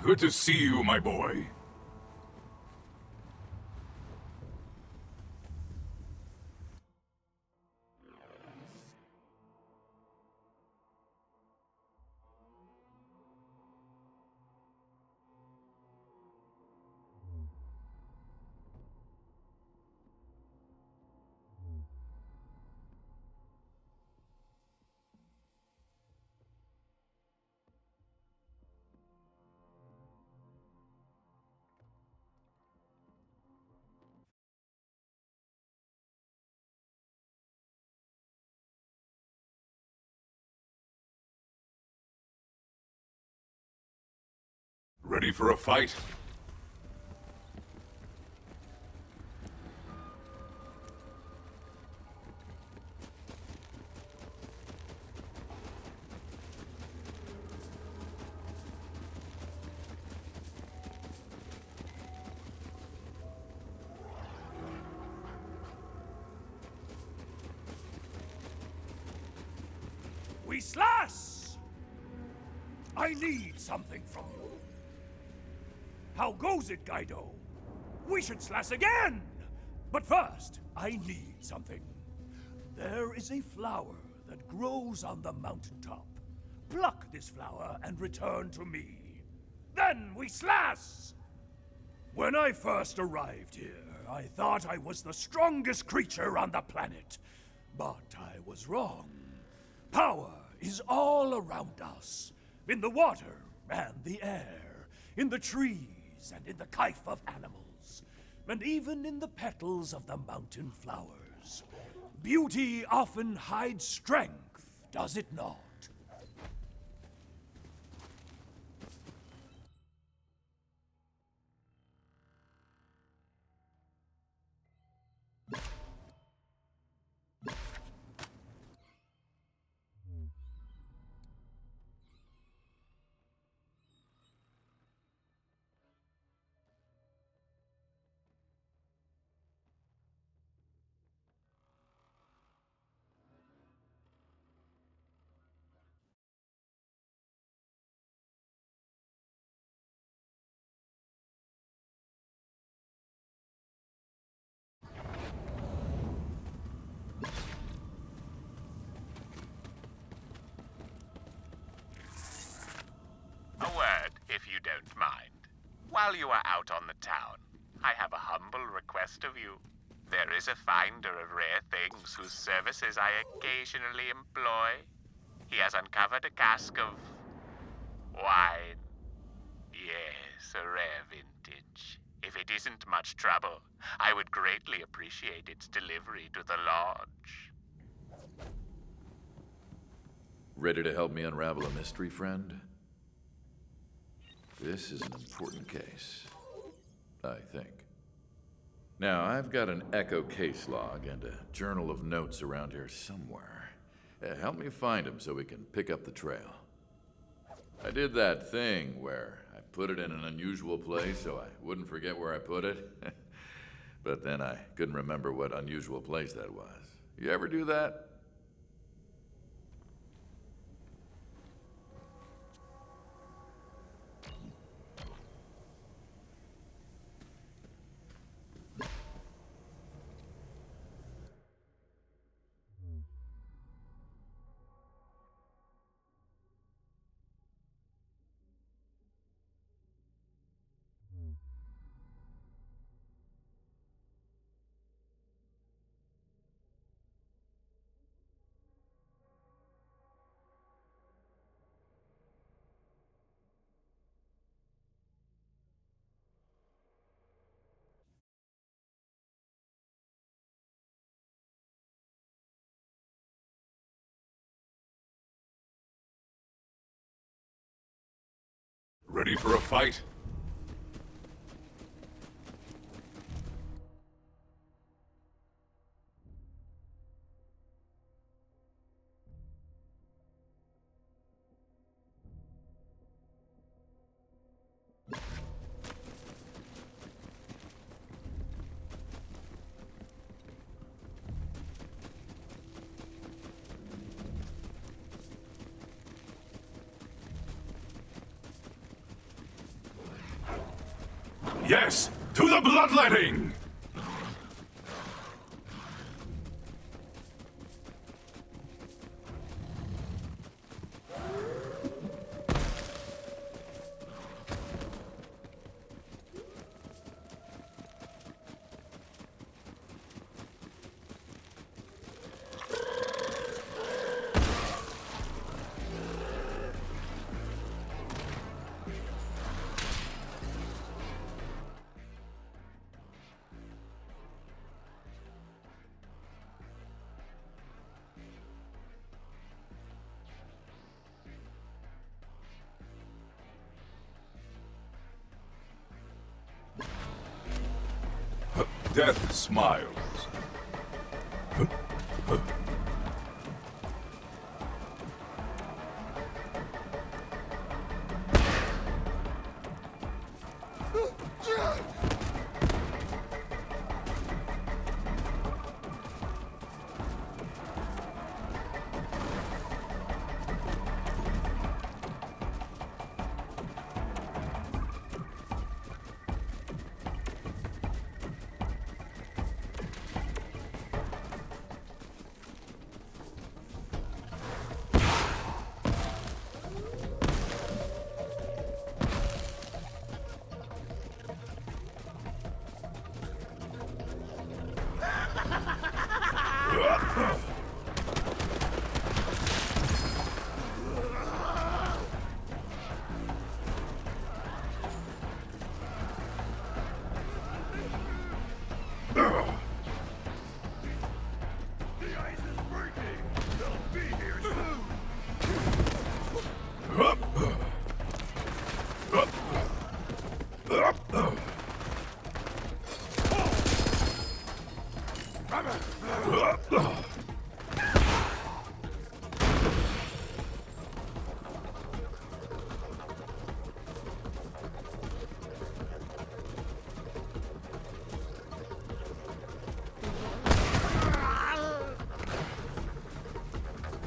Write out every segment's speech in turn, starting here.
Good to see you, my boy. Ready for a fight? We slash! I need something from you. How goes it, Guido? We should slash again! But first, I need something. There is a flower that grows on the mountaintop. Pluck this flower and return to me. Then we slash! When I first arrived here, I thought I was the strongest creature on the planet. But I was wrong. Power is all around us. In the water and the air. In the trees and in the kaif of animals. And even in the petals of the mountain flowers. Beauty often hides strength, does it not? A word, if you don't mind. While you are out on the town, I have a humble request of you. There is a finder of rare things whose services I occasionally employ. He has uncovered a cask of wine. Yes, a rare vintage. If it isn't much trouble, I would greatly appreciate its delivery to the lodge. Ready to help me unravel a mystery, friend? This is an important case, I think. Now, I've got an Echo case log and a journal of notes around here somewhere. Help me find them so we can pick up the trail. I did that thing where I put it in an unusual place so I wouldn't forget where I put it. But then I couldn't remember what unusual place that was. You ever do that? Ready for a fight? Yes, to the bloodletting! Death smiles.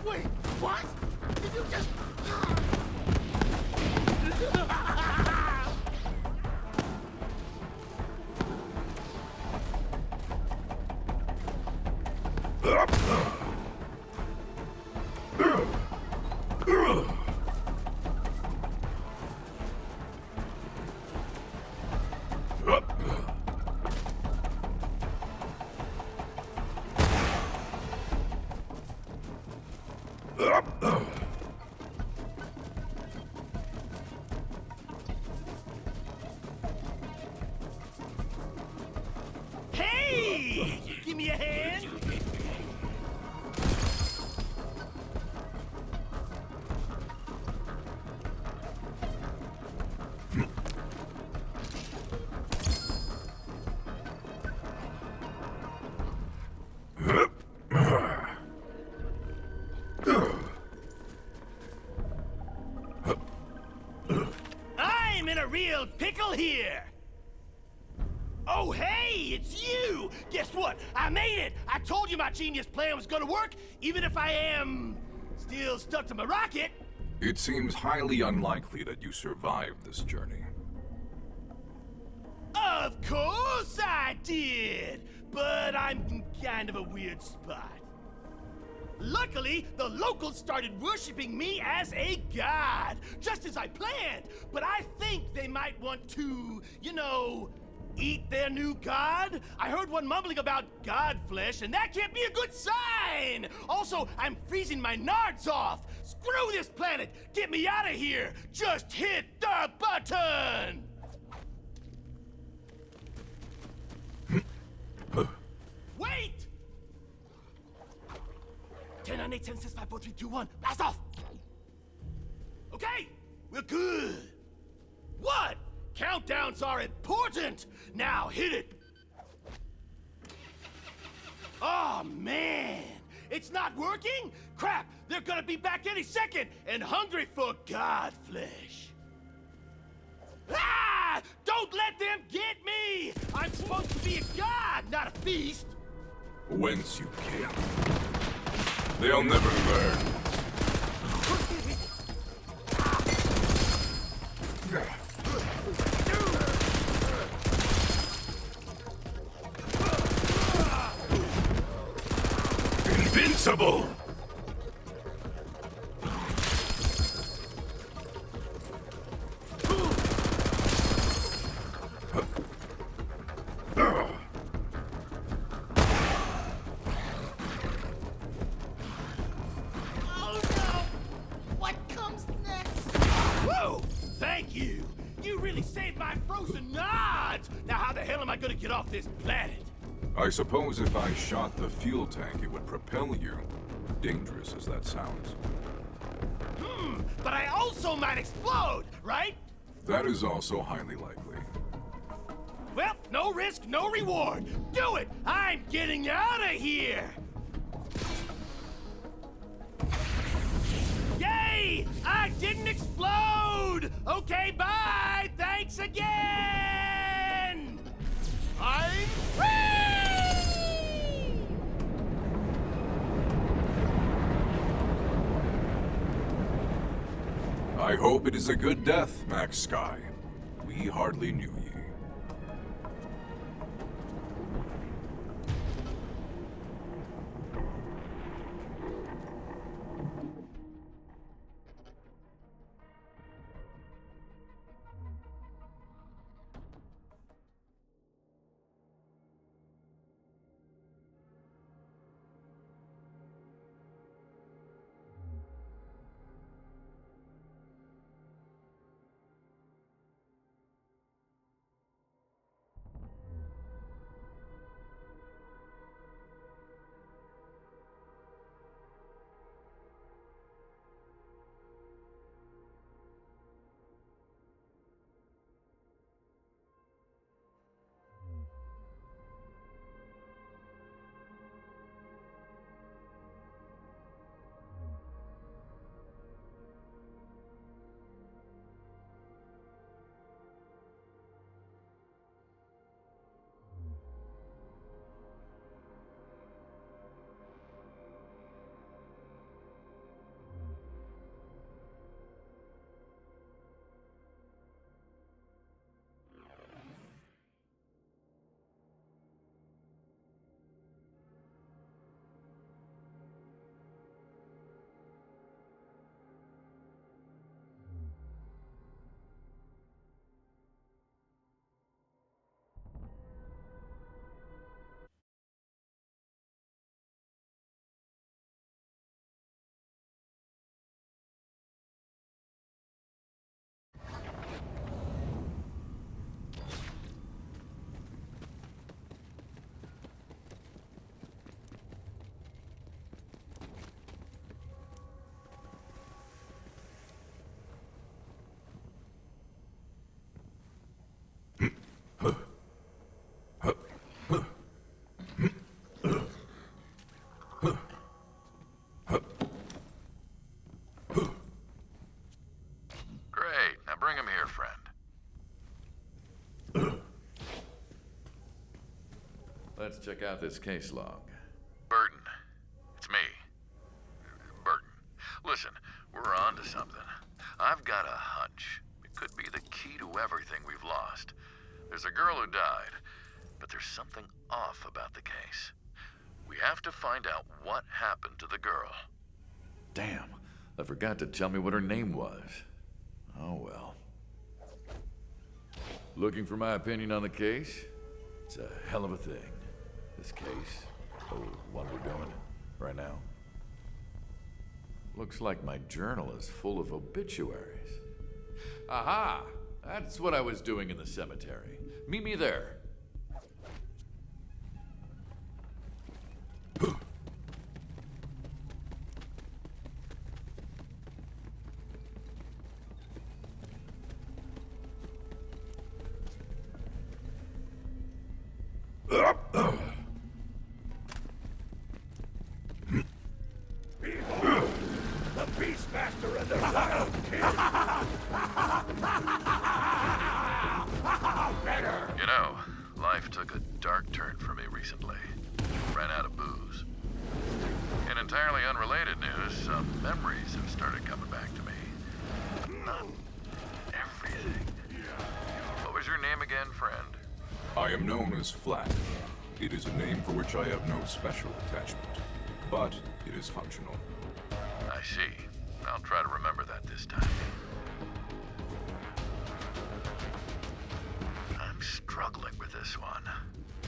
Wait, what? Did you just... Hey! Give me a hand! I'm in a real pickle here! Oh, hey, it's you! Guess what? I made it! I told you my genius plan was gonna work, even if I am... still stuck to my rocket. It seems highly unlikely that you survived this journey. Of course I did! But I'm in kind of a weird spot. Luckily, the locals started worshipping me as a god, just as I planned. But I think they might want to, you know, eat their new god? I heard one mumbling about god flesh, and that can't be a good sign! Also, I'm freezing my nards off! Screw this planet! Get me out of here! Just hit the button! Wait! 10, 9, 8, 7, 6, 5, 4, 3, 2, 1, blast off! Okay, we're good. What? Countdowns are important! Now hit it! Oh, man! It's not working? Crap! They're gonna be back any second and hungry for god flesh! Ah! Don't let them get me! I'm supposed to be a god, not a feast! Whence you came. They'll never learn. Impossible! Oh no! What comes next? Whoa! Thank you! You really saved my frozen nuts! Now how the hell am I gonna get off this planet? I suppose if I shot the fuel tank, it would propel you. Dangerous as that sounds. But I also might explode, right? That is also highly likely. Well, no risk, no reward. Do it! I'm getting out of here! Yay! I didn't explode! Okay, bye! Thanks again! I'm free! I hope it is a good death, Max Sky. We hardly knew ye. Great. Now bring him here, friend. Let's check out this case log. Burton. It's me. Burton. Listen, we're on to something. I've got a hunch. It could be the key to everything we've lost. There's a girl who died, but there's something off about the case. We have to find out what happened to the girl. Damn, I forgot to tell me what her name was. Oh well. Looking for my opinion on the case? It's a hell of a thing. This case, the one we're doing right now. Looks like my journal is full of obituaries. Aha! That's what I was doing in the cemetery. Meet me there. The Beastmaster and the Wild King! Better! You know, life took a dark turn for me recently. Ran out of booze. In entirely unrelated news, some memories have started coming back to me. Not everything. What was your name again, friend? I am known as Flat. It is a name for which I have no special attachment. But It is functional. I see. I'll try to remember that this time. I'm struggling with this one.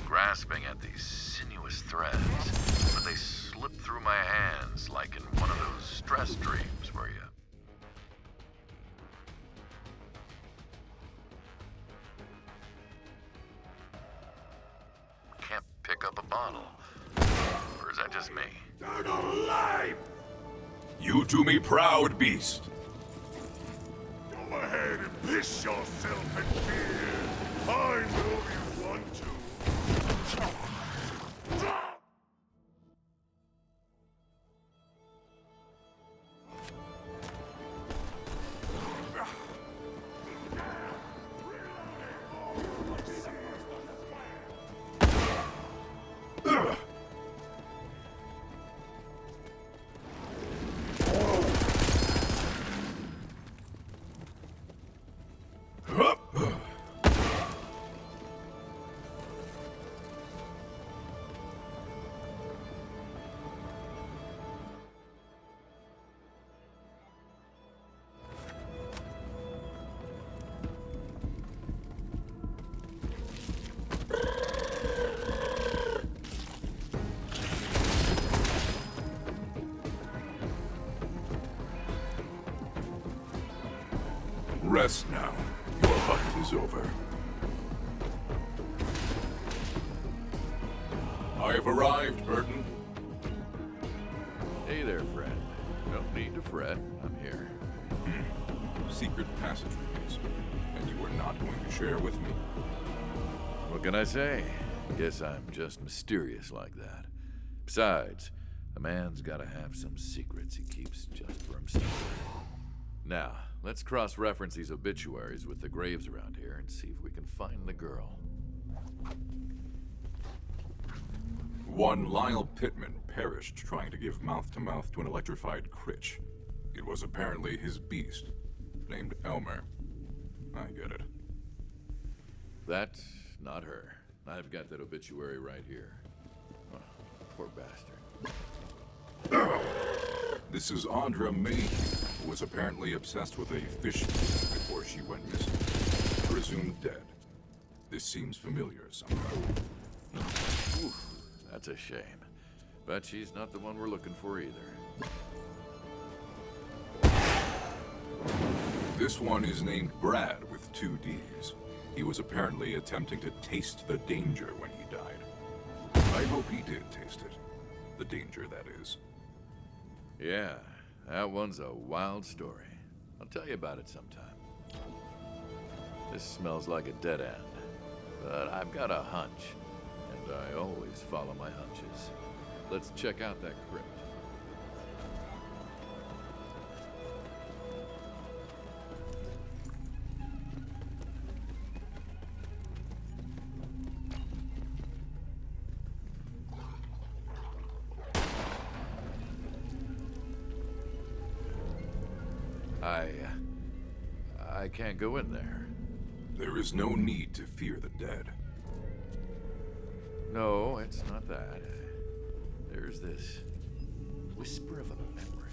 Grasping at these sinuous threads, but they slip through my hands like in one of those stress dreams where you... can't pick up a bottle. Or is that just me? They're not alive! You do me proud, beast. Go ahead and piss yourself in fear. I know you want to. Rest now. Your hunt is over. I have arrived, Burton. Hey there, friend. No need to fret. I'm here. Secret passageways. And you are not going to share with me? What can I say? Guess I'm just mysterious like that. Besides, a man's gotta have some secrets he keeps just for himself. Now, let's cross-reference these obituaries with the graves around here and see if we can find the girl. One Lyle Pittman perished trying to give mouth-to-mouth to an electrified Critch. It was apparently his beast, named Elmer. I get it. That's not her. I've got that obituary right here. Oh, poor bastard. This is Audra May, who was apparently obsessed with a fish before she went missing. Presumed dead. This seems familiar somehow. Oof, that's a shame. But she's not the one we're looking for either. This one is named Brad with 2 D's. He was apparently attempting to taste the danger when he died. I hope he did taste it. The danger, that is. Yeah, that one's a wild story. I'll tell you about it sometime. This smells like a dead end, but I've got a hunch, and I always follow my hunches. Let's check out that crypt. I can't go in there. There is no need to fear the dead. No, it's not that. There's this whisper of a memory.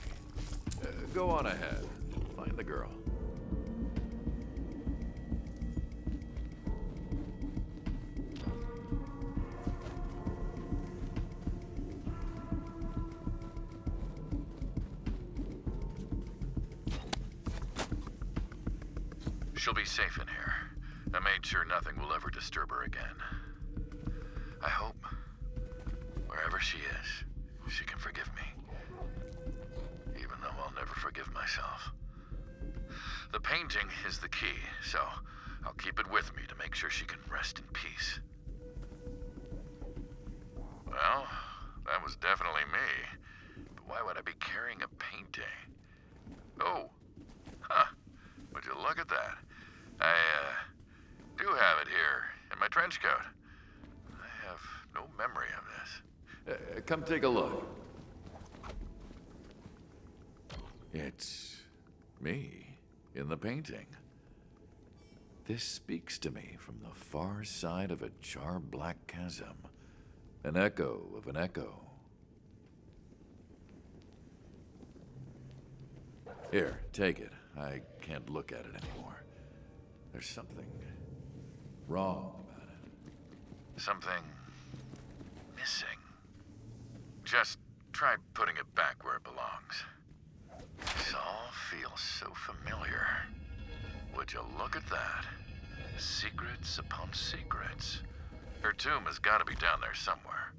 Go on ahead. Find the girl. She'll be safe in here. I made sure nothing will ever disturb her again. I hope, wherever she is, she can forgive me. Even though I'll never forgive myself. The painting is the key, so I'll keep it with me to make sure she can rest in peace. Well, that was definitely me. But why would I be carrying a painting? Oh, huh. Would you look at that? I, do have it here in my trench coat. I have no memory of this. Come take a look. It's me in the painting. This speaks to me from the far side of a jar-black chasm. An echo of an echo. Here, take it. I can't look at it anymore. There's something wrong about it. Something missing. Just try putting it back where it belongs. This all feels so familiar. Would you look at that? Secrets upon secrets. Her tomb has got to be down there somewhere.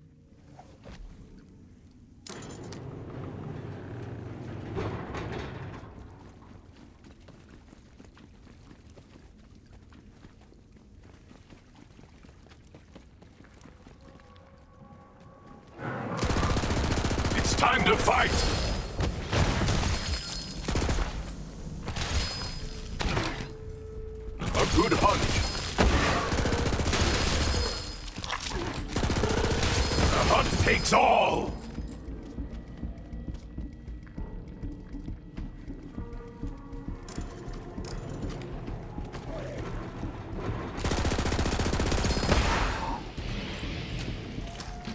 It's time to fight! A good hunch. The hunt takes all!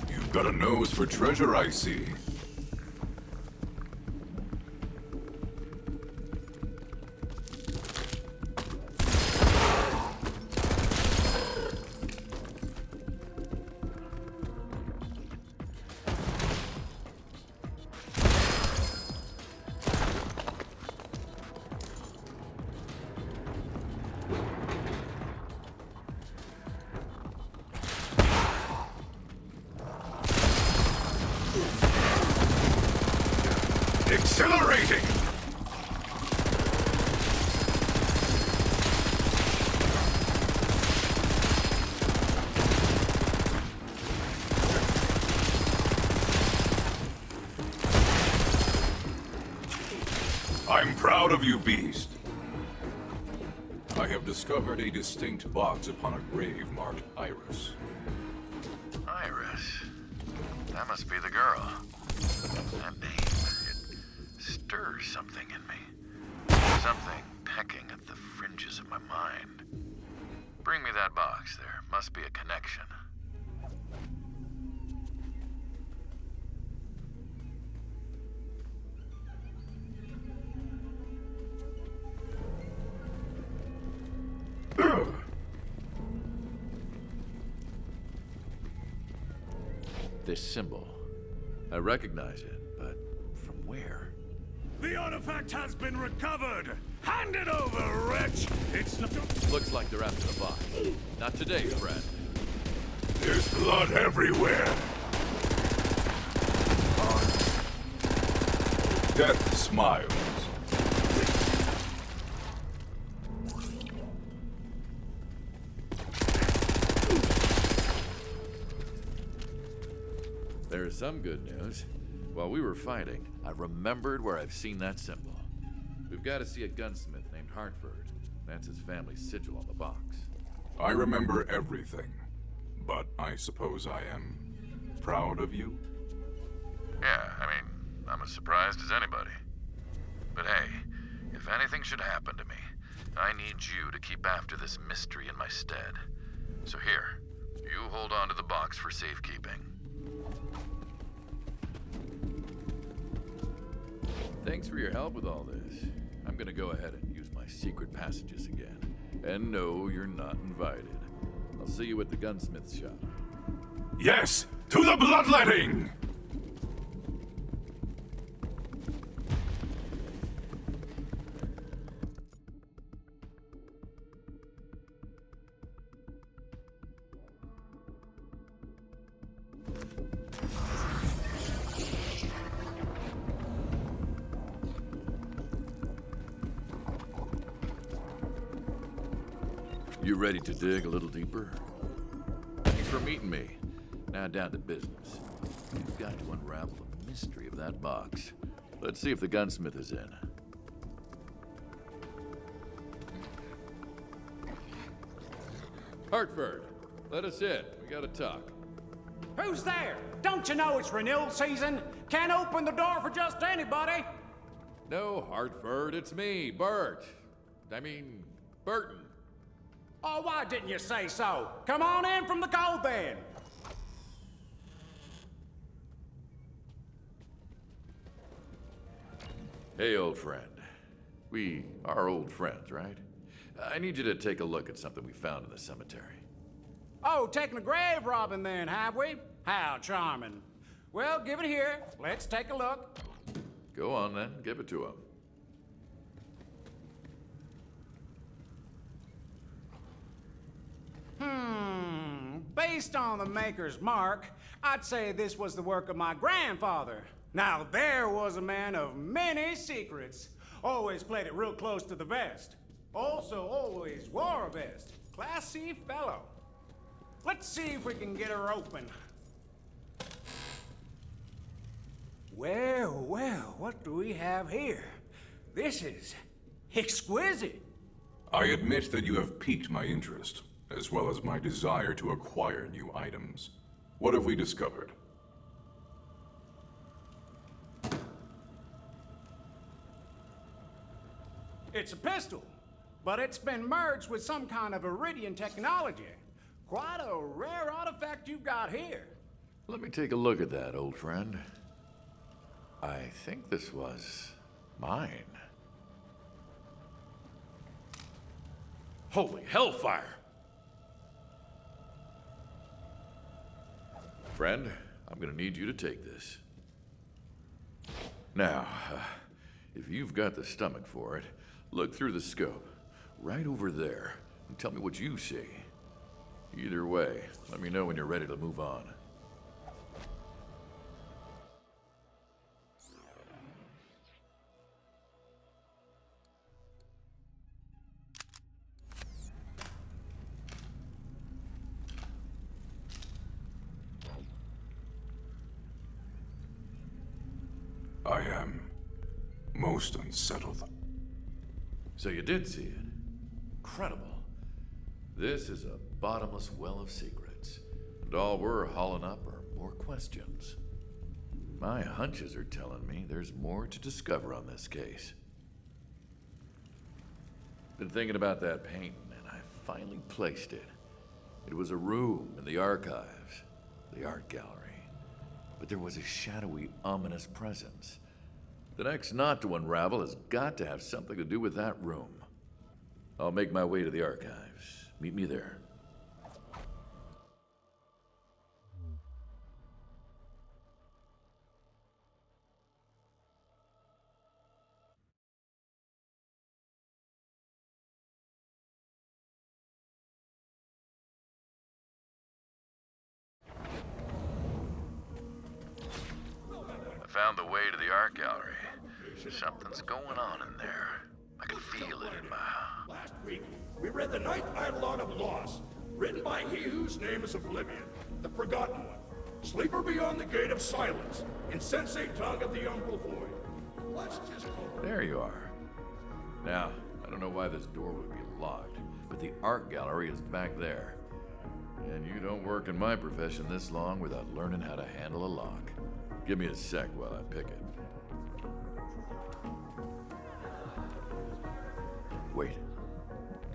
You've got a nose for treasure, I see. Accelerating! I'm proud of you, Beast. I have discovered a distinct box upon a grave marked Iris. Iris? That must be the girl. That name, it stirs something in me. Something pecking at the fringes of my mind. Bring me that box. There must be a connection. This symbol. I recognize it, but from where? The artifact has been recovered! Hand it over, wretch! It's not... Looks like they're after the box. Not today, friend. There's blood everywhere. Death smiles. There's some good news. While we were fighting, I remembered where I've seen that symbol. We've got to see a gunsmith named Hartford. That's his family's sigil on the box. I remember everything, but I suppose I am proud of you? Yeah, I mean, I'm as surprised as anybody. But hey, if anything should happen to me, I need you to keep after this mystery in my stead. So here, you hold on to the box for safekeeping. Thanks for your help with all this. I'm gonna go ahead and use my secret passages again. And no, you're not invited. I'll see you at the gunsmith's shop. Yes! To the bloodletting! You ready to dig a little deeper? Thanks for meeting me. Now down to business. We've got to unravel the mystery of that box. Let's see if the gunsmith is in. Hartford, let us in. We gotta talk. Who's there? Don't you know it's renewal season? Can't open the door for just anybody. No, Hartford, it's me, Bert. Burton. Oh, why didn't you say so? Come on in from the cold then. Hey, old friend. We are old friends, right? I need you to take a look at something we found in the cemetery. Oh, taking a grave robbing then, have we? How charming. Well, give it here. Let's take a look. Go on then, give it to him. Based on the maker's mark, I'd say this was the work of my grandfather. Now, there was a man of many secrets. Always played it real close to the vest. Also, always wore a vest. Classy fellow. Let's see if we can get her open. Well, well, what do we have here? This is exquisite. I admit that you have piqued my interest, as well as my desire to acquire new items. What have we discovered? It's a pistol, but it's been merged with some kind of Iridian technology. Quite a rare artifact you've got here. Let me take a look at that, old friend. I think this was mine. Holy hellfire! Friend, I'm gonna need you to take this. Now, if you've got the stomach for it, look through the scope, right over there, and tell me what you see. Either way, let me know when you're ready to move on. I am most unsettled. So you did see it. Incredible. This is a bottomless well of secrets, and all we're hauling up are more questions. My hunches are telling me there's more to discover on this case. Been thinking about that painting, and I finally placed it. It was a room in the archives, the art gallery. But there was a shadowy, ominous presence. The next knot to unravel has got to have something to do with that room. I'll make my way to the archives. Meet me there. I found the way to the art gallery. Something's going on in there. I can feel it in my... Last week, we read the Ninth Eidolon of Loss, written by he whose name is Oblivion, the Forgotten One, Sleeper Beyond the Gate of Silence, Insensate Tongue of the Umbral Void. Let's just hope. There you are. Now, I don't know why this door would be locked, but the art gallery is back there. And you don't work in my profession this long without learning how to handle a lock. Give me a sec while I pick it. Wait,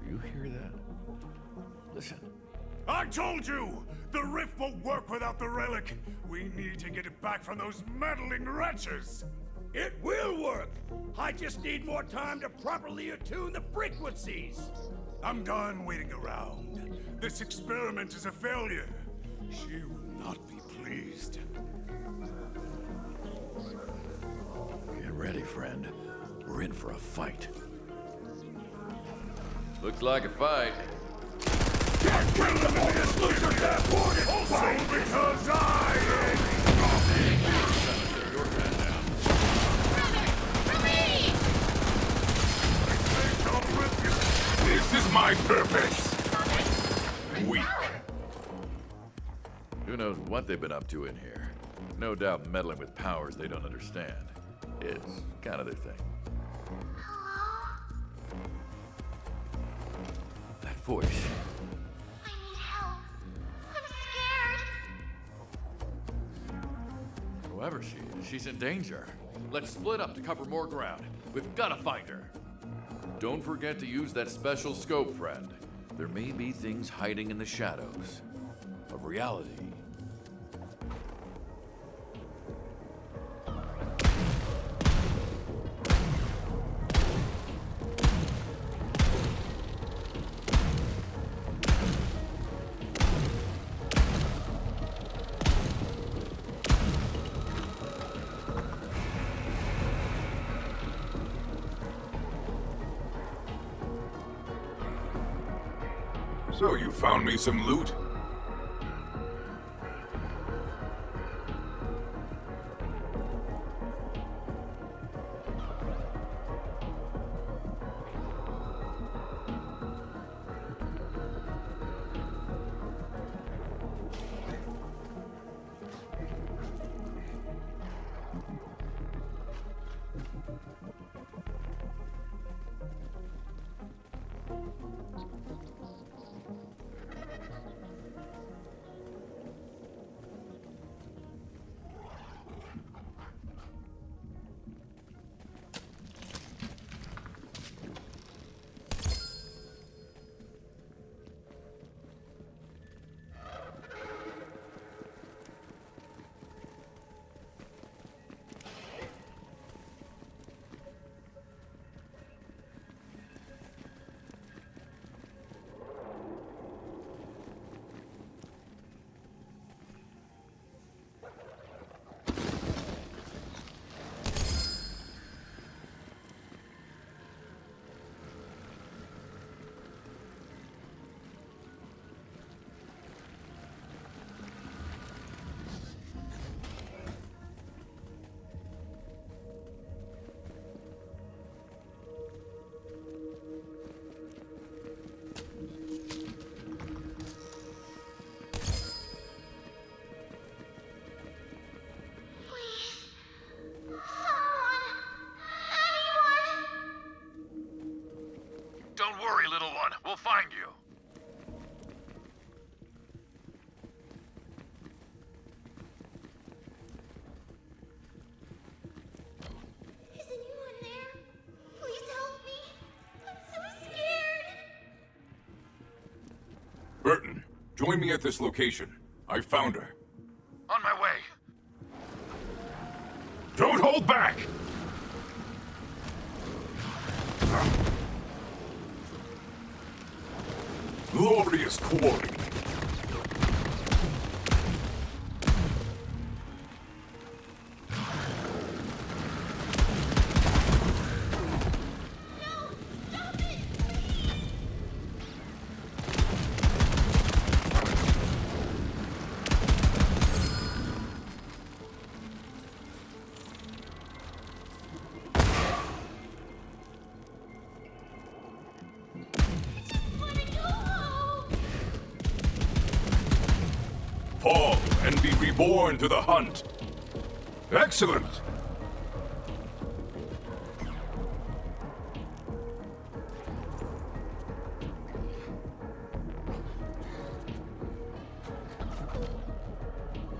do you hear that? Listen. I told you! The rift won't work without the relic! We need to get it back from those meddling wretches! It will work! I just need more time to properly attune the frequencies! I'm done waiting around. This experiment is a failure. She will not be pleased. Get ready, friend. We're in for a fight. Looks like a fight. Can't kill them all! This loser can't afford it! Also because This is my purpose! Weak. Who knows what they've been up to in here? No doubt meddling with powers they don't understand. It's kind of their thing. That voice. I need help. I'm scared. Whoever she is, she's in danger. Let's split up to cover more ground. We've got to find her. Don't forget to use that special scope, friend. There may be things hiding in the shadows of reality. So you found me some loot? Don't worry, little one. We'll find you. Is anyone there? Please help me. I'm so scared. Burton, join me at this location. I found her. On my way. Don't hold back! Glorious quarry. Fall and be reborn to the hunt. Excellent!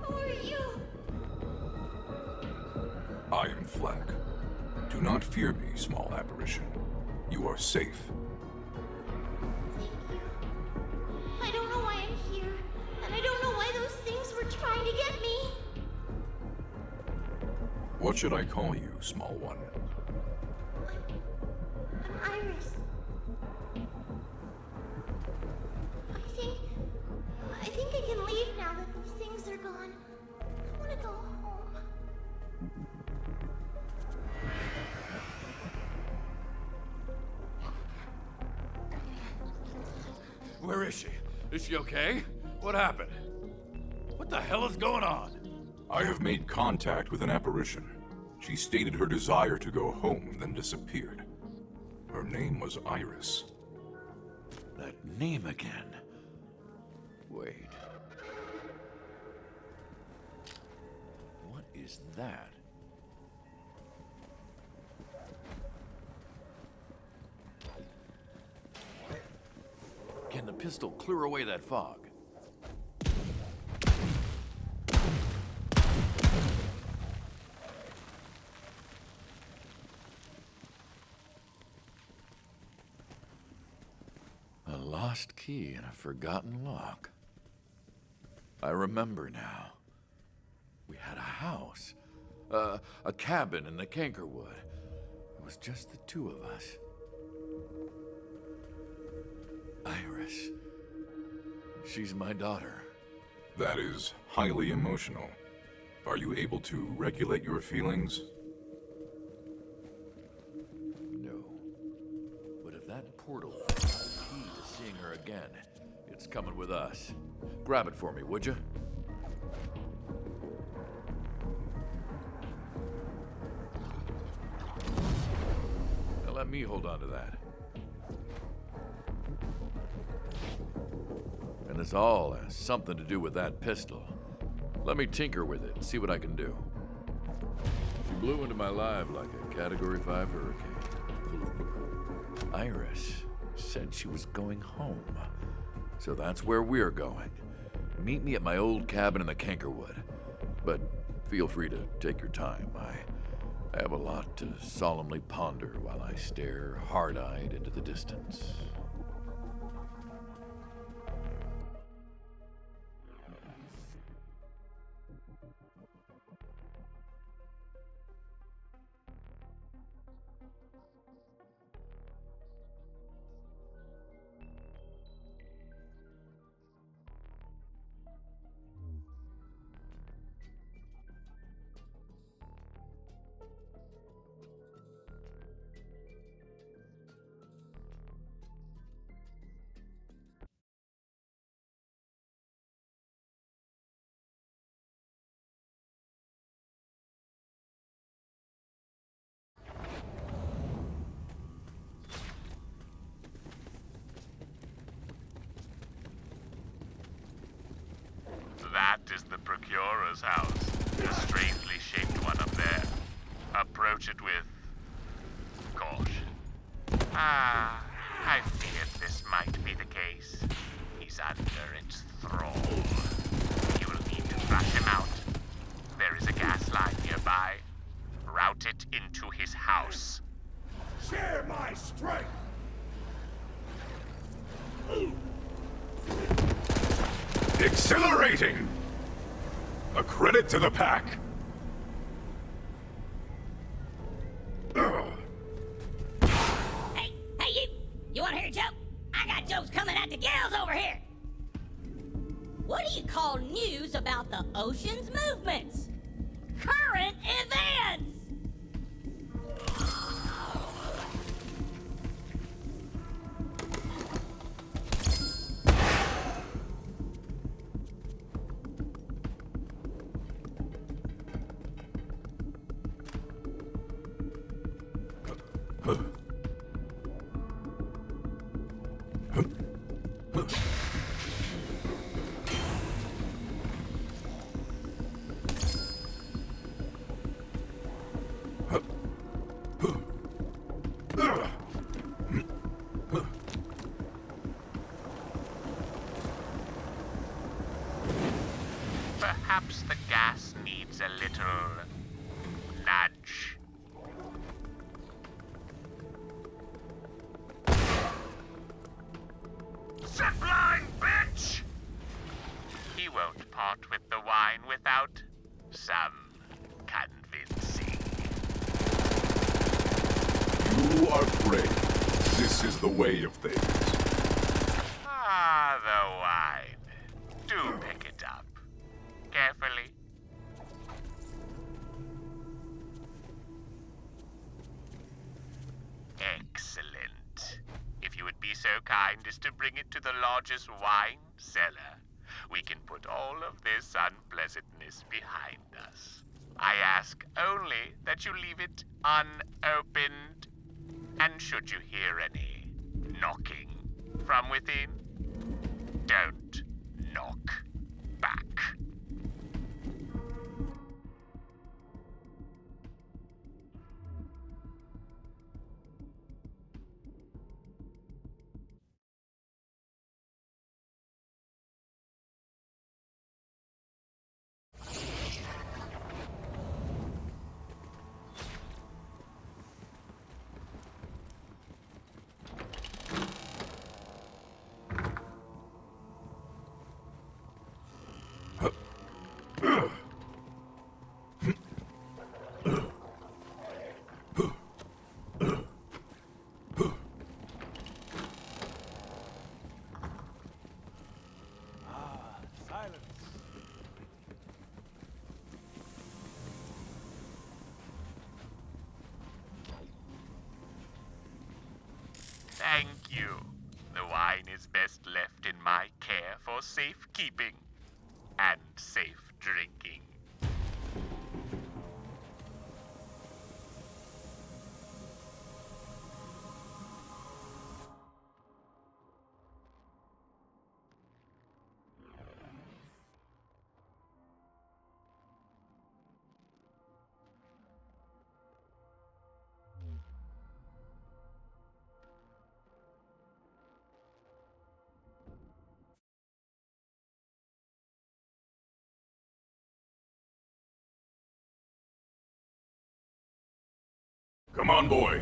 Who are you? I am Flack. Do not fear me, small apparition. You are safe. Thank you. I don't know why I'm here, and I don't know why those things were trying to get me. What should I call you, small one? I'm Iris. I think I can leave now that those things are gone. I want to go home. Where is she? Is she okay? What happened? What the hell is going on? I have made contact with an apparition. She stated her desire to go home, then disappeared. Her name was Iris. That name again. Wait. What is that? Can the pistol clear away that fog? A lost key and a forgotten lock. I remember now. We had a house. A cabin in the Cankerwood. It was just the two of us. Iris. She's my daughter. That is highly emotional. Are you able to regulate your feelings? No. But if that portal is the key to seeing her again, it It's coming with us. Grab it for me, would you? Now let me hold on to that. And this all has something to do with that pistol. Let me tinker with it, see what I can do. She blew into my life like a Category 5 hurricane. Iris said she was going home. So that's where we're going. Meet me at my old cabin in the Cankerwood. But feel free to take your time. I have a lot to solemnly ponder while I stare hard-eyed into the distance. That is the Procurer's house. A strangely shaped one up there. Approach it with caution. I feared this might be the case. He's under its thrall. You will need to flush him out. There is a gas line nearby. Route it into his house. Share my strength! Exhilarating! A credit to the pack. Hey, you! You wanna hear a joke? I got jokes coming at the gals over here! What do you call news about the ocean's movements? Current events! Perhaps the gas needs a little nudge. Zipline, bitch! He won't part with the wine without some convincing. You are brave. This is the way of things. Ah, the wine. Do pick it up. Carefully. Excellent. If you would be so kind as to bring it to the lodge's wine cellar, we can put all of this unpleasantness behind us. I ask only that you leave it unopened. And should you hear any knocking from within, don't knock back. Thank you. The wine is best left in my care for safekeeping and safe drinking. Come on, boy.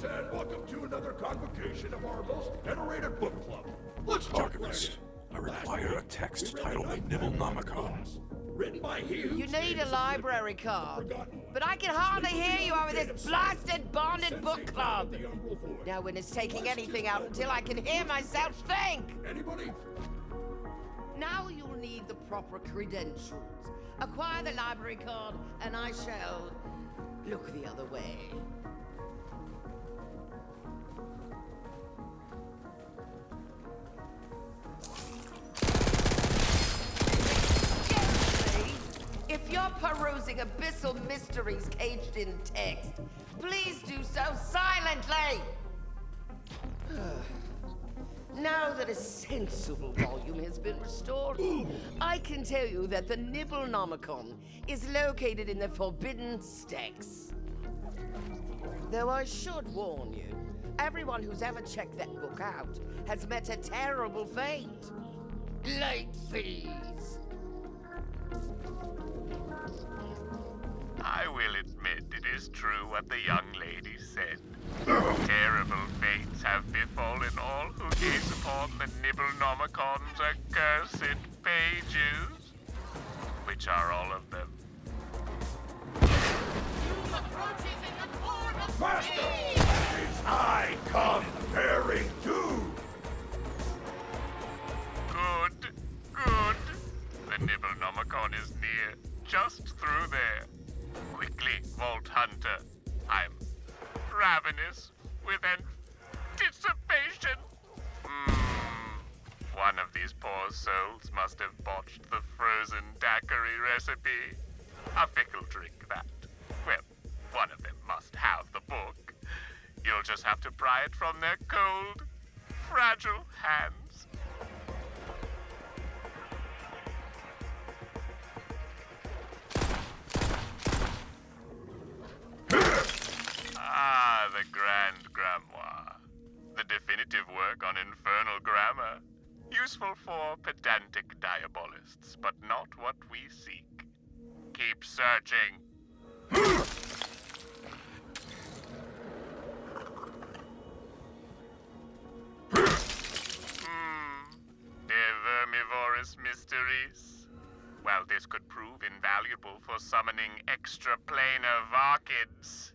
And welcome to another convocation of our most venerated book club. Let's talk Archivist, I require a text titled The Nibblenomicon. Written by he who You need a library card, but I can hardly hear you over this blasted bonded book club. No one is taking anything out until I can hear myself think. Anybody? Now you'll need the proper credentials. Acquire the library card, and I shall look the other way. Gently, if you're perusing abyssal mysteries caged in text, please do so silently. Now that a sensible volume has been restored, I can tell you that the Nibblenomicon is located in the Forbidden Stacks. Though I should warn you, everyone who's ever checked that book out has met a terrible fate. Late fees. I will admit it is true what the young lady said. Terrible fates have befallen all who gaze upon the Nibblenomicon's accursed pages. Which are all of them? Master! It's I come bearing doom! Good, good. The Nibblenomicon is near, just through there. Quickly, Vault Hunter. I'm ravenous with anticipation. One of these poor souls must have botched the frozen daiquiri recipe. A fickle drink, that. Well, one of them must have the book. You'll just have to pry it from their cold, fragile hands. Ah, the Grand Grimoire. The definitive work on infernal grammar. Useful for pedantic diabolists, but not what we seek. Keep searching. De vermivorous mysteries. Well, this could prove invaluable for summoning extraplanar Varkids.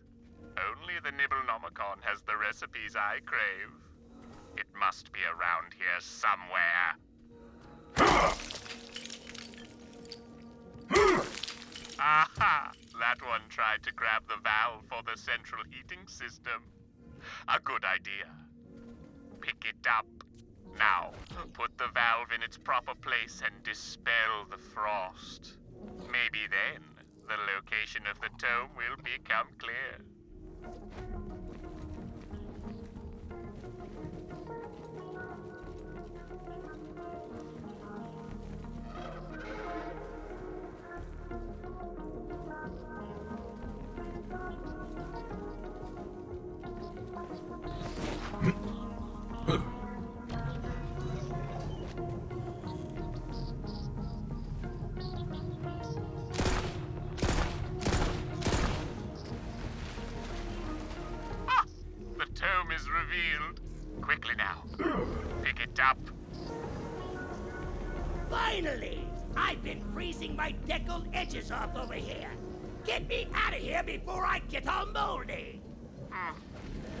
Only the Nibblenomicon has the recipes I crave. It must be around here somewhere. Aha! That one tried to grab the valve for the central heating system. A good idea. Pick it up. Now, put the valve in its proper place and dispel the frost. Maybe then, the location of the tome will become clear. Tome is revealed. Quickly now. Pick it up. Finally! I've been freezing my deckled edges off over here. Get me out of here before I get all moldy.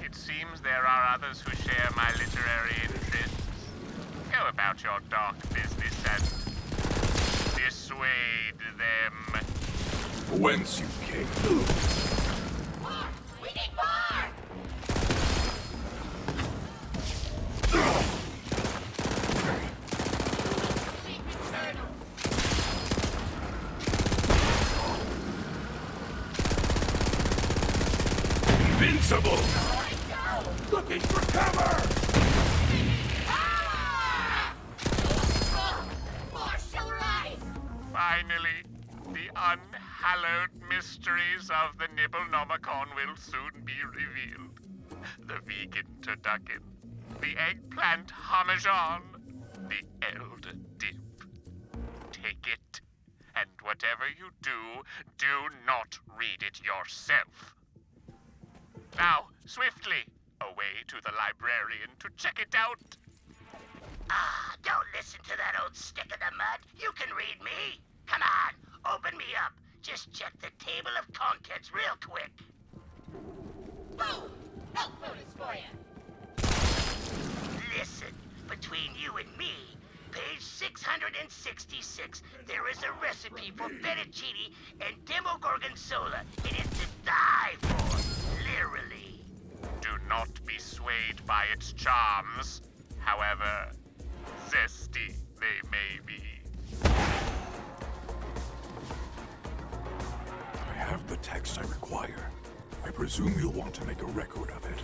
It seems there are others who share my literary interests. Go about your dark business and dissuade them. Whence you came. We need more! invincible! Looking for cover! Martial rights! Finally, the unhallowed mysteries of the Nibblenomicon will soon be revealed. The vegan turducken, the eggplant parmesan, the elder dip. Take it, and whatever you do, do not read it yourself. Now, swiftly, away to the librarian to check it out. Don't listen to that old stick in the mud. You can read me. Come on, open me up. Just check the table of contents real quick. Boom! Health bonus for you. Listen, between you and me, page 666, there is a recipe for fettuccine and demogorgonzola, and it's to die for, literally. Do not be swayed by its charms, however zesty they may be. I have the text I require. I presume you'll want to make a record of it.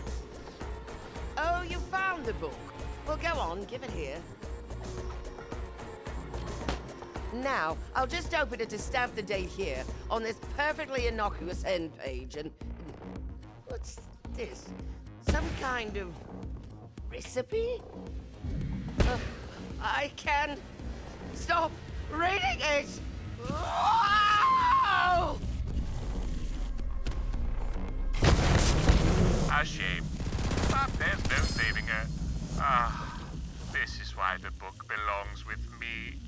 Oh, you found the book. Well, go on, give it here. Now, I'll just open it to stamp the date here on this perfectly innocuous end page, and... What's this? Some kind of... recipe? I can... stop reading it! Whoa! A shame. But there's no saving her. This is why the book belongs with me.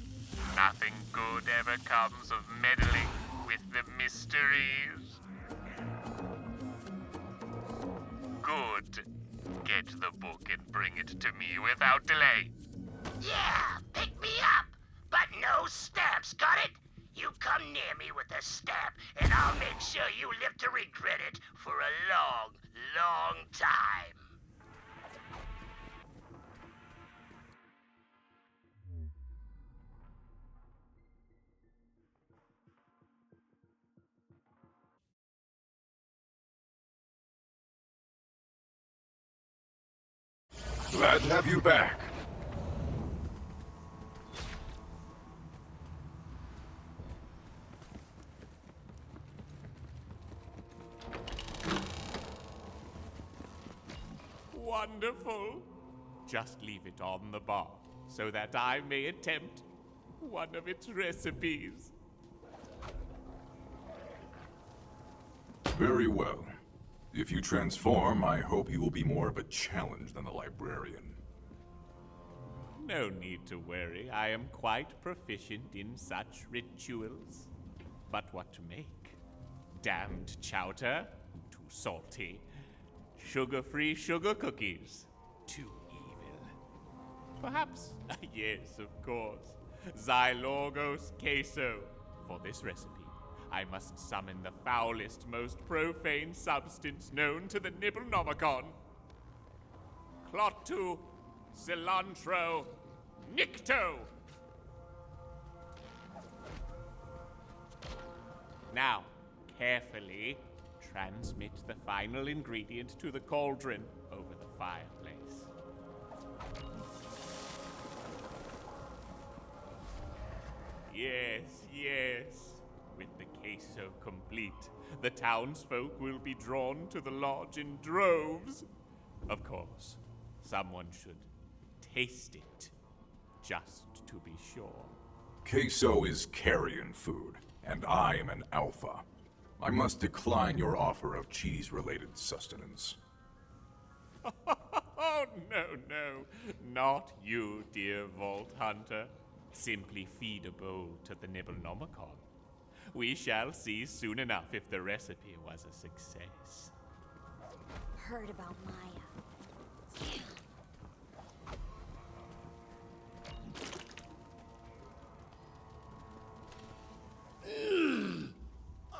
Nothing good ever comes of meddling with the mysteries. Good. Get the book and bring it to me without delay. Yeah, pick me up, but no stamps, got it? You come near me with a stamp, and I'll make sure you live to regret it for a long, long time. Glad to have you back. Wonderful. Just leave it on the bar so that I may attempt one of its recipes. Very well. If you transform, I hope you will be more of a challenge than the librarian. No need to worry. I am quite proficient in such rituals. But what to make? Damned chowder? Too salty. Sugar-free sugar cookies? Too evil. Perhaps, yes, of course, Xylorgos queso. For this recipe, I must summon the foulest, most profane substance known to the Nibblenomicon. Clottu cilantro nicto. Now, carefully transmit the final ingredient to the cauldron over the fireplace. Yes, yes. With the queso complete, the townsfolk will be drawn to the lodge in droves. Of course, someone should taste it, just to be sure. Queso is carrion food, and I am an alpha. I must decline your offer of cheese-related sustenance. Oh, no, no. Not you, dear Vault Hunter. Simply feed a bowl to the Nibblenomicon. We shall see soon enough if the recipe was a success. Heard about Maya.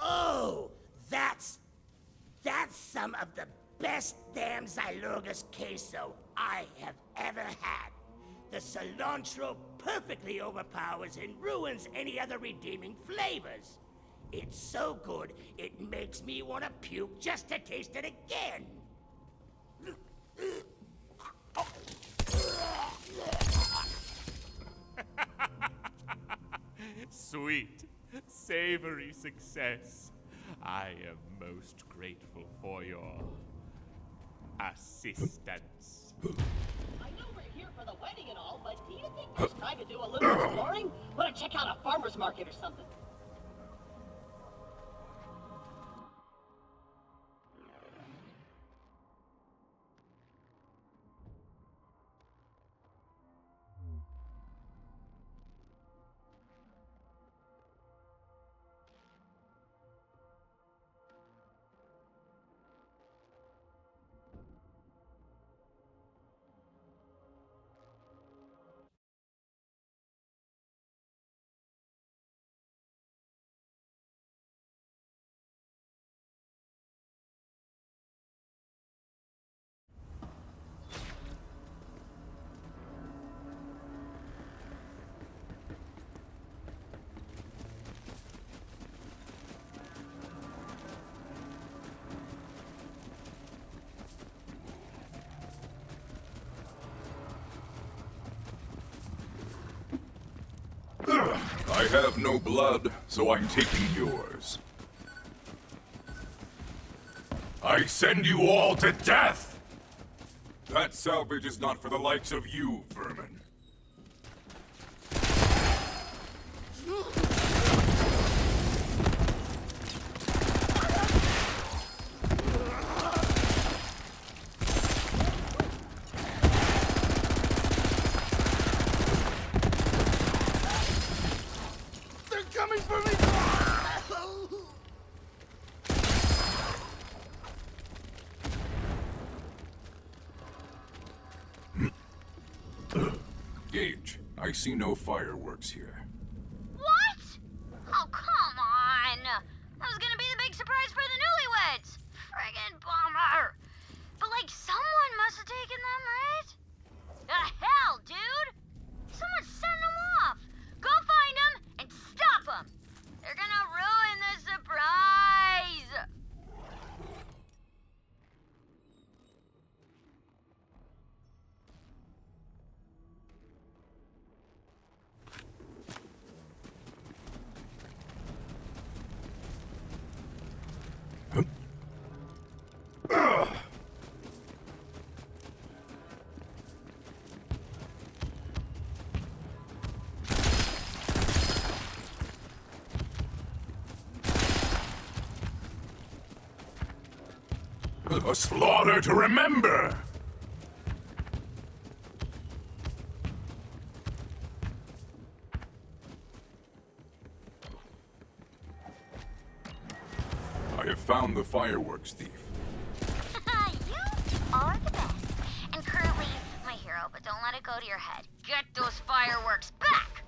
Oh, that's some of the best damn Xylorgos queso I have ever had. The cilantro perfectly overpowers and ruins any other redeeming flavors. It's so good, it makes me want to puke just to taste it again. sweet, savory success. I am most grateful for your assistance. I know we're here for the wedding and all, but do you think there's time to do a little exploring? Want to check out a farmer's market or something? I have no blood, so I'm taking yours. I send you all to death! That salvage is not for the likes of you, vermin. Gage, I see no fireworks here. What? Oh, come on. That was gonna be the big surprise for the newlyweds. Friggin' bummer. But, like, someone must have taken them, right? The hell, dude? Someone's setting them off. Go find them and stop them. They're gonna ruin the surprise. A slaughter to remember! I have found the fireworks thief. You are the best. And currently my hero, but don't let it go to your head. Get those fireworks back!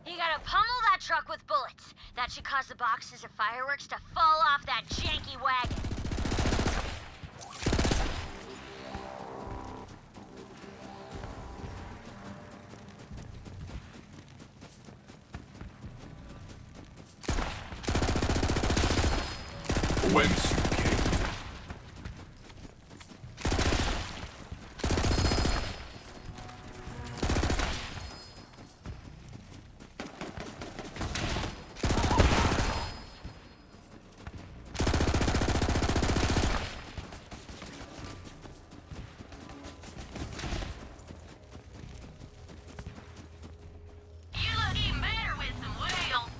You gotta pummel that truck with bullets. That should cause the boxes of fireworks to fall off that janky wagon. Whence you came. You look even better with some whales.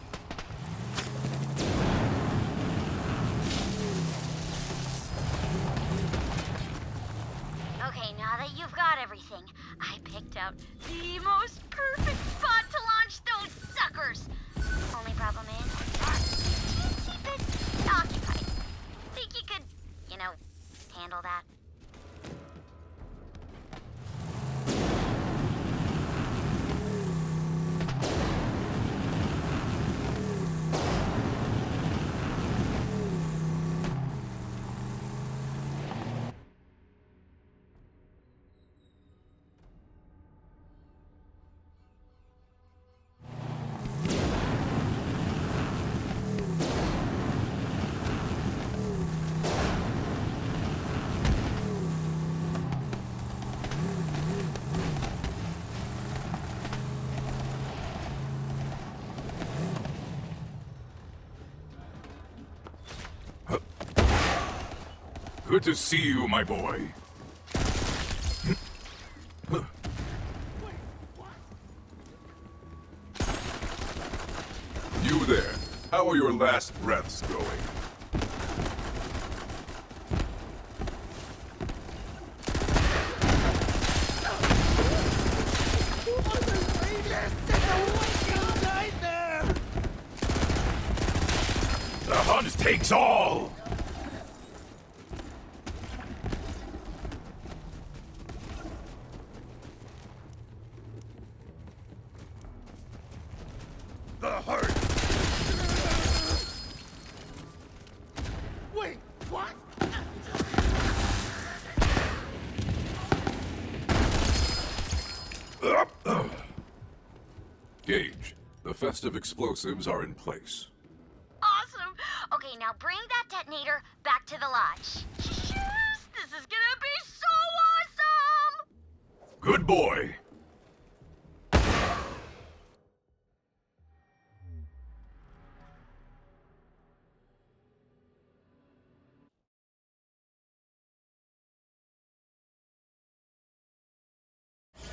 Okay, now that you've got everything, I picked out the most perfect spot to launch those suckers. Only problem is, keep it occupied. Think you could, handle that? Good to see you, my boy. You there. How are your last breaths going? The hunt takes all! The heart! Wait, what? Gage, the festive explosives are in place. Awesome. Okay, now bring that detonator back to the lodge. Yes, this is gonna be so awesome! Good boy.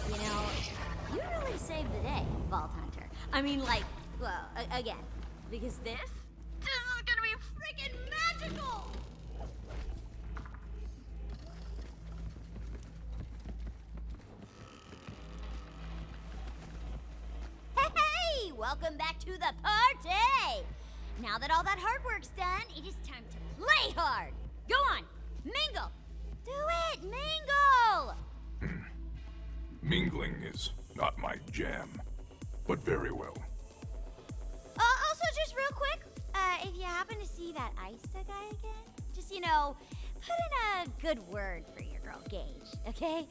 You know, you really saved the day, Vault Hunter. I mean, like, well, again, because this This is gonna be freaking magical! Hey, welcome back to the party! Now that all that hard work's done, it is time to play hard. Go on, mingle. Do it, mingle! Mingling is not my jam, but very well. Also, just real quick, if you happen to see that Aista guy again, just, you know, put in a good word for your girl Gage, okay?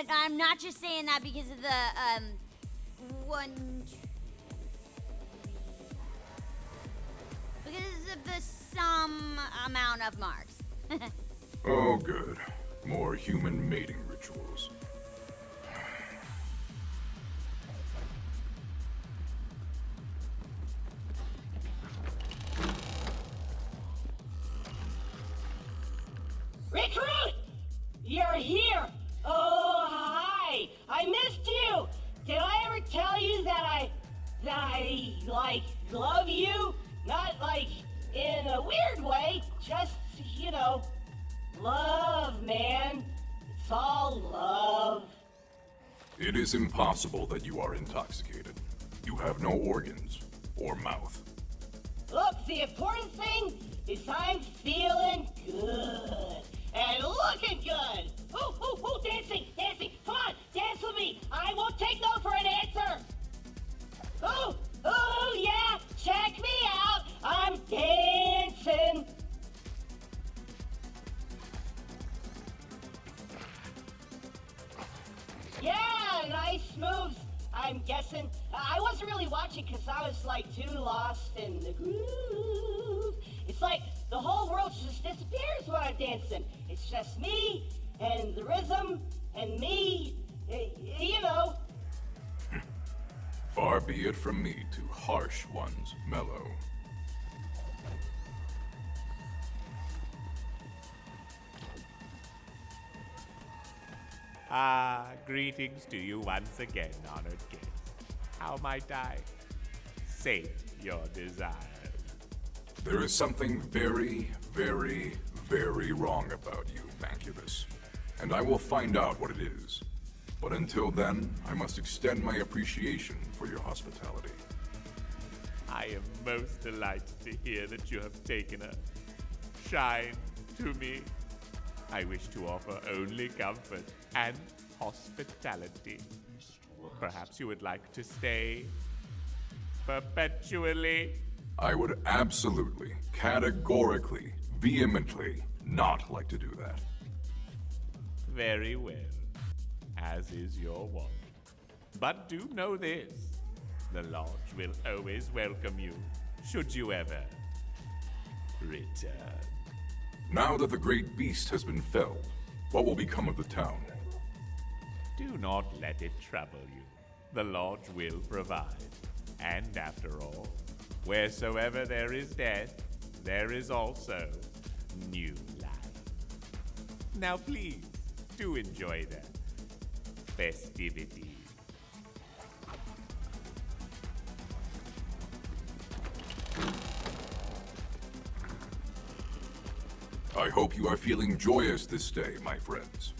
I'm not just saying that because of the, 1, 2, 3. Because of the some amount of marks. Oh, good. More human mating rituals. Recruit! You're here! Oh, hi! I missed you! Did I ever tell you that I, like, love you? Not, like, in a weird way, just, you know, love, man. It's all love. It is impossible that you are intoxicated. You have no organs or mouth. Look, the important thing is I'm feeling good. And looking good! Ooh, ooh, ooh, dancing, dancing! Come on, dance with me! I won't take no for an answer! Ooh, ooh, yeah! Check me out! I'm dancing! Yeah, nice moves, I'm guessing. I wasn't really watching because I was, like, too lost in the groove. It's like the whole world just disappears when I'm dancing. It's just me and the rhythm and me, you know. Far be it from me to harsh one's mellow. Greetings to you once again, honored guest. How might I sate your desires? There is something very, very, very wrong about you, Mancubus. And I will find out what it is. But until then, I must extend my appreciation for your hospitality. I am most delighted to hear that you have taken a shine to me. I wish to offer only comfort and hospitality. Perhaps you would like to stay perpetually? I would absolutely, categorically, vehemently not like to do that. Very well, as is your wont. But do know this, the lodge will always welcome you, should you ever return. Now that the great beast has been felled, what will become of the town? Do not let it trouble you. The lodge will provide. And after all, wheresoever there is death, there is also new life. Now please, do enjoy the festivities. I hope you are feeling joyous this day, my friends.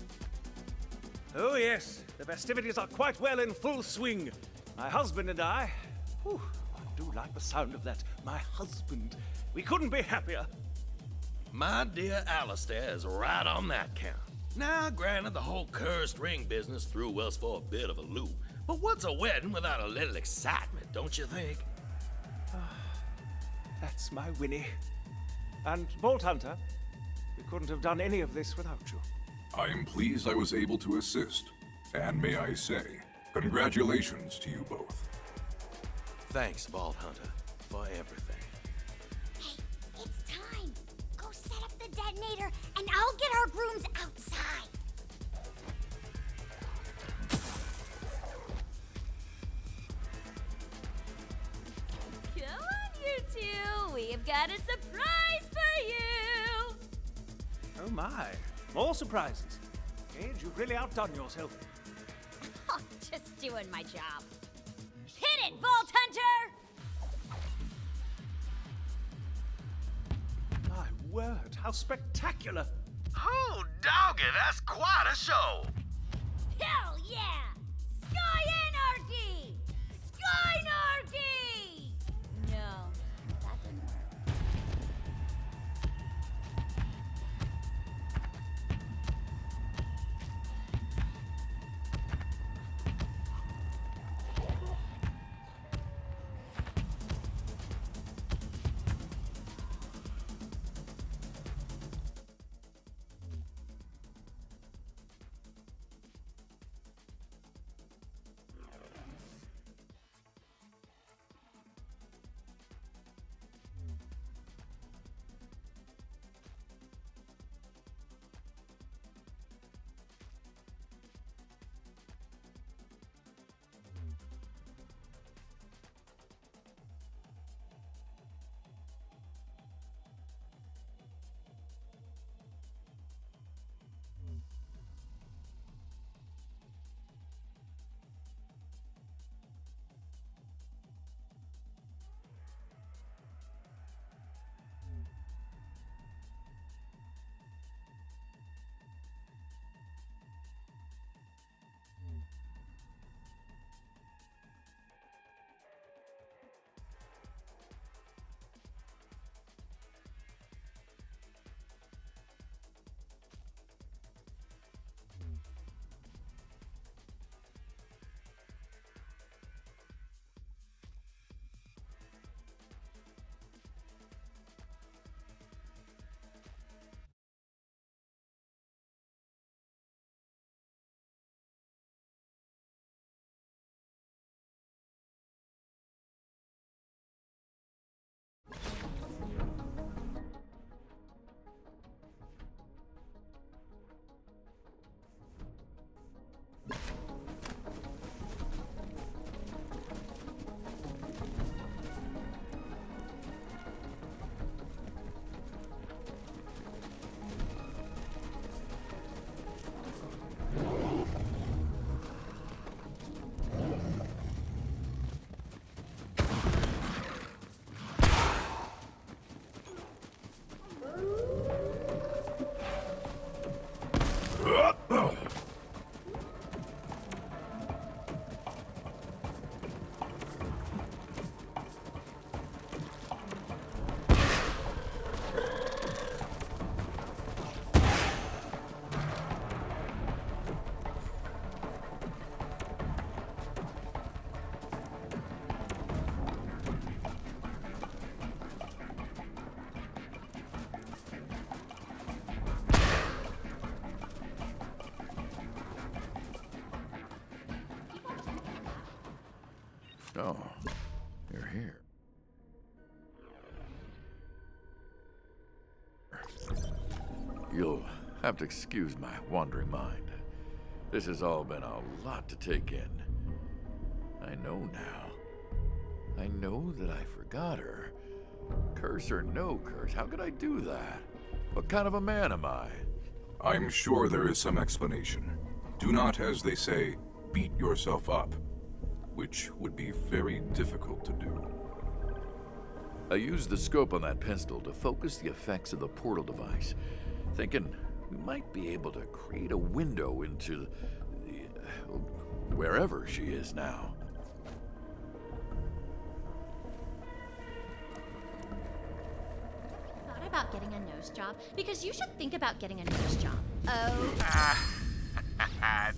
Oh, yes. The festivities are quite well in full swing. My husband and I. Whew, I do like the sound of that. My husband. We couldn't be happier. My dear Alistair is right on that count. Now, granted, the whole cursed ring business threw us for a bit of a loop. But what's a wedding without a little excitement, don't you think? That's my Winnie. And Bolt Hunter, we couldn't have done any of this without you. I am pleased I was able to assist. And may I say, congratulations to you both. Thanks, Vault Hunter, for everything. Hey, it's time. Go set up the detonator, and I'll get our grooms outside. Come on, you two. We've got a surprise for you. Oh my. More surprises. Gage, you've really outdone yourself. Oh, just doing my job. Hit it, Vault Hunter! My word, how spectacular. Oh, doggy, that's quite a show. Hell yeah! Sky Anarchy! Skynarchy! No, that didn't work. Oh, you're here. You'll have to excuse my wandering mind. This has all been a lot to take in. I know now. I know that I forgot her. Curse or no curse, how could I do that? What kind of a man am I? I'm sure there is some explanation. Do not, as they say, beat yourself up, which would be very difficult to do. I used the scope on that pistol to focus the effects of the portal device, thinking we might be able to create a window into wherever she is now. Thought about getting a nose job? Because you should think about getting a nose job. Oh.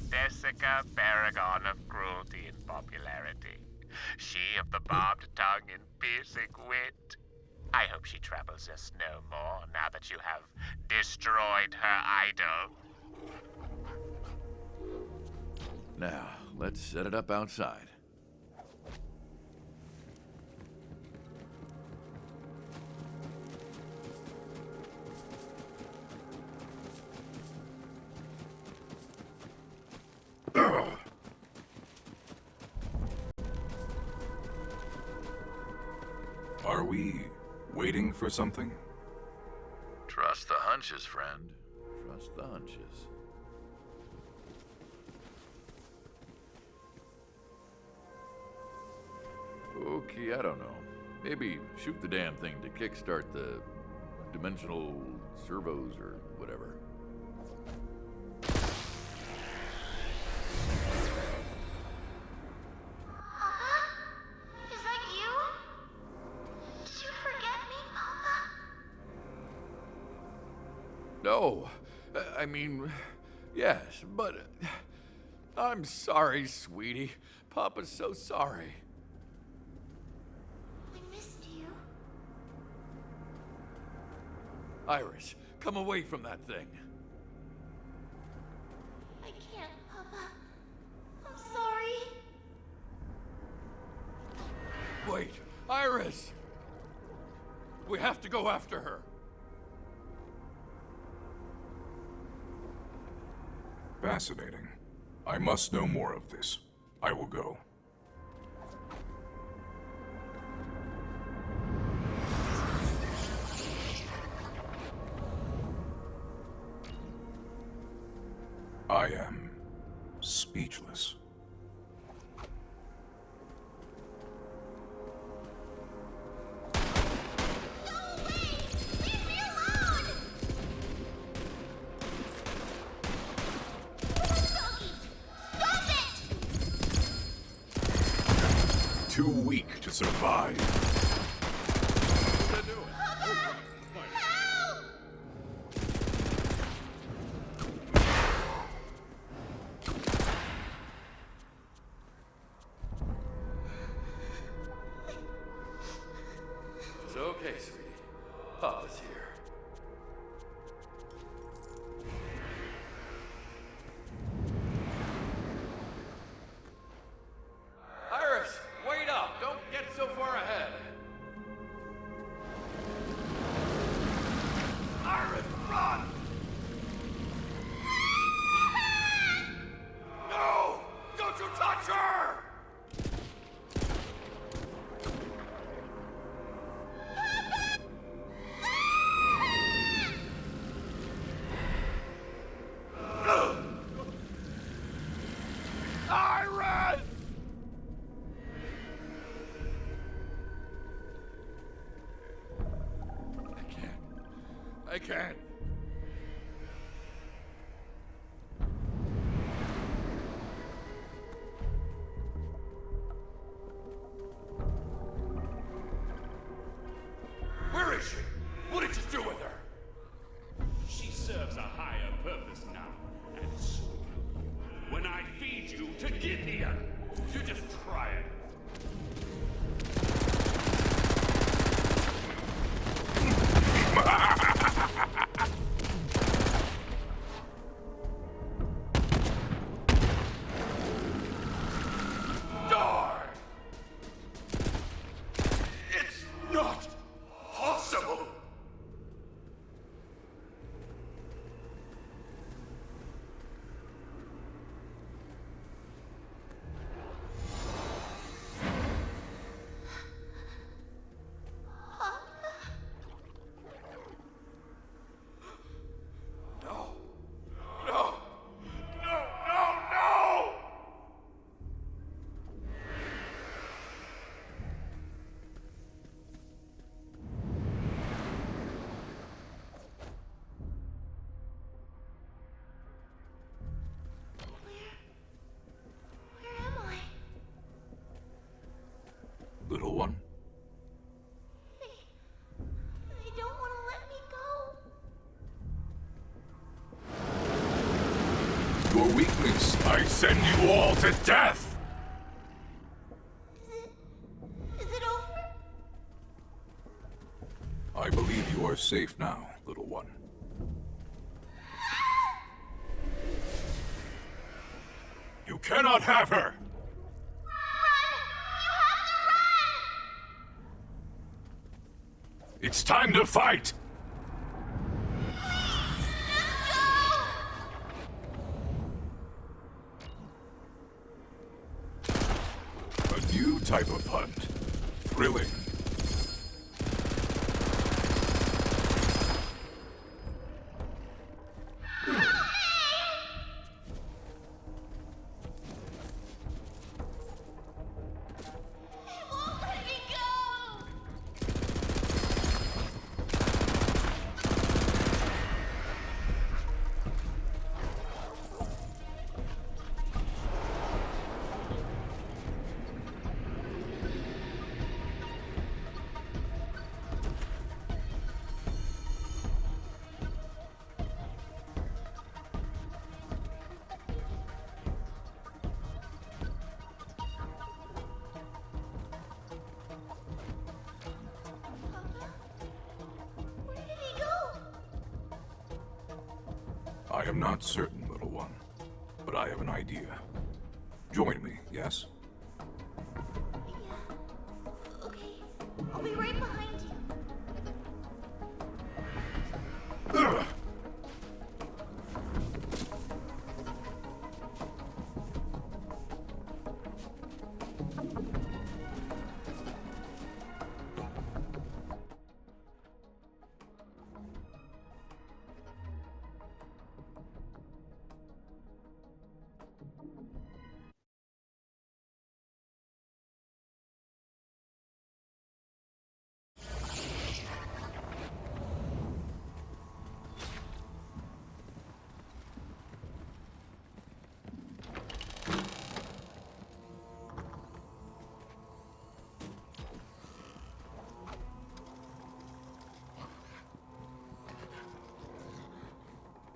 Jessica, paragon of cruelty and popularity. She of the barbed tongue and piercing wit. I hope she troubles us no more now that you have destroyed her idol. Now, let's set it up outside. Are we waiting for something? Trust the hunches, friend. Trust the hunches. Okay, I don't know. Maybe shoot the damn thing to kickstart the dimensional servos or whatever. Is that you? Did you forget me, Papa? No, I mean, yes, but I'm sorry, sweetie. Papa's so sorry. I missed you. Iris, come away from that thing. I can't, Papa. I'm sorry. Wait, Iris! We have to go after her. Fascinating. I must know more of this. I will go. I am speechless. Leave me alone! Stop it! Too weak to survive. It's okay, sweetie. Papa's here. Iris, wait up! Don't get so far ahead. Iris, run! No! Don't you touch her! Iris! I can't. Where is she? What did you do with her? She serves a higher purpose now, and so will you. When I feed you to Gideon, you just try it. Die! It's not possible! send you all to death! Is it over? I believe you are safe now, little one. You cannot have her! It's time to fight! A new type of hunt. Thrilling. I am not certain, little one, but I have an idea. Join me, yes? Okay, I'll be right behind you. Ugh.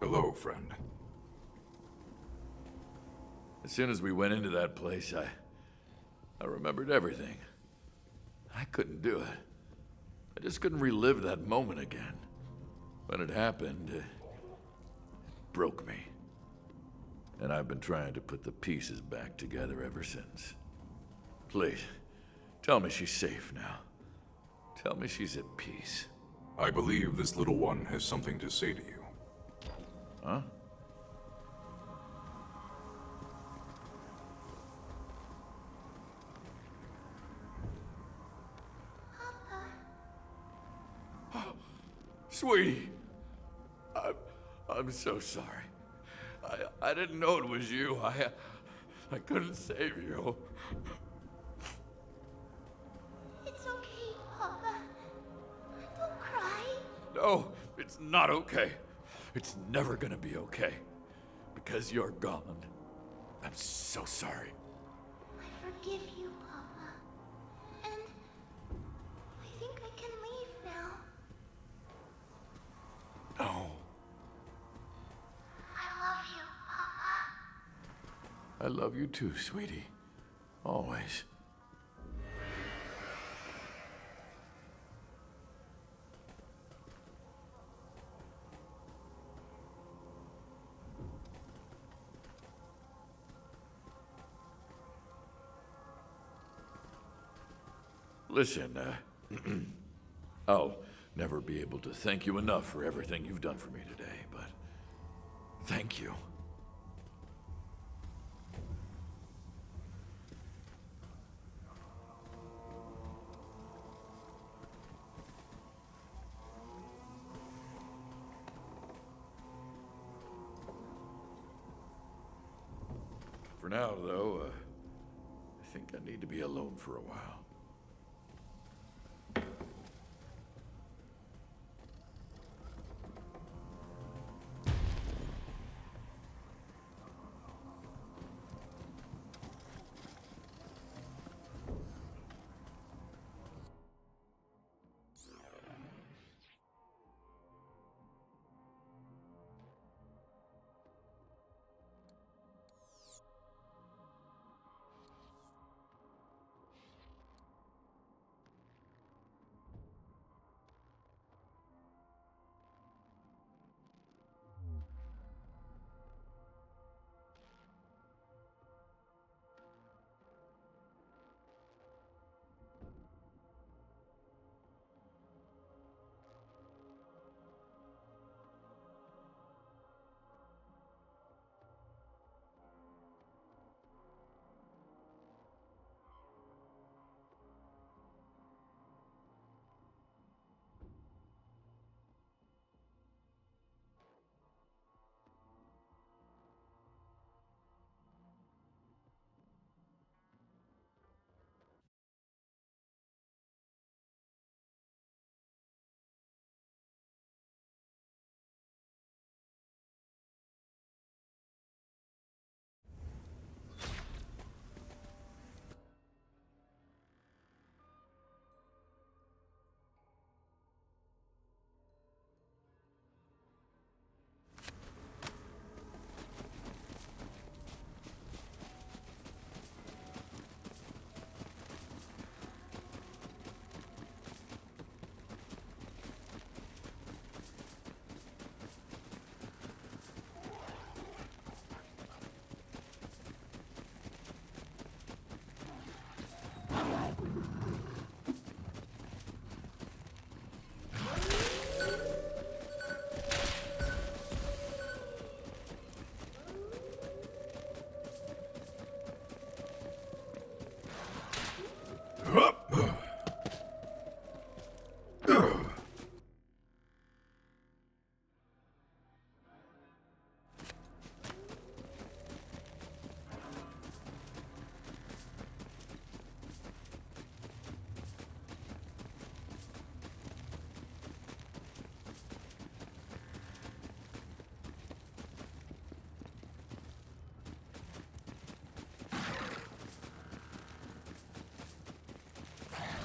Hello, friend. As soon as we went into that place, I remembered everything. I couldn't do it. I just couldn't relive that moment again. When it happened, it broke me. And I've been trying to put the pieces back together ever since. Please, tell me she's safe now. Tell me she's at peace. I believe this little one has something to say to you. Huh? Sweetie, I'm so sorry. I didn't know it was you. I couldn't save you. It's okay, Papa. Don't cry. No, it's not okay. It's never gonna be okay. Because you're gone. I'm so sorry. I forgive you, Papa. And I think I can leave now. No. I love you, Papa. I love you too, sweetie. Always. Listen, I'll never be able to thank you enough for everything you've done for me today, but thank you. For now, though, I think I need to be alone for a while.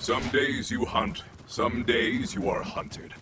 Some days you hunt, some days you are hunted.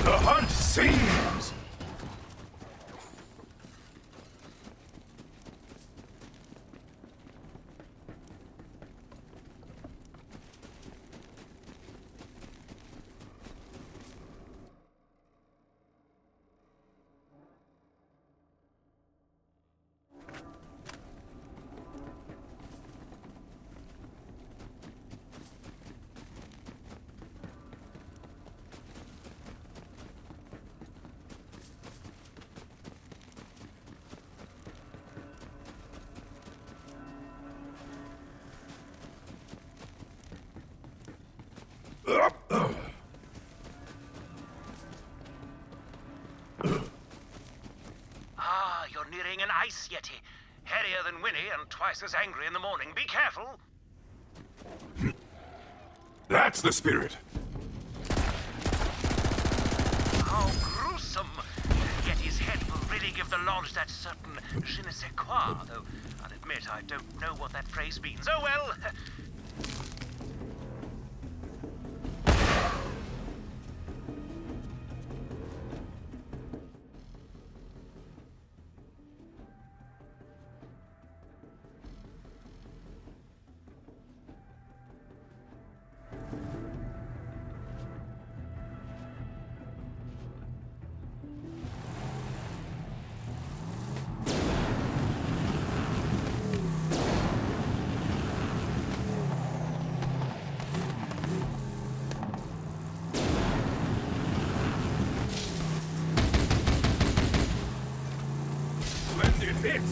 The hunt sings! Ah, you're nearing an ice yeti. Hairier than Winnie and twice as angry in the morning. Be careful. That's the spirit. How gruesome. Yeti's head will really give the lodge that certain je ne sais quoi, though I'll admit I don't know what that phrase means. Oh well. Splendid hit!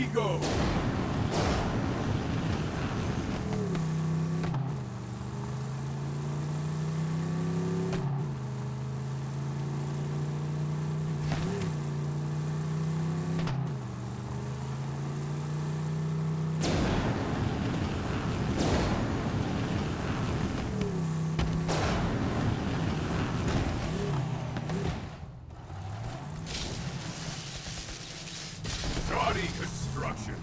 go! Shoddy construction.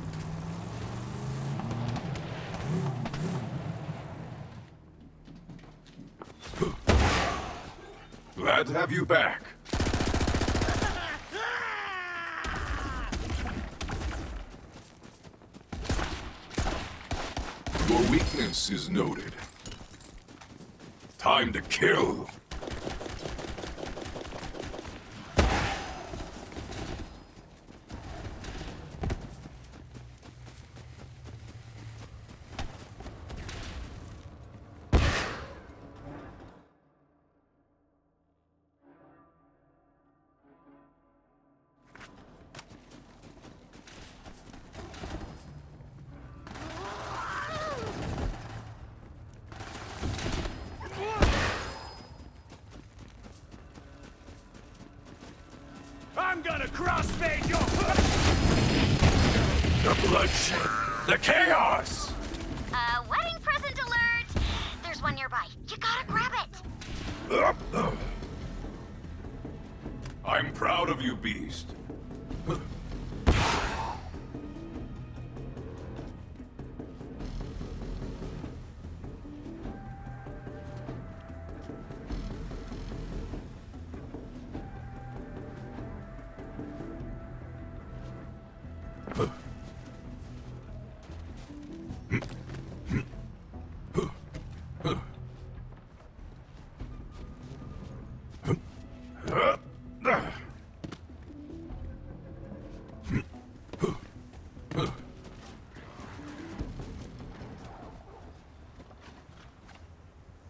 Glad to have you back. Your weakness is noted. Time to kill. I'm gonna crossfade your... The bloodshed. The chaos. Wedding present alert! There's one nearby. You gotta grab it! I'm proud of you, Beast.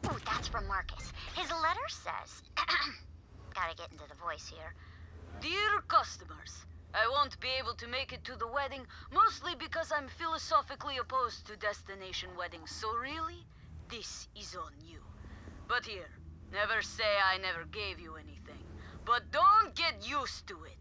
Oh, that's from Marcus. His letter says... Gotta get into the voice here. Dear customers, I won't be able to make it to the wedding, mostly because I'm philosophically opposed to destination weddings, so really, this is on you. But here, never say I never gave you anything, but don't get used to it.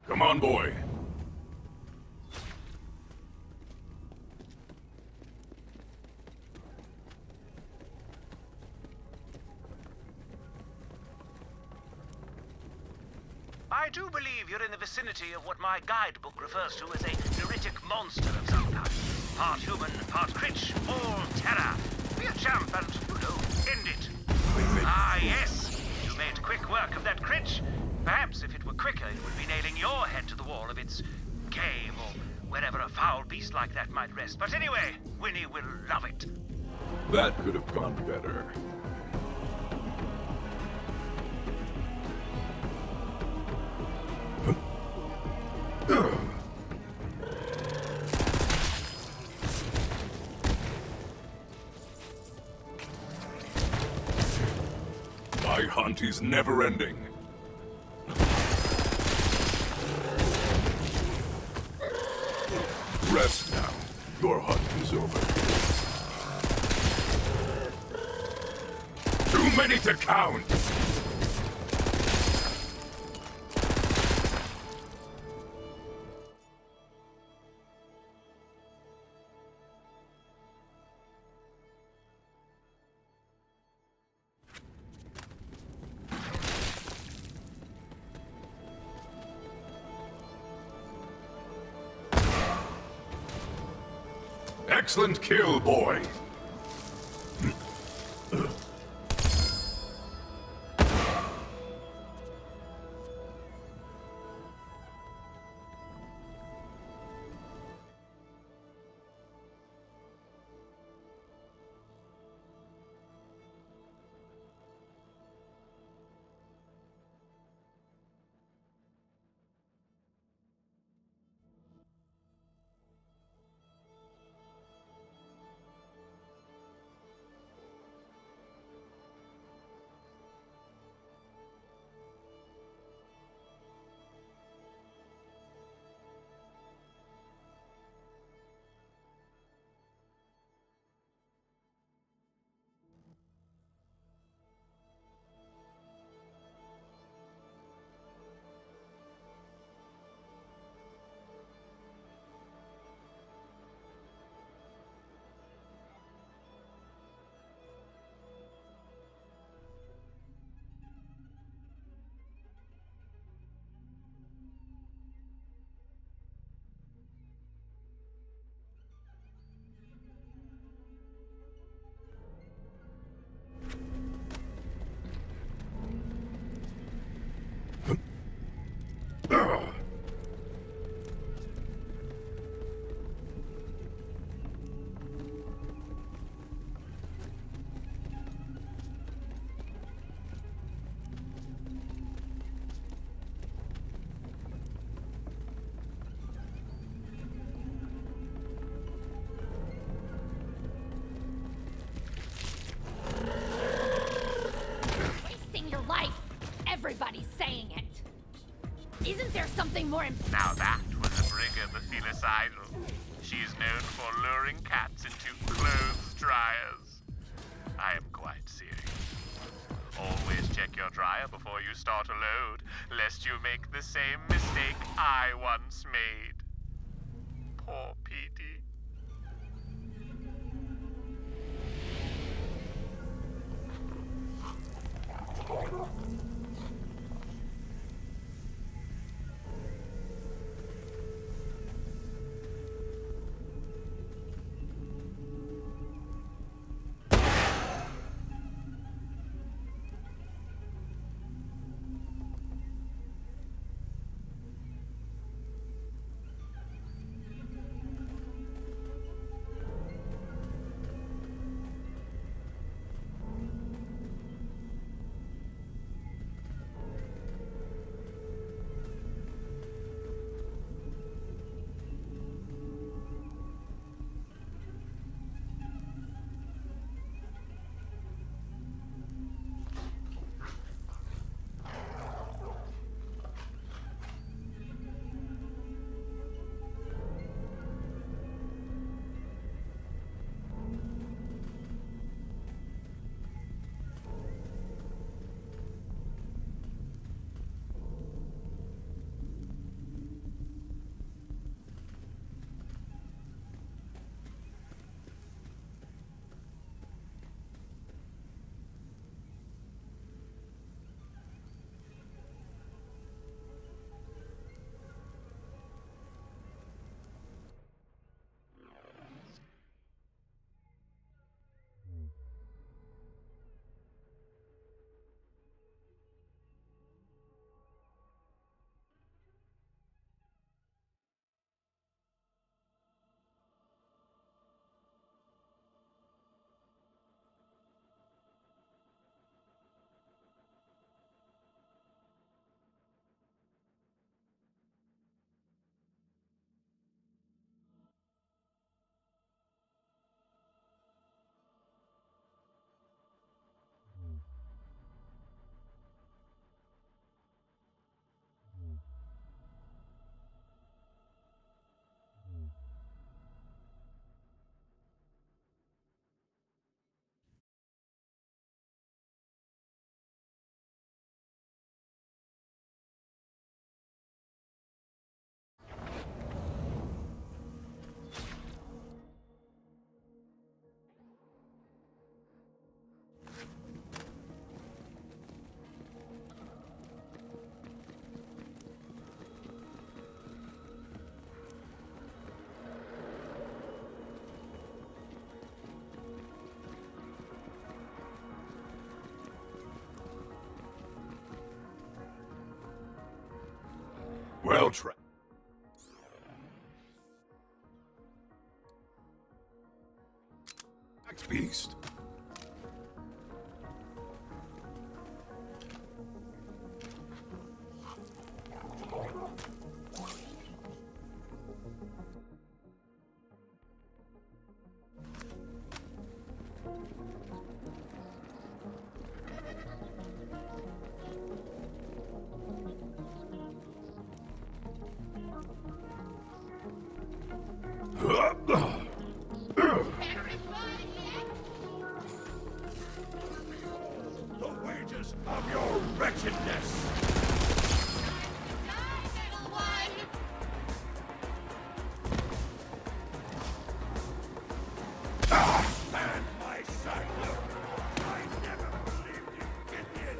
Come on, boy. I do believe you're in the vicinity of what my guidebook refers to as a neuritic monster of some kind. Part human, part critch, all terror. Be a champ and, end it. Ah, yes. You made quick work of that critch. Perhaps if it were quicker, it would be nailing your head to the wall of its cave or wherever a foul beast like that might rest. But anyway, Winnie will love it. That could have gone better. My hunt is never ending. Rest now. Your hunt is over. Too many to count! Excellent kill, boy. Wasting your life. Everybody's saying it. Isn't there something more important? Now that was a bringer bacillicidal. She's known for luring cats into clothes dryers. I am quite serious. Always check your dryer before you start a load, lest you make the same mistake I once made. Poor Petey. Well tried. Beast. The wages of your wretchedness! And my side, look! I never believed you, idiot!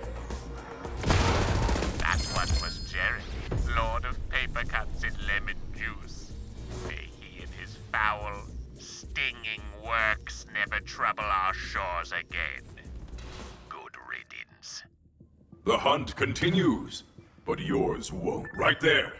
That one was Jerry, Lord of Paper Cuts and Lemon Juice. May he and his foul, stinging works never trouble our shores again. Good riddance. The hunt continues, but yours won't. Right there.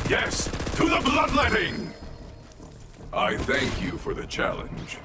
Yes, to the bloodletting! I thank you for the challenge.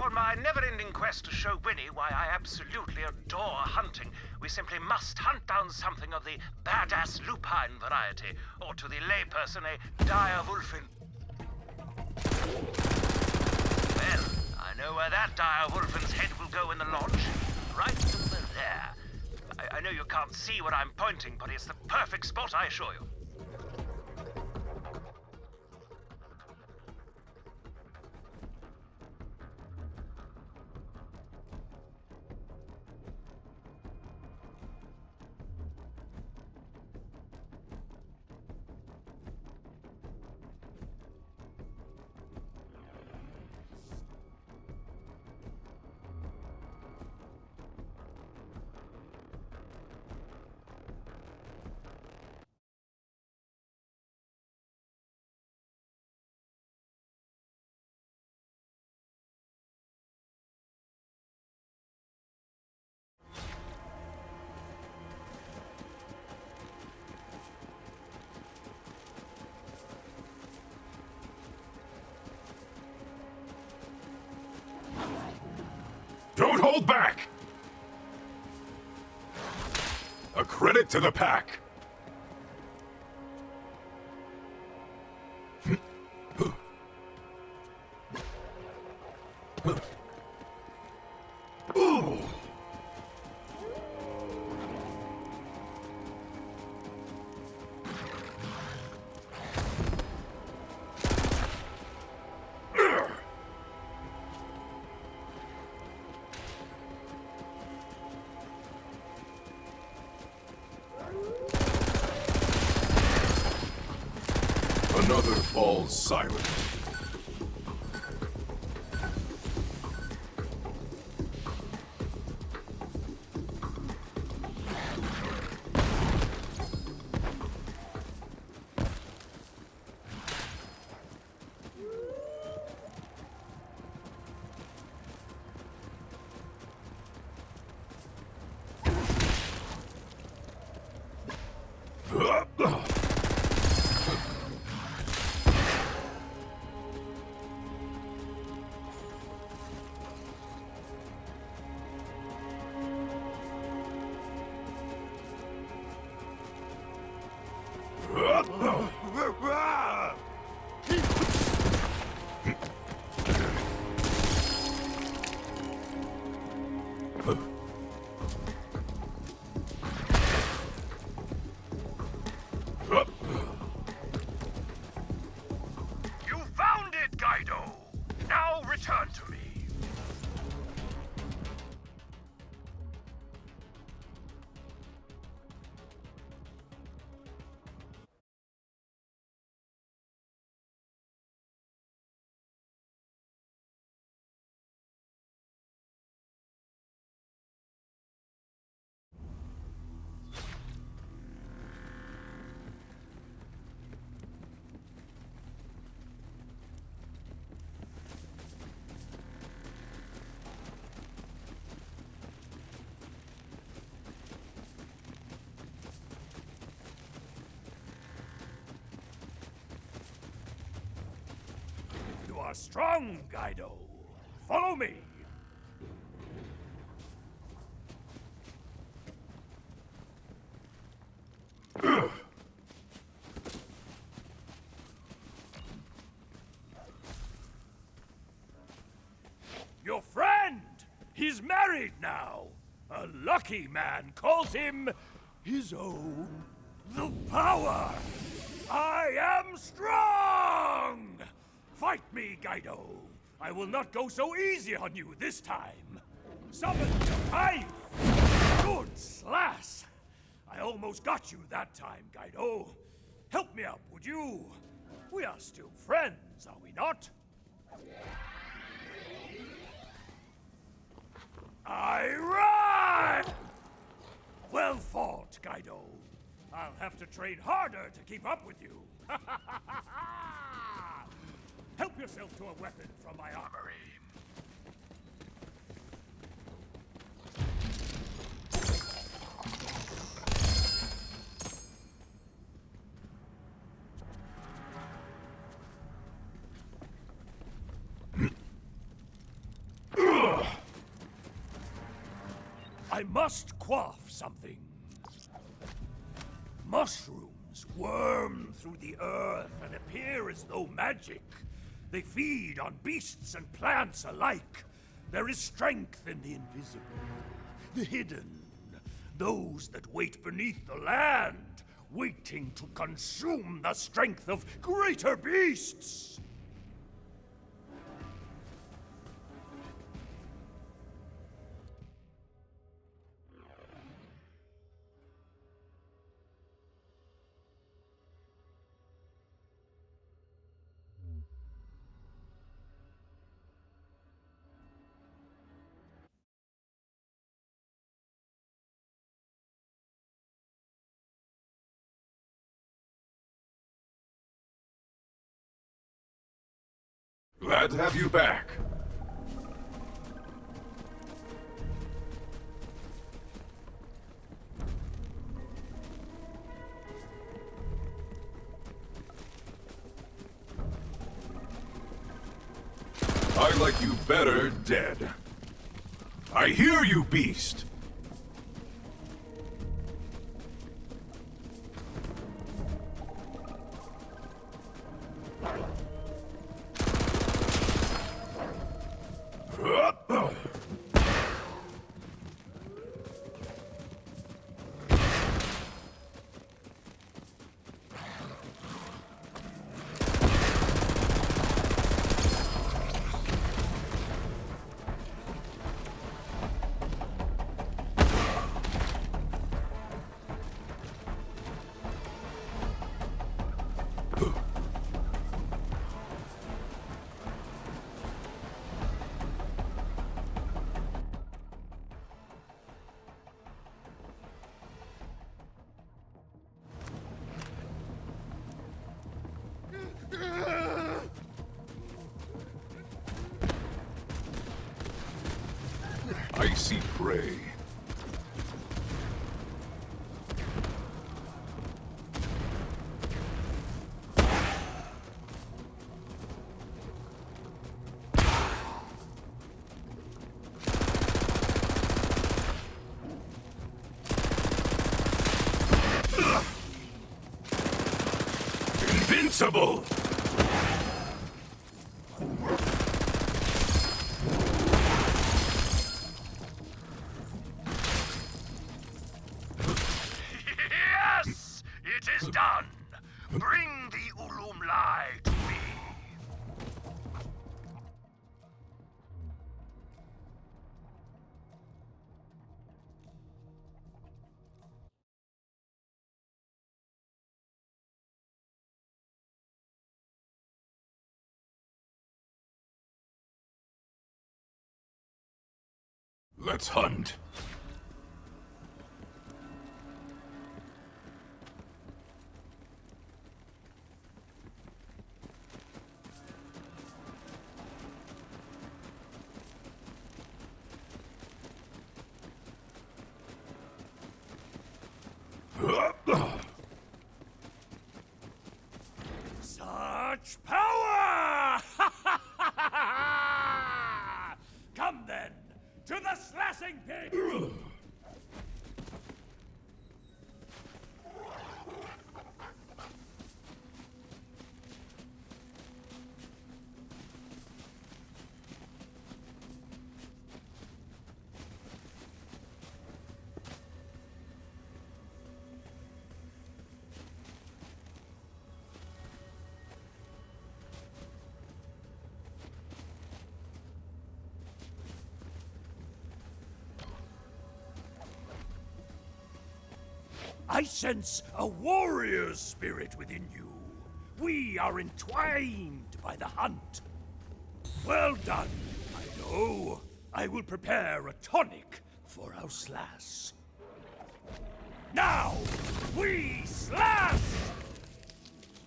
On my never-ending quest to show Winnie why I absolutely adore hunting, we simply must hunt down something of the badass lupine variety, or to the layperson, a dire wolfin. Well, I know where that dire wolfin's head will go in the lodge. Right over there. I know you can't see what I'm pointing, but it's the perfect spot, I assure you. Don't hold back! A credit to the pack. Ooh. another falls silent. You found it, Kaido! Now return to me. You are strong, Kaido. Follow me. Your friend! He's married now! A lucky man calls him his own. The power! I am strong! Fight me, Kaido! I will not go so easy on you this time! Summon your knife! Good slash! I almost got you that time, Kaido. Help me up, would you? We are still friends, are we not? I run! Well fought, Kaido. I'll have to train harder to keep up with you. Help yourself to a weapon from my armory. I must quaff something. Mushrooms worm through the earth and appear as though magic. They feed on beasts and plants alike. There is strength in the invisible, the hidden, those that wait beneath the land, waiting to consume the strength of greater beasts. Glad to have you back. I like you better dead. I hear you, beast! I see prey. Invincible! Yes! It is done! Bring the Ulumlai to me! Let's hunt. Such power! Come then, to the slashing pit! I sense a warrior's spirit within you. We are entwined by the hunt. Well done, I know. I will prepare a tonic for our slash. Now, we slash!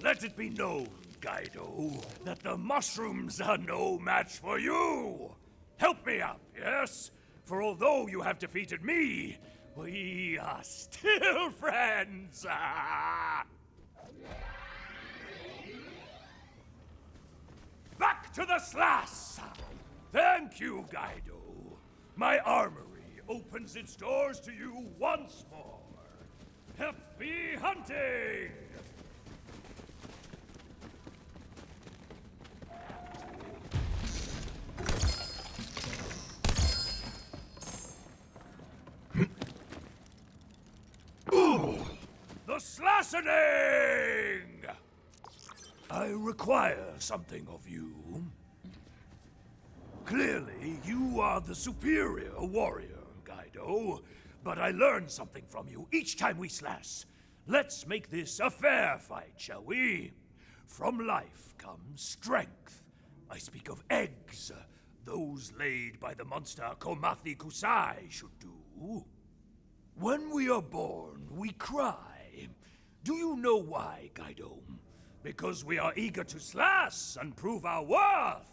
Let it be known, Guido, that the mushrooms are no match for you. Help me up, yes? For although you have defeated me, we are still friends! Back to the slash! Thank you, Guido. My armory opens its doors to you once more. Happy hunting! The slashing! I require something of you. Clearly, you are the superior warrior, Guido, but I learn something from you each time we slash. Let's make this a fair fight, shall we? From life comes strength. I speak of eggs. Those laid by the monster Komathi Kusai should do. When we are born, we cry. Do you know why, Guido? Because we are eager to slash and prove our worth.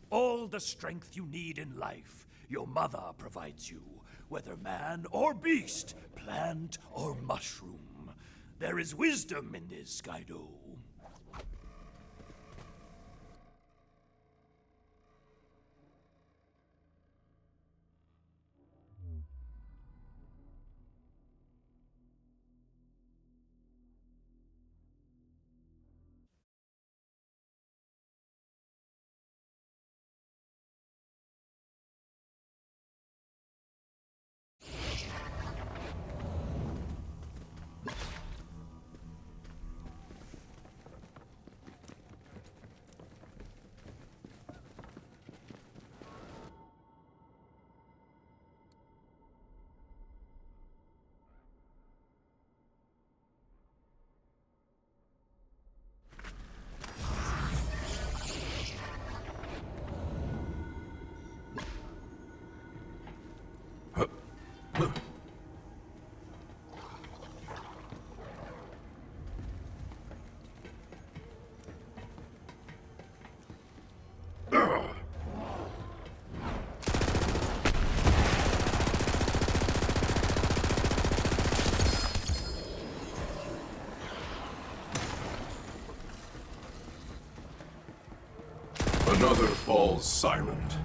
All the strength you need in life, your mother provides you, whether man or beast, plant or mushroom. There is wisdom in this, Guido. Another falls silent.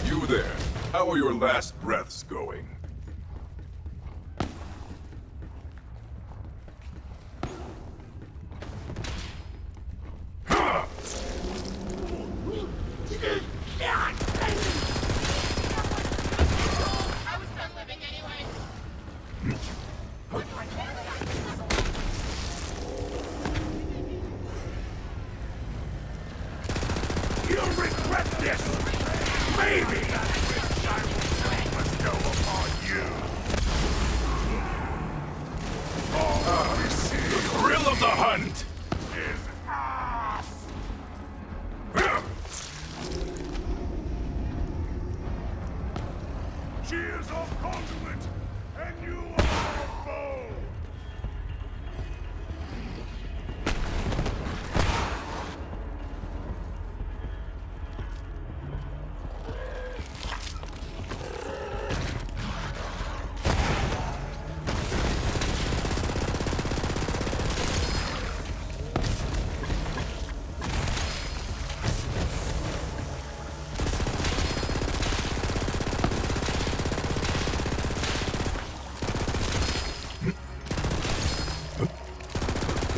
You there, how are your last breaths going? You'll regret this! Maybe! Bestow upon you! The thrill of the hunt! Is us! She is our conduit, and you are our foe!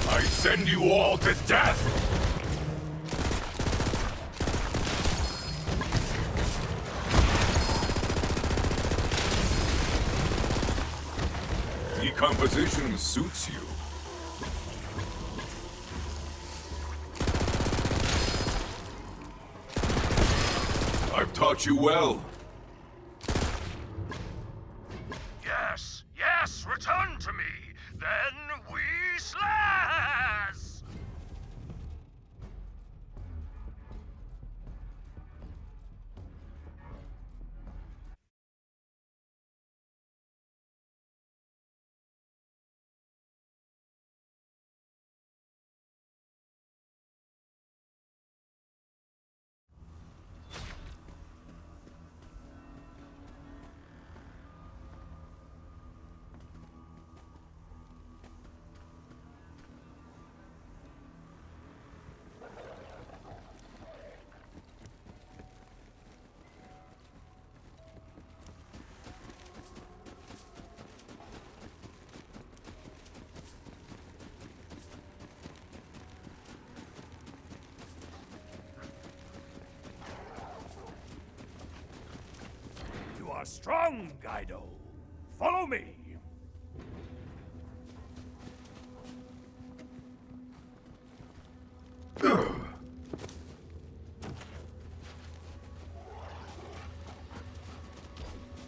I send you all to death! Decomposition suits you. I've taught you well. Yes, yes, return to me! Then we slash! You are strong, Guido. Follow me.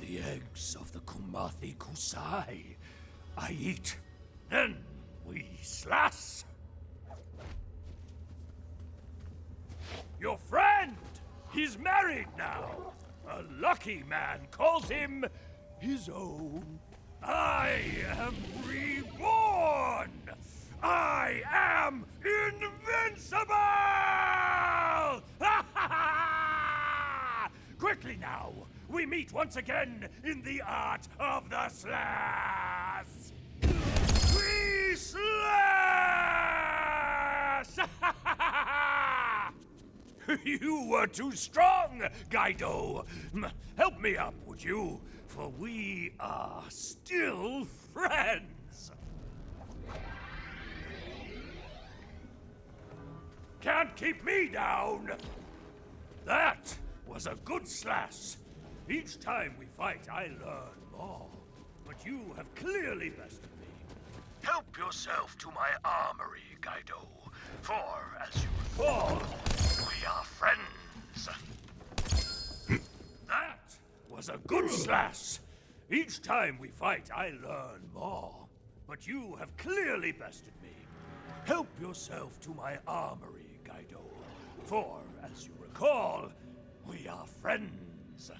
The eggs of the Kumathi Kusai I eat. Then we slash. Your friend! He's married now! A lucky man calls him his own. I am reborn! I am invincible! Quickly now! We meet once again in the art of the slash! We slash! You were too strong, Guido. Help me up, would you? For we are still friends. Can't keep me down. That was a good slash. Each time we fight, I learn more. But you have clearly bested me. Help yourself to my armory, Guido. For, as you recall, we are friends. That was a good slash. Each time we fight, I learn more. But you have clearly bested me. Help yourself to my armory, Guido. For, as you recall, we are friends.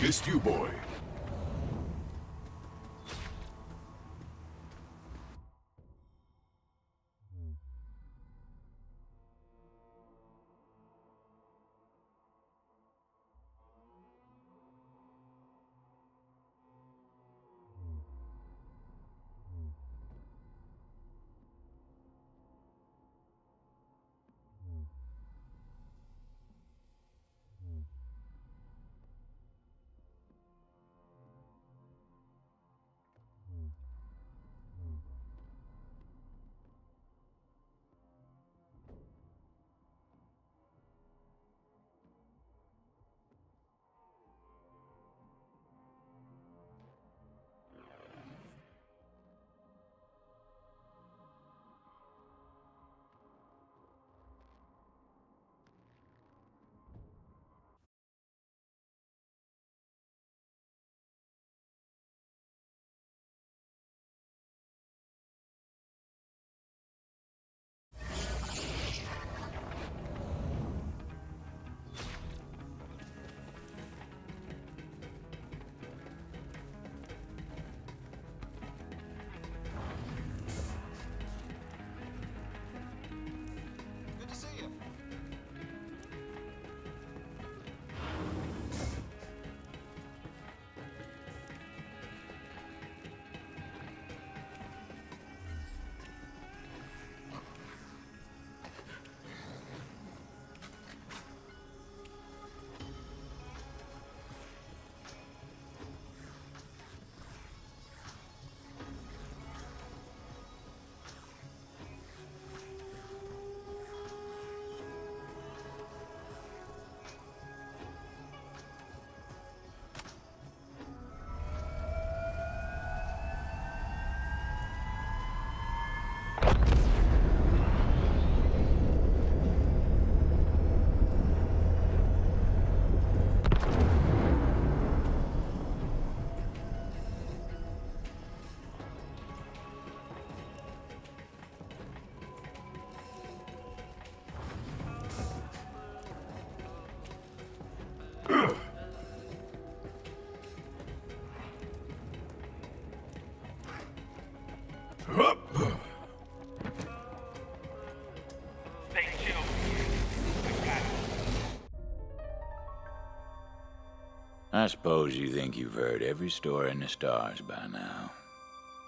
Missed you, boy. I suppose you think you've heard every story in the stars by now.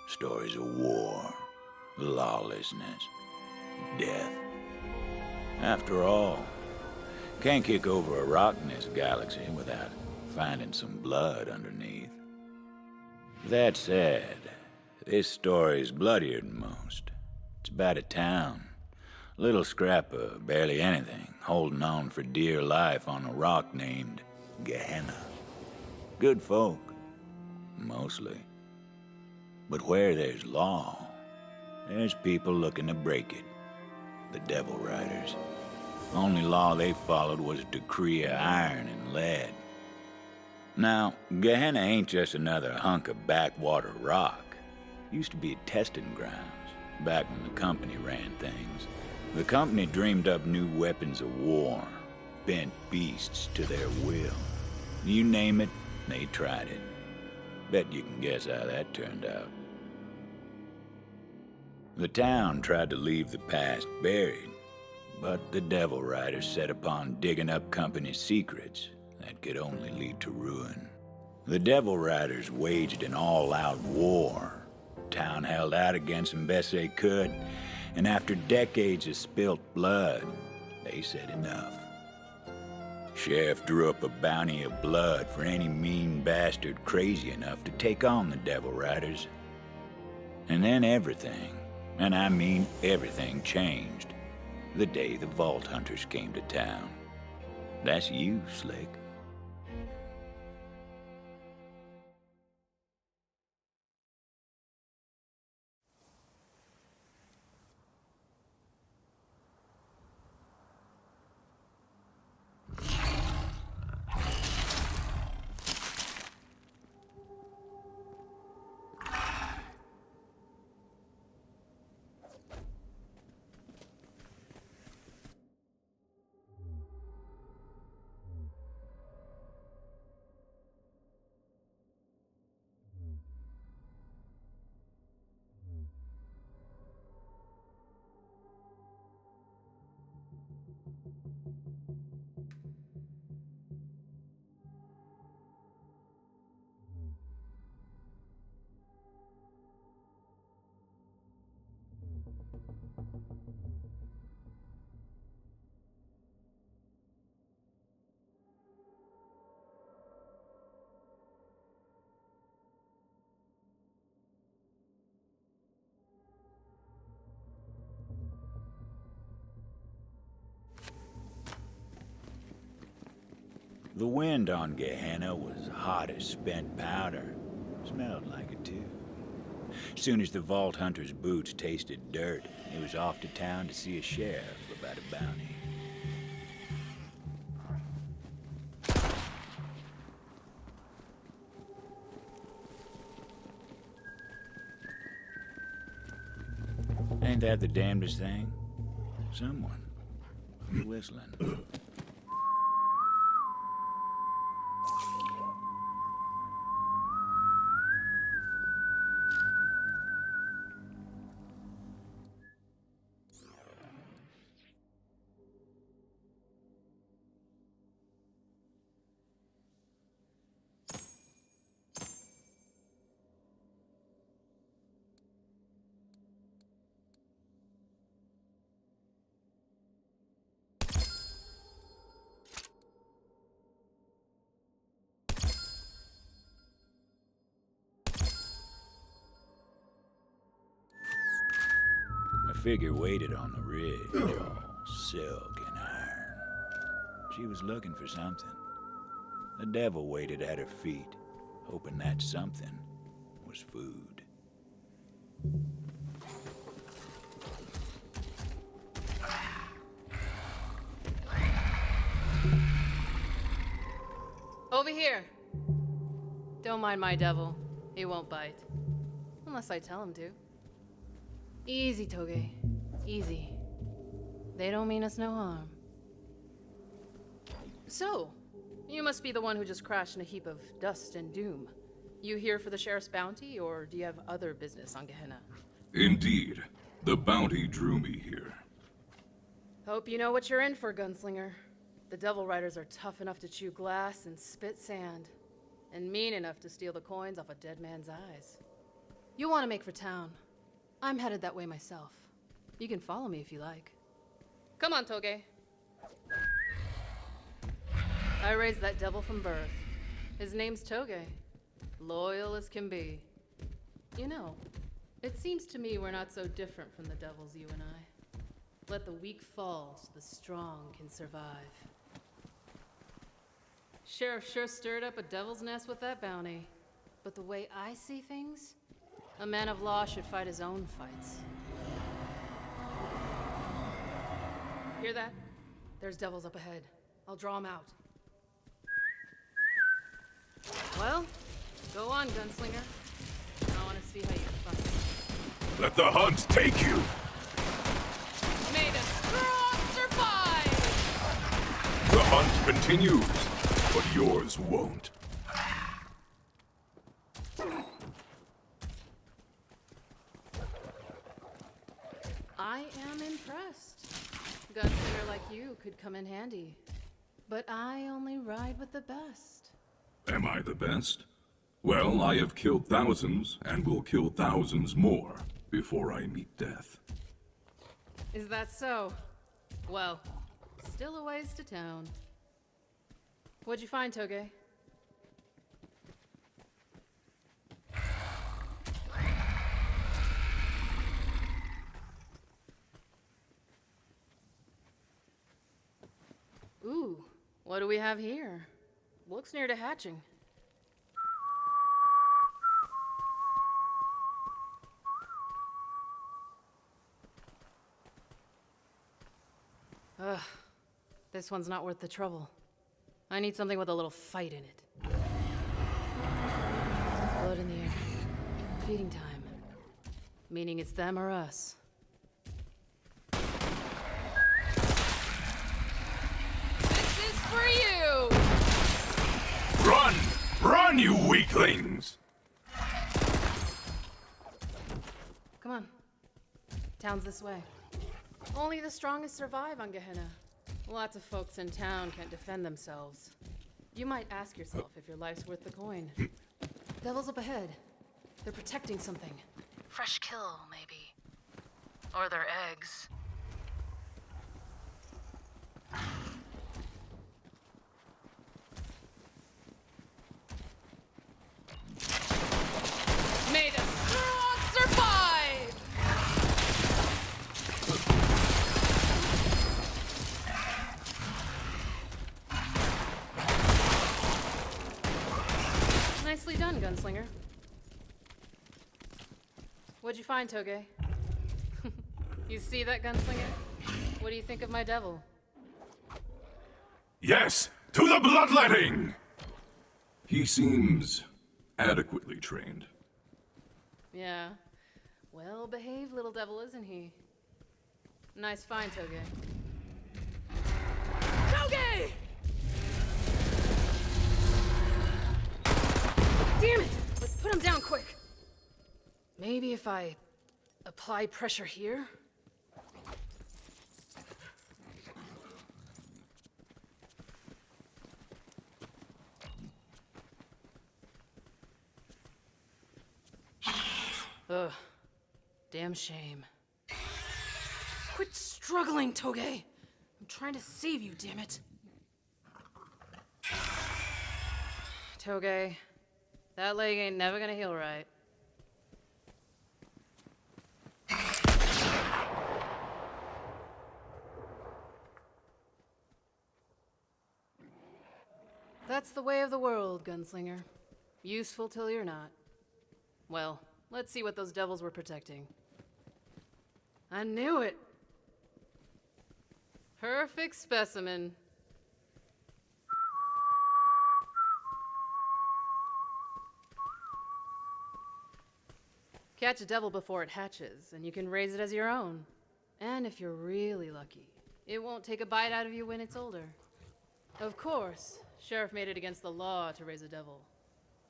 Stories of war, lawlessness, death. After all, can't kick over a rock in this galaxy without finding some blood underneath. That said, this story's bloodier than most. It's about a town. Little scrap of barely anything, holding on for dear life on a rock named Gehenna. Good folk, mostly. But where there's law, there's people looking to break it. The Devil Riders. Only law they followed was a decree of iron and lead. Now, Gehenna ain't just another hunk of backwater rock. Used to be a testing grounds, back when the company ran things. The company dreamed up new weapons of war, bent beasts to their will. You name it, they tried it. Bet you can guess how that turned out. The town tried to leave the past buried, but the Devil Riders set upon digging up company secrets that could only lead to ruin. The Devil Riders waged an all-out war. Town held out against them best they could, and after decades of spilt blood, they said enough. Sheriff drew up a bounty of blood for any mean bastard crazy enough to take on the Devil Riders. And then everything, and I mean everything, changed the day the Vault Hunters came to town. That's you, Slick. The wind on Gehenna was hot as spent powder. Smelled like it, too. Soon as the Vault Hunter's boots tasted dirt, he was off to town to see a sheriff about a bounty. Ain't that the damnedest thing? Someone whistling. Figure waited on the ridge, all silk and iron. She was looking for something. The devil waited at her feet, hoping that something was food. Over here. Don't mind my devil. He won't bite. Unless I tell him to. Easy, Toge. Easy. They don't mean us no harm. So, you must be the one who just crashed in a heap of dust and doom. You here for the sheriff's bounty, or do you have other business on Gehenna? Indeed. The bounty drew me here. Hope you know what you're in for, Gunslinger. The Devil Riders are tough enough to chew glass and spit sand, and mean enough to steal the coins off a dead man's eyes. You want to make for town. I'm headed that way myself. You can follow me if you like. Come on, Toge. I raised that devil from birth. His name's Toge. Loyal as can be. You know, it seems to me we're not so different from the devils, you and I. Let the weak fall so the strong can survive. Sheriff sure stirred up a devil's nest with that bounty. But the way I see things, a man of law should fight his own fights. Hear that? There's devils up ahead. I'll draw them out. Well, go on, Gunslinger. I want to see how you fight. Let the hunt take you! May the strong survive! The hunt continues, but yours won't. I am impressed. Gunslinger like you could come in handy. But I only ride with the best. Am I the best? Well, I have killed thousands, and will kill thousands more before I meet death. Is that so? Well, still a ways to town. What'd you find, Toge? Ooh, what do we have here? Looks near to hatching. Ugh, this one's not worth the trouble. I need something with a little fight in it. Blood in the air. Feeding time. Meaning it's them or us. This is for you! Run! Run, you weaklings! Come on. Town's this way. Only the strongest survive on Gehenna. Lots of folks in town can't defend themselves. You might ask yourself if your life's worth the coin. Devils up ahead. They're protecting something. Fresh kill, maybe. Or their eggs. May the strong survive! Nicely done, Gunslinger. What'd you find, Toge? You see that, Gunslinger? What do you think of my devil? Yes, to the bloodletting! He seems adequately trained. Yeah. Well-behaved little devil, isn't he? Nice find, Toge. Toge! Damn it! Let's put him down quick. Maybe if I apply pressure here? Ugh. Damn shame. Quit struggling, Toge! I'm trying to save you, damn it. Toge, that leg ain't never gonna heal right. That's the way of the world, Gunslinger. Useful till you're not. Well, let's see what those devils were protecting. I knew it! Perfect specimen. Catch a devil before it hatches, and you can raise it as your own. And if you're really lucky, it won't take a bite out of you when it's older. Of course, Sheriff made it against the law to raise a devil.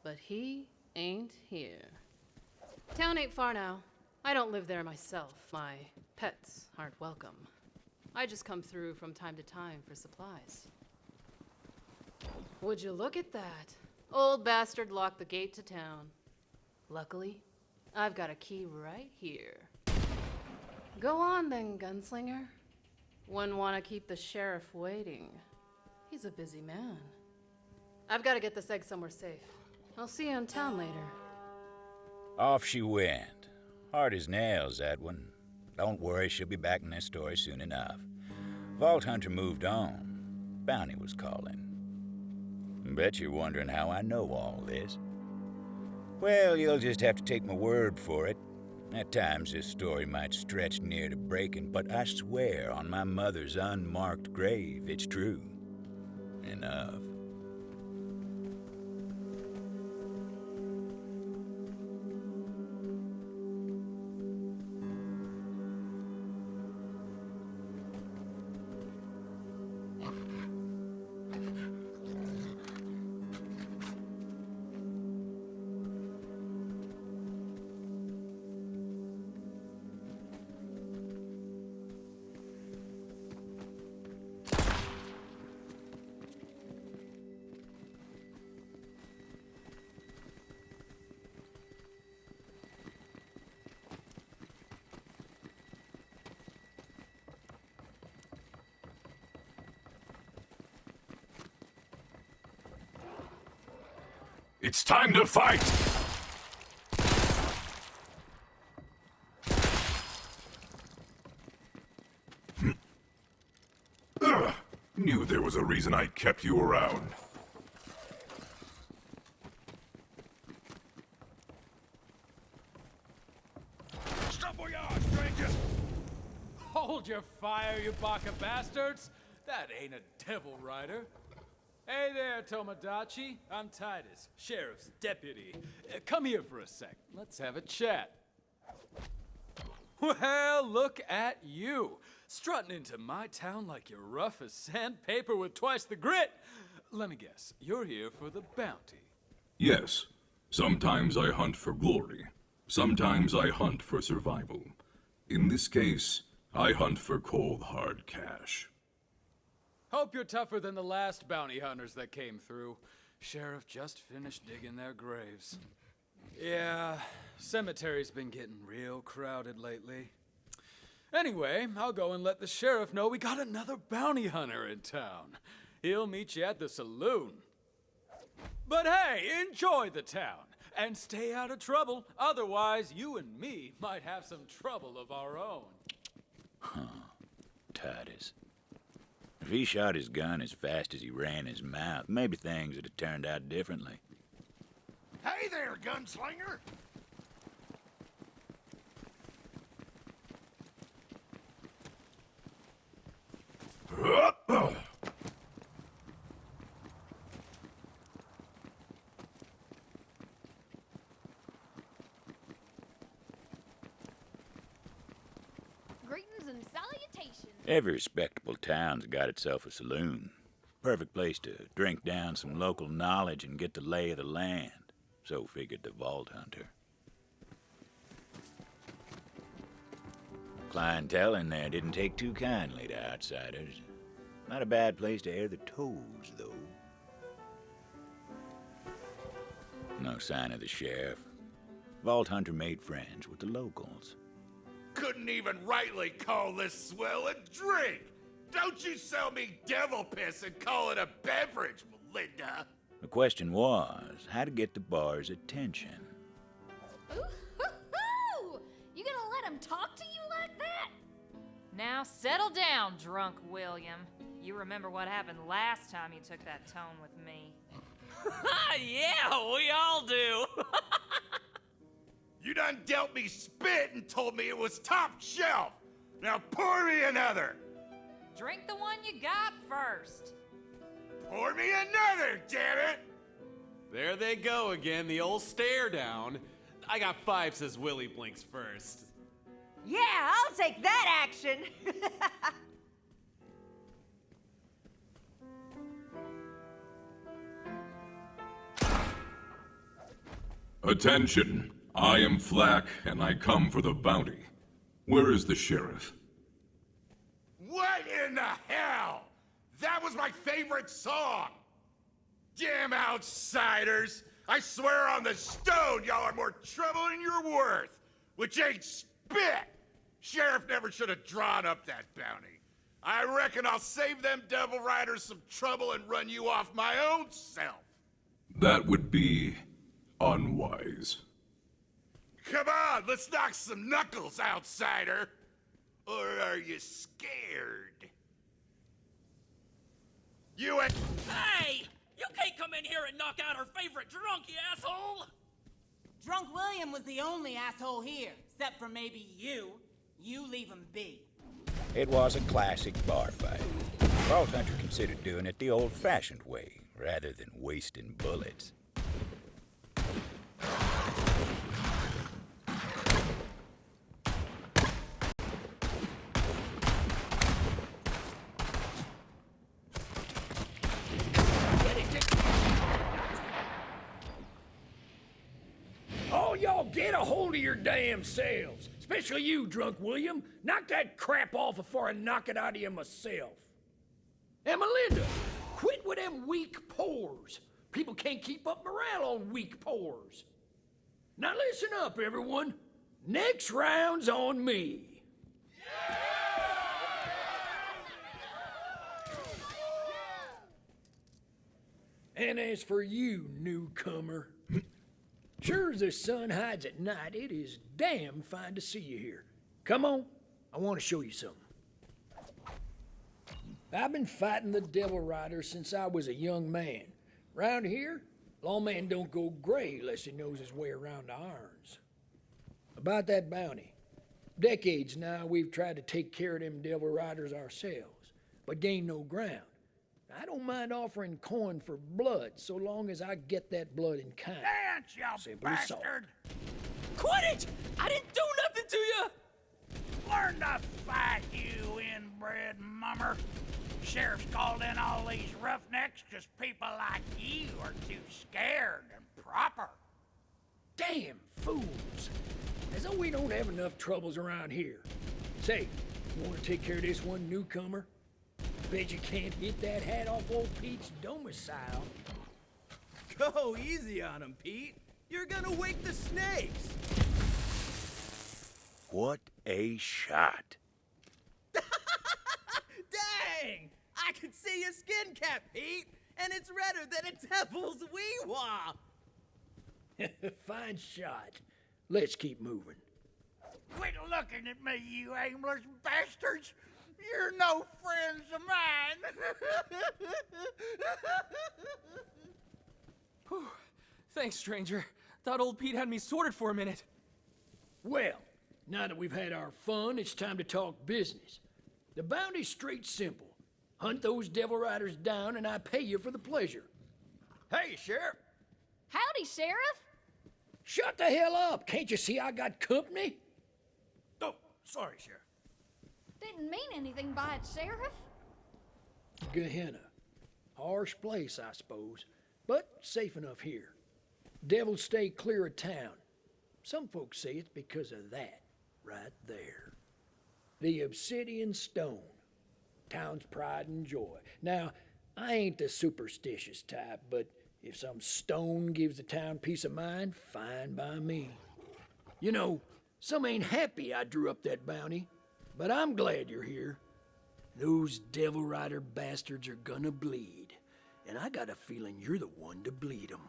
But he ain't here. Town ain't far now. I don't live there myself. My pets aren't welcome. I just come through from time to time for supplies. Would you look at that? Old bastard locked the gate to town. Luckily, I've got a key right here. Go on then, Gunslinger. Wouldn't want to keep the sheriff waiting. He's a busy man. I've got to get this egg somewhere safe. I'll see you in town later. Off she went. Hard as nails, that one. Don't worry, she'll be back in this story soon enough. Vault Hunter moved on. Bounty was calling. Bet you're wondering how I know all this. Well, you'll just have to take my word for it. At times, this story might stretch near to breaking, but I swear on my mother's unmarked grave, it's true. Enough. It's time to fight! Ugh. Knew there was a reason I kept you around. Stop where you are, stranger! Hold your fire, you baka bastards! That ain't a devil rider. Hey there, Tomodachi. I'm Titus, Sheriff's deputy. Come here for a sec. Let's have a chat. Well, look at you. Strutting into my town like you're rough as sandpaper with twice the grit. Let me guess, you're here for the bounty. Yes. Sometimes I hunt for glory. Sometimes I hunt for survival. In this case, I hunt for cold, hard cash. Hope you're tougher than the last bounty hunters that came through. Sheriff just finished digging their graves. Yeah, cemetery's been getting real crowded lately. Anyway, I'll go and let the sheriff know we got another bounty hunter in town. He'll meet you at the saloon. But hey, enjoy the town and stay out of trouble. Otherwise, you and me might have some trouble of our own. Huh. Titus. If he shot his gun as fast as he ran his mouth, maybe things would have turned out differently. Hey there, gunslinger! Greetings and salutations. Every respectable town's got itself a saloon. Perfect place to drink down some local knowledge and get the lay of the land. So figured the Vault Hunter. Clientele in there didn't take too kindly to outsiders. Not a bad place to air the toes, though. No sign of the sheriff. Vault Hunter made friends with the locals. Couldn't even rightly call this swill a drink! Don't you sell me devil piss and call it a beverage, Melinda! The question was, how to get the bar's attention. Ooh-hoo-hoo! You gonna let him talk to you like that? Now settle down, drunk William. You remember what happened last time you took that tone with me. Yeah, we all do. You done dealt me spit and told me it was top shelf! Now pour me another! Drink the one you got first. Pour me another, damn it! There they go again, the old stare down. I got 5, says Willie blinks first. Yeah, I'll take that action. Attention! I am Flack, and I come for the bounty. Where is the sheriff? What in the hell? That was my favorite song! Damn outsiders! I swear on the stone y'all are more trouble than you're worth! Which ain't spit! Sheriff never should have drawn up that bounty. I reckon I'll save them devil riders some trouble and run you off my own self! That would be unwise. Come on, let's knock some knuckles, outsider! Or are you scared? You and— Hey! You can't come in here and knock out our favorite drunk, you asshole! Drunk William was the only asshole here, except for maybe you. You leave him be. It was a classic bar fight. Vault Hunter considered doing it the old-fashioned way, rather than wasting bullets. All y'all get a hold of your damn selves. Especially you, Drunk William. Knock that crap off before I knock it out of you myself. And Melinda, quit with them weak pores. People can't keep up morale on weak pores. Now listen up, everyone. Next round's on me. And as for you, newcomer, sure as the sun hides at night, it is damn fine to see you here. Come on, I want to show you something. I've been fighting the Devil Riders since I was a young man. Round here, lawman don't go gray unless he knows his way around the irons. About that bounty. Decades now we've tried to take care of them Devil Riders ourselves, but gained no ground. I don't mind offering coin for blood, so long as I get that blood in kind. Dance, you Simple as salt. bastard! Quit it! I didn't do nothing to you! Learn to fight, you inbred mummer. Sheriff's called in all these roughnecks because people like you are too scared and proper. Damn fools! As though we don't have enough troubles around here. Say, you want to take care of this one newcomer? Bet you can't hit that hat off old Pete's domicile. Go easy on him, Pete. You're gonna wake the snakes. What a shot. Dang! I can see your skin cap, Pete, and it's redder than a devil's wee-wah. Fine shot. Let's keep moving. Quit looking at me, you aimless bastards! You're no friends of mine! Whew. Thanks, stranger. thought old Pete had me sorted for a minute. Well, now that we've had our fun, it's time to talk business. The bounty's straight simple. Hunt those devil riders down and I pay you for the pleasure. Hey, Sheriff. Howdy, Sheriff. Shut the hell up! Can't you see I got company? Oh, sorry, Sheriff. Didn't mean anything by it, Sheriff. Gehenna. Harsh place, I suppose, but safe enough here. Devils stay clear of town. Some folks say it's because of that, right there. The obsidian stone. Town's pride and joy. Now, I ain't the superstitious type, but if some stone gives the town peace of mind, fine by me. You know, some ain't happy I drew up that bounty, but I'm glad you're here. Those devil rider bastards are gonna bleed, and I got a feeling you're the one to bleed them.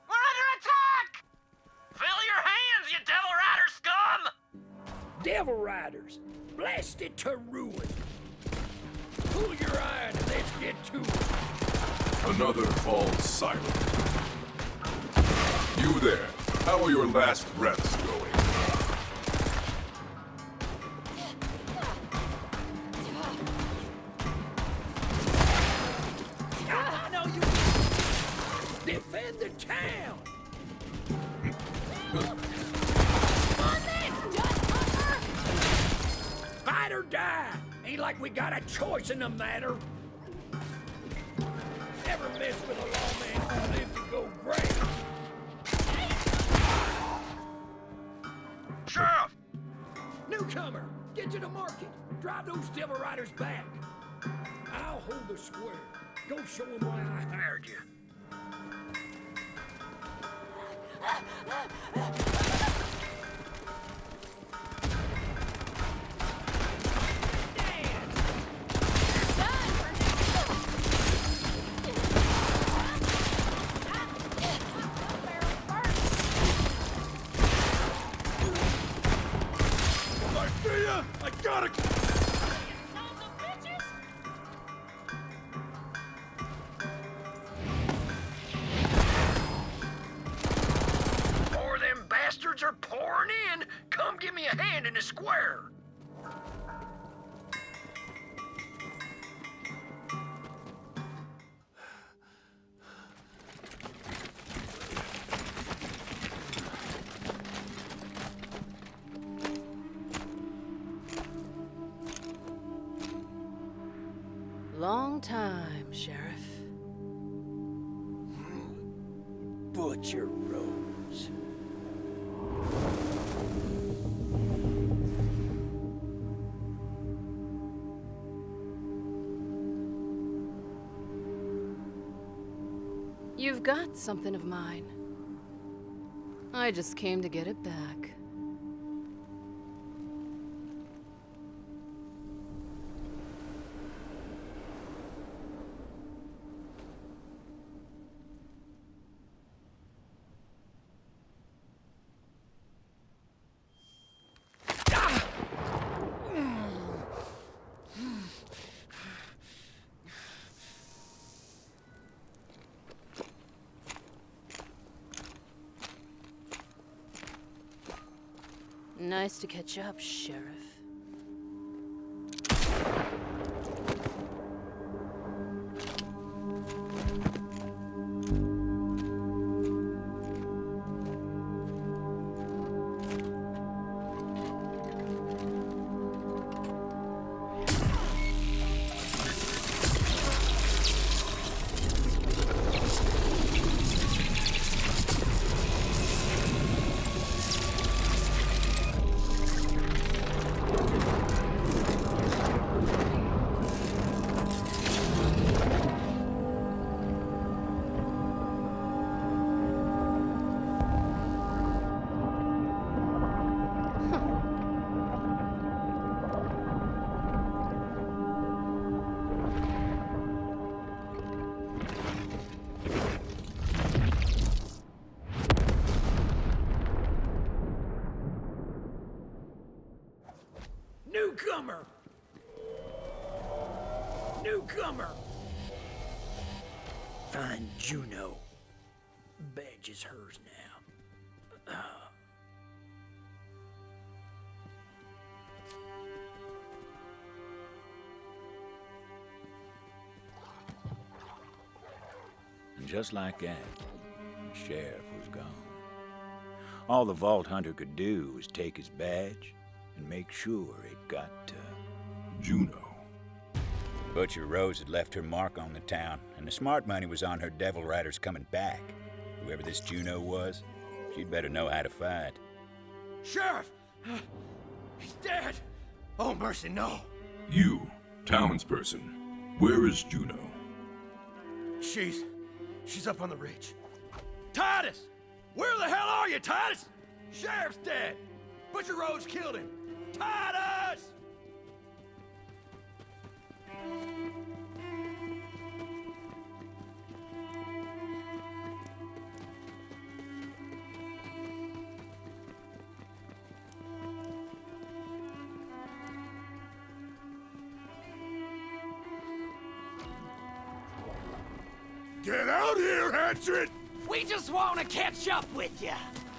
We're under attack! Fill your hands, you Devil Rider scum! Devil riders, blasted to ruin. Pull your iron and let's get to it. Another falls silent. You there, how are your last breaths going? I know you. Defend the town. Fight or die. Ain't like we got a choice in the matter. Never mess with a lawman who lived to go great. Sheriff! Newcomer, get to the market. Drive those devil riders back. I'll hold the square. Go show them why I hired you. I gotta... More them bastards are pouring in. Come give me a hand in the square. Long time, Sheriff. Butcher Rose. You've got something of mine. I just came to get it back. Nice to catch up, Sheriff. Newcomer! Newcomer! Find Juno. Badge is hers now. And just like that, the sheriff was gone. All the Vault Hunter could do was take his badge and make sure it got to Juno. Butcher Rose had left her mark on the town, and the smart money was on her devil riders coming back. Whoever this Juno was, she'd better know how to fight. Sheriff! He's dead! Oh, mercy, no! You, townsperson, where is Juno? She's up on the ridge. Titus! Where the hell are you, Titus? Sheriff's dead! Butcher Rose killed him! Titus! Get out here, Hatchet! We just want to catch up with you.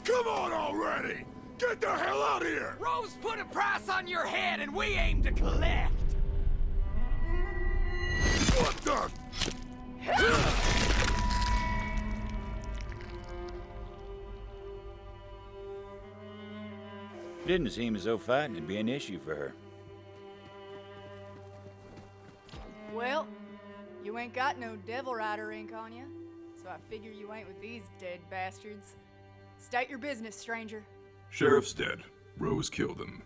Come on already! Get the hell out of here! Rose put a price on your head and we aim to collect. What the? Didn't seem as though fighting would be an issue for her. Well, you ain't got no Devil Rider ink on you, so I figure you ain't with these dead bastards. State your business, stranger. Sheriff's dead. Rose killed him.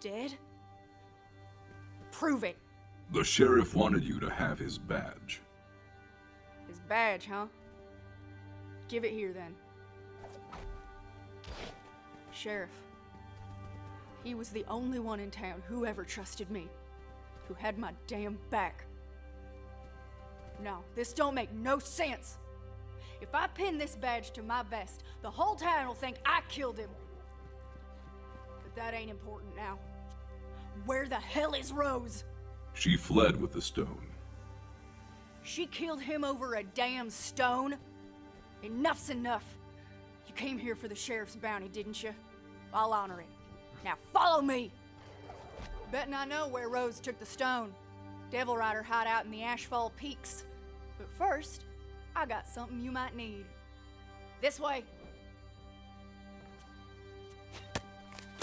Dead? Prove it. The sheriff wanted you to have his badge. His badge, huh? Give it here, then. Sheriff. He was the only one in town who ever trusted me. Who had my damn back. No, this don't make no sense. If I pin this badge to my vest, the whole town will think I killed him. But that ain't important now. Where the hell is Rose? She fled with the stone. She killed him over a damn stone? Enough's enough. You came here for the sheriff's bounty, didn't you? I'll honor it. Now follow me! Betting I know where Rose took the stone. Devil Rider hideout in the Ashfall Peaks. But first, I got something you might need. This way.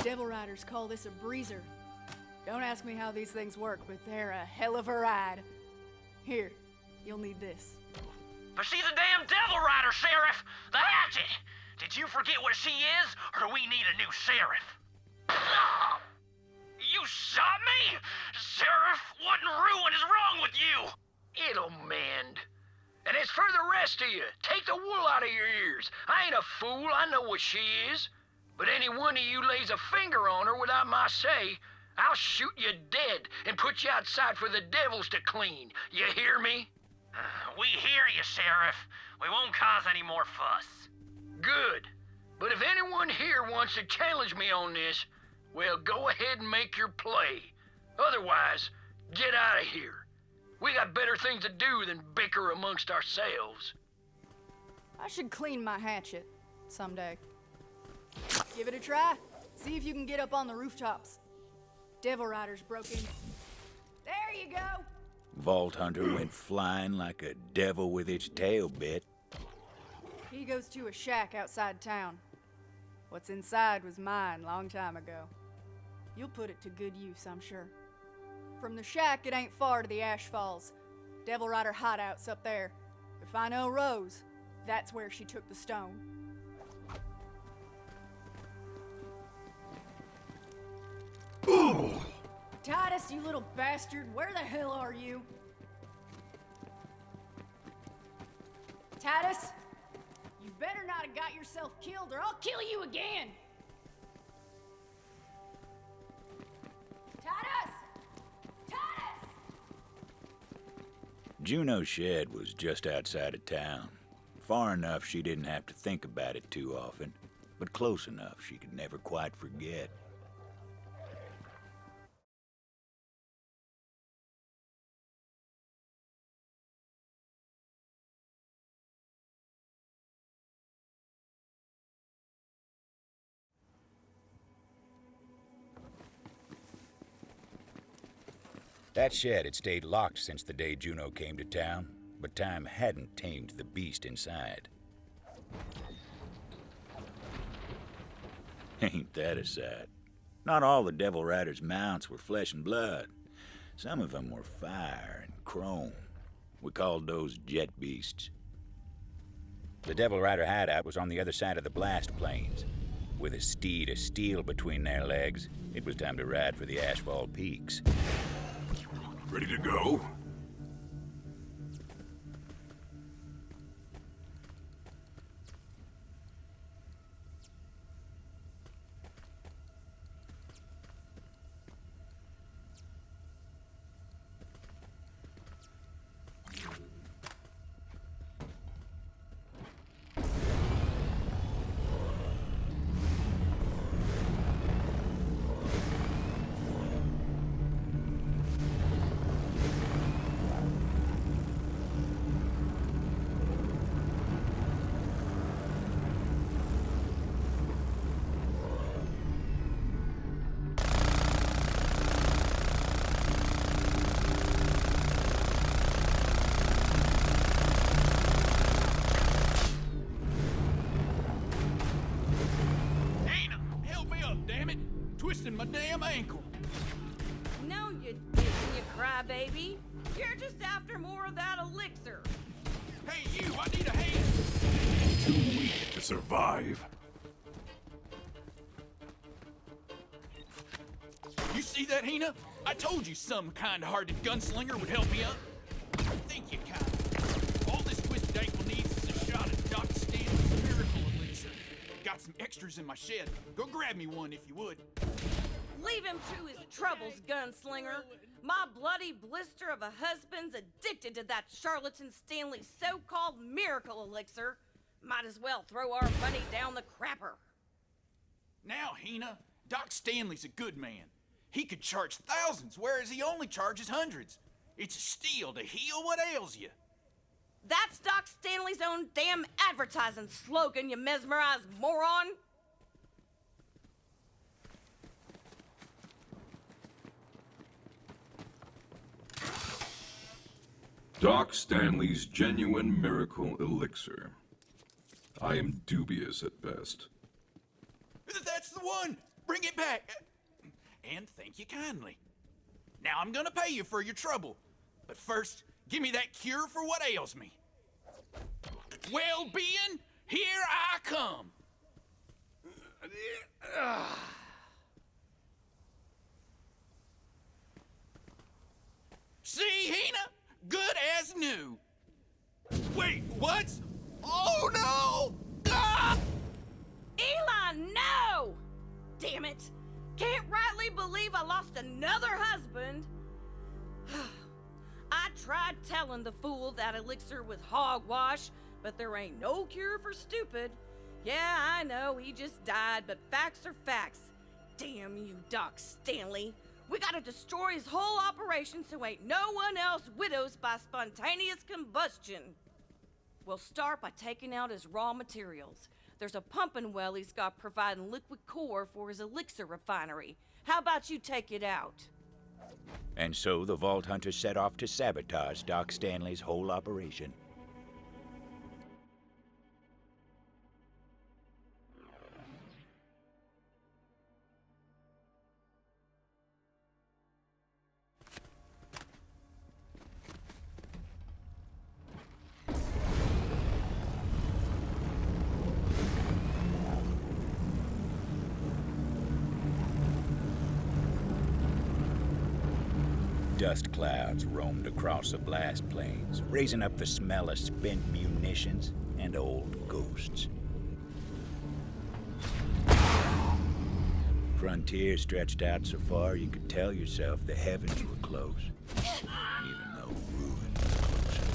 Devil Riders call this a breezer. Don't ask me how these things work, but they're a hell of a ride. Here, you'll need this. But she's a damn devil rider, Sheriff! The Hatchet! Did you forget what she is, or do we need a new sheriff? You shot me? Sheriff, what in ruin is wrong with you? It'll mend. And as for the rest of you, take the wool out of your ears. I ain't a fool, I know what she is. But any one of you lays a finger on her without my say, I'll shoot you dead and put you outside for the devils to clean. You hear me? We hear you, Sheriff. We won't cause any more fuss. Good. But if anyone here wants to challenge me on this, well, go ahead and make your play. Otherwise, get out of here. We got better things to do than bicker amongst ourselves. I should clean my hatchet someday. Give it a try. See if you can get up on the rooftops. Devil Riders broke in. There you go! Vault Hunter went flying like a devil with its tail bit. He goes to a shack outside town. What's inside was mine long time ago. You'll put it to good use, I'm sure. From the shack, it ain't far to the Ash Falls. Devil Rider hideouts up there. If I know Rose, that's where she took the stone. Oh! Titus, you little bastard, where the hell are you? Titus, you better not have got yourself killed or I'll kill you again! Titus! Titus! Juno's shed was just outside of town. Far enough she didn't have to think about it too often, but close enough she could never quite forget. That shed had stayed locked since the day Juno came to town, but time hadn't tamed the beast inside. Ain't that a sight? Not all the Devil Rider's mounts were flesh and blood. Some of them were fire and chrome. We called those jet beasts. The Devil Rider hideout was on the other side of the blast plains. With a steed of steel between their legs, it was time to ride for the Asphalt Peaks. Ready to go? Twisting my damn ankle. No, you didn't, you crybaby. You're just after more of that elixir. Hey, you, I need a hand. Too weak to survive. You see that, Hina? I told you some kind-hearted gunslinger would help me up. Think you kind. All this twisted ankle needs is a shot of Doc Stanley's miracle elixir. Got some extras in my shed. Go grab me one if you would. Leave him to his troubles, gunslinger. My bloody blister of a husband's addicted to that charlatan Stanley's so-called miracle elixir. Might as well throw our money down the crapper. Now, Hina, Doc Stanley's a good man. He could charge thousands, whereas he only charges hundreds. It's a steal to heal what ails you. That's Doc Stanley's own damn advertising slogan, you mesmerized moron. Doc Stanley's genuine miracle elixir. I am dubious at best. That's the one! Bring it back! And thank you kindly. Now I'm gonna pay you for your trouble. But first, give me that cure for what ails me. Well-being, here I come! See, Hina? Good as new. Wait, what? Oh no! Ah! Eli, no! Damn it! Can't rightly believe I lost another husband. I tried telling the fool that elixir was hogwash, but there ain't no cure for stupid. Yeah, I know, he just died, but facts are facts. Damn you, Doc Stanley. We gotta destroy his whole operation so ain't no one else widows by spontaneous combustion. We'll start by taking out his raw materials. There's a pumping well he's got providing liquid core for his elixir refinery. How about you take it out? And so the Vault Hunters set off to sabotage Doc Stanley's whole operation. Dust clouds roamed across the blast plains, raising up the smell of spent munitions and old ghosts. Frontier stretched out so far you could tell yourself the heavens were close, even though ruin was closer.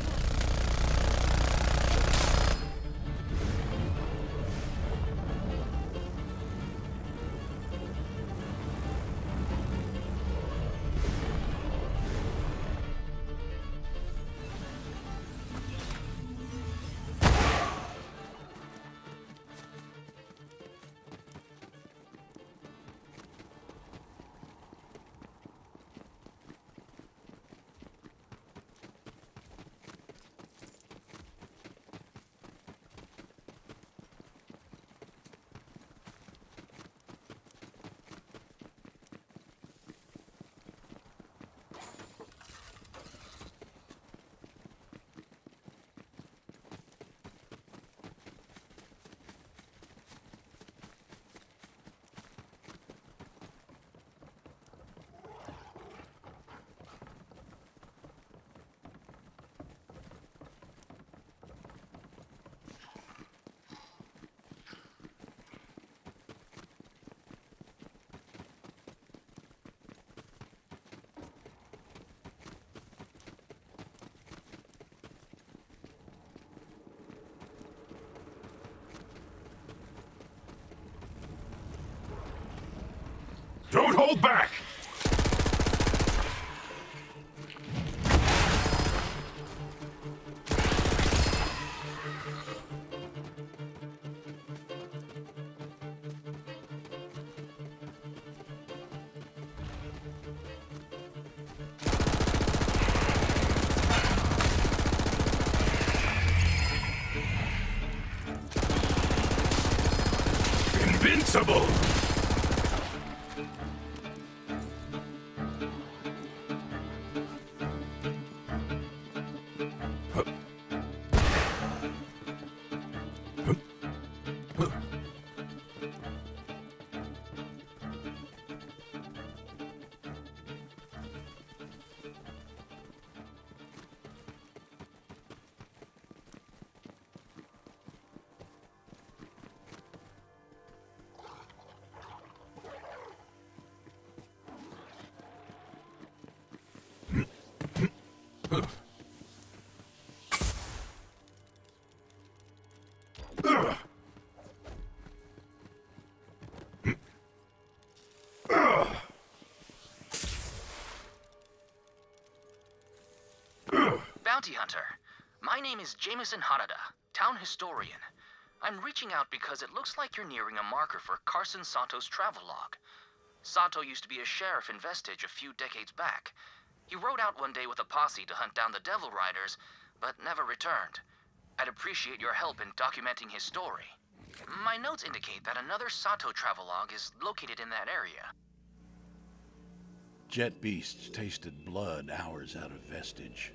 Don't hold back! Invincible! Bounty Hunter, my name is Jameson Hanada, town historian. I'm reaching out because it looks like you're nearing a marker for Carson Sato's travelogue. Sato used to be a sheriff in Vestige a few decades back. He rode out one day with a posse to hunt down the Devil Riders, but never returned. I'd appreciate your help in documenting his story. My notes indicate that another Sato travelogue is located in that area. Jet beasts tasted blood hours out of Vestige.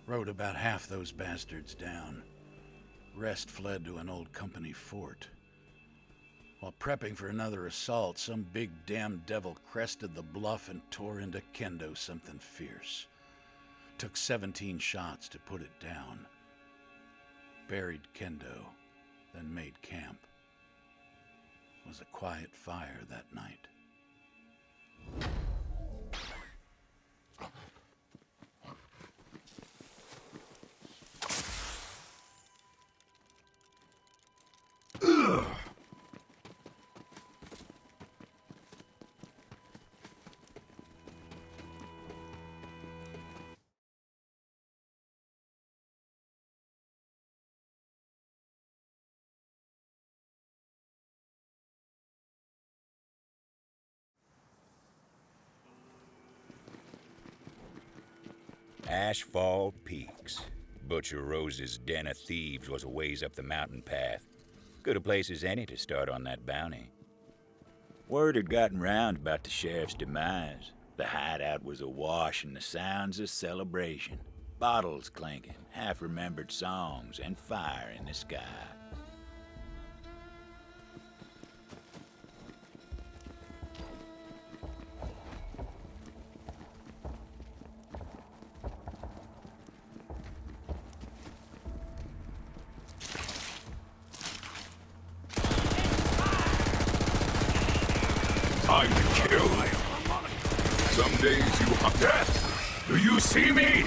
Rode about half those bastards down. Rest fled to an old company fort. While prepping for another assault, some big damn devil crested the bluff and tore into kendo something fierce. Took 17 shots to put it down. Buried kendo, then made camp. It was a quiet fire that night. Ashfall Peaks. Butcher Rose's den of thieves was a ways up the mountain path. Good a place as any to start on that bounty. Word had gotten round about the sheriff's demise. The hideout was awash in the sounds of celebration. Bottles clinking, half-remembered songs, and fire in the sky. Time to kill. Some days you hunt death. Do you see me?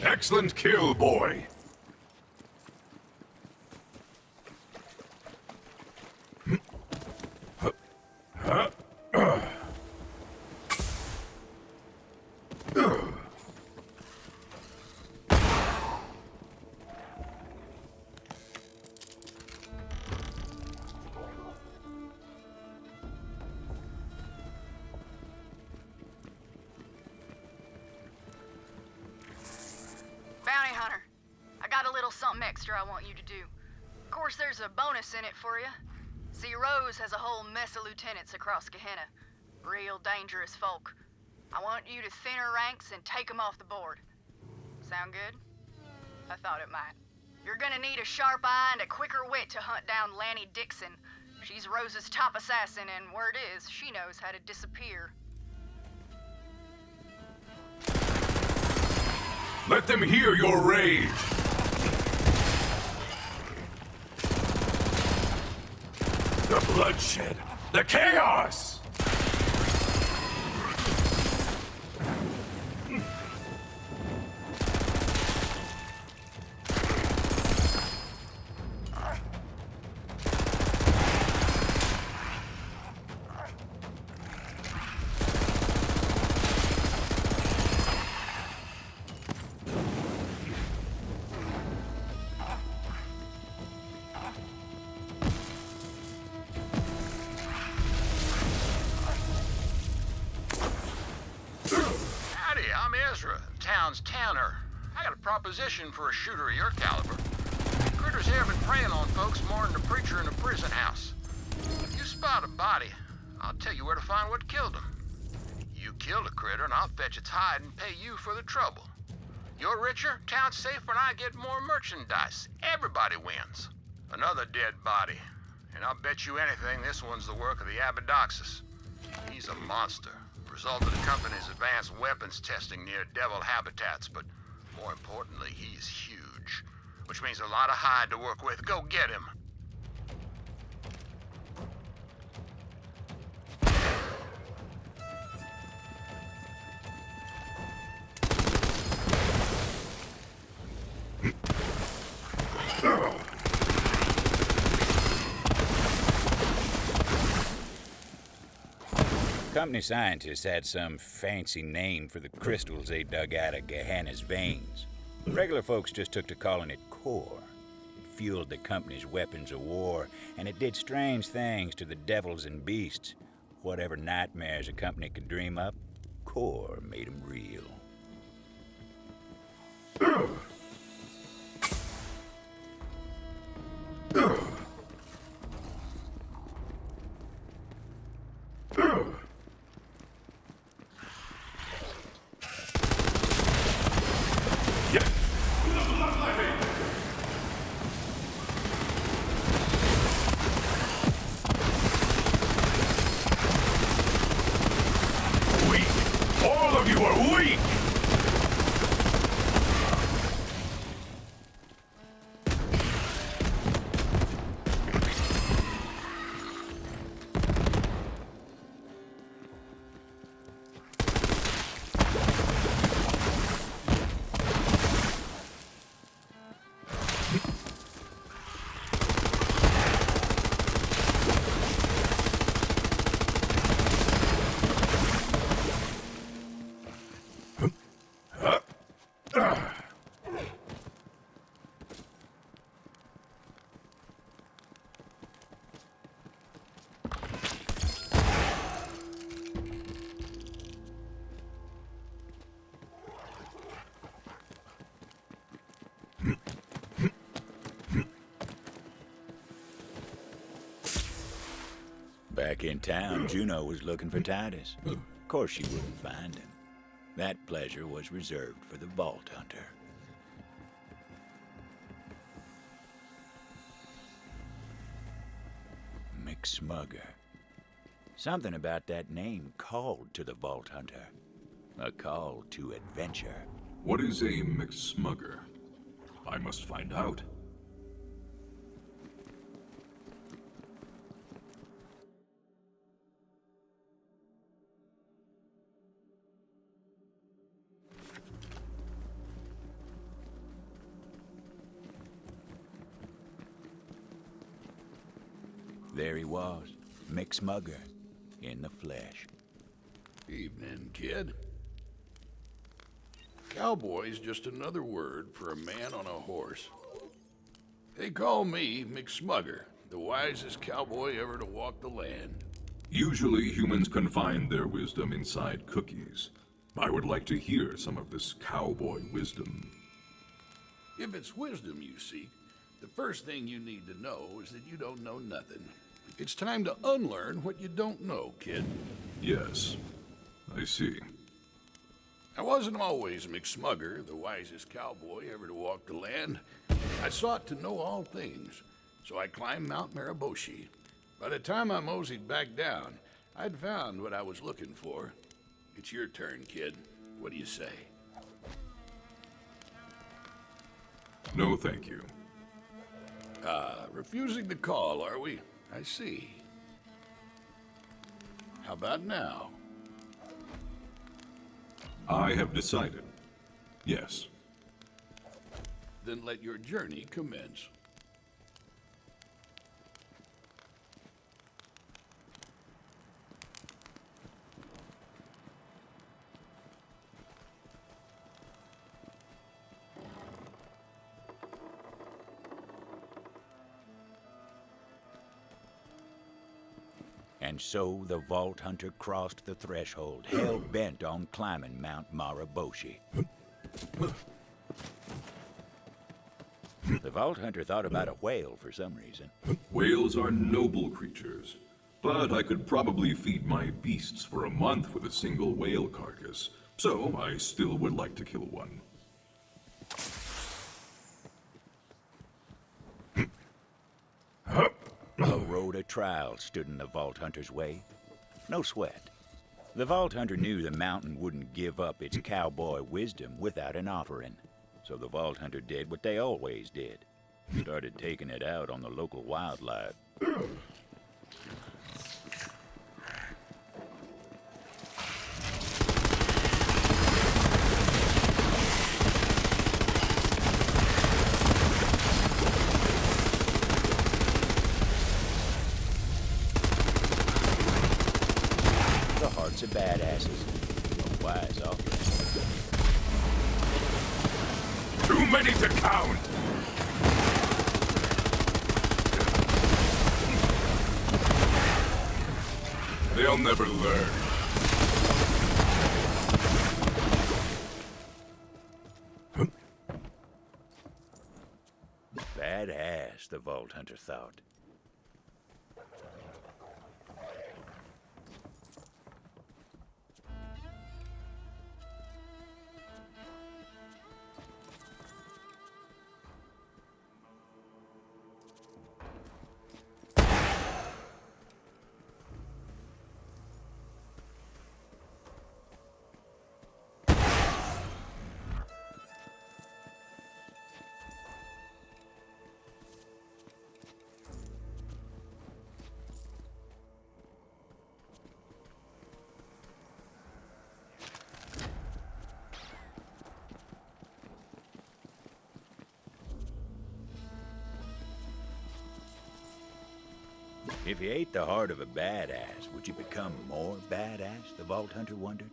Excellent kill, boy. Bounty Hunter, I got a little something extra I want you to do. Of course, there's a bonus in it for you. See, Rose has a whole mess of lieutenants across Gehenna. Real dangerous folk. I want you to thin her ranks and take them off the board. Sound good? I thought it might. You're gonna need a sharp eye and a quicker wit to hunt down Lanny Dixon. She's Rose's top assassin, and word is, she knows how to disappear. Let them hear your rage! The bloodshed! The chaos! Tanner. I got a proposition for a shooter of your caliber. Critters here been preying on folks more than the preacher in a prison house. If you spot a body, I'll tell you where to find what killed him. You kill the critter and I'll fetch its hide and pay you for the trouble. You're richer, town's safer, and I get more merchandise. Everybody wins. Another dead body. And I'll bet you anything this one's the work of the Abadoxus. He's a monster. Result of the company's advanced weapons testing near devil habitats, but more importantly, he's huge. Which means a lot of hide to work with. Go get him. Company scientists had some fancy name for the crystals they dug out of Gehenna's veins. Regular folks just took to calling it core. It fueled the company's weapons of war, and it did strange things to the devils and beasts. Whatever nightmares a company could dream up, core made them real. All of you are weak! Back in town, Juno was looking for Titus. Of course she wouldn't find him. That pleasure was reserved for the Vault Hunter. McSmugger. Something about that name called to the Vault Hunter. A call to adventure. What is a McSmugger? I must find out. There he was, McSmugger, in the flesh. Evening, kid. Cowboy's just another word for a man on a horse. They call me McSmugger, the wisest cowboy ever to walk the land. Usually humans confine their wisdom inside cookies. I would like to hear some of this cowboy wisdom. If it's wisdom you seek, the first thing you need to know is that you don't know nothing. It's time to unlearn what you don't know, kid. Yes, I see. I wasn't always McSmugger, the wisest cowboy ever to walk the land. I sought to know all things, so I climbed Mount Mariboshi. By the time I moseyed back down, I'd found what I was looking for. It's your turn, kid. What do you say? No, thank you. Refusing the call, are we? I see. How about now? I have decided. Yes. Then let your journey commence. And so the Vault Hunter crossed the threshold, hell-bent on climbing Mount Mariboshi. The Vault Hunter thought about a whale for some reason. Whales are noble creatures, but I could probably feed my beasts for a month with a single whale carcass, so I still would like to kill one. A road of trial stood in the Vault Hunter's way. No sweat. The Vault Hunter knew the mountain wouldn't give up its cowboy wisdom without an offering. So the Vault Hunter did what they always did. Started taking it out on the local wildlife. The hearts of badasses. A wise offering. Too many to count! They'll never learn. Badass, the Vault Hunter thought. If you ate the heart of a badass, would you become more badass, the Vault Hunter wondered?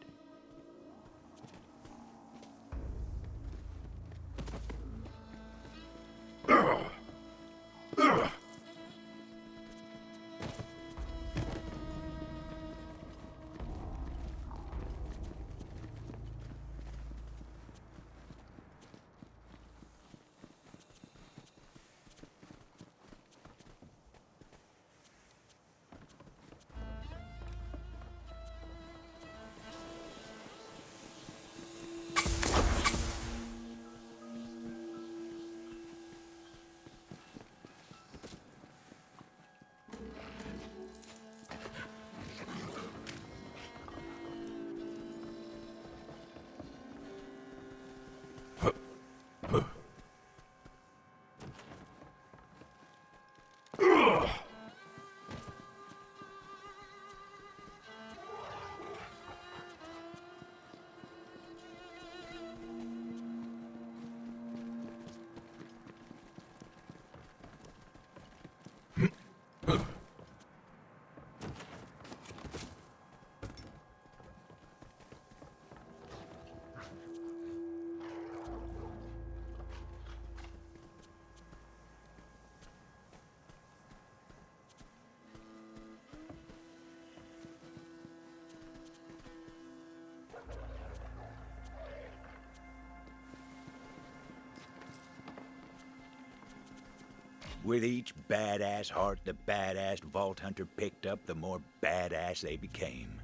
With each badass heart the badass Vault Hunter picked up, the more badass they became.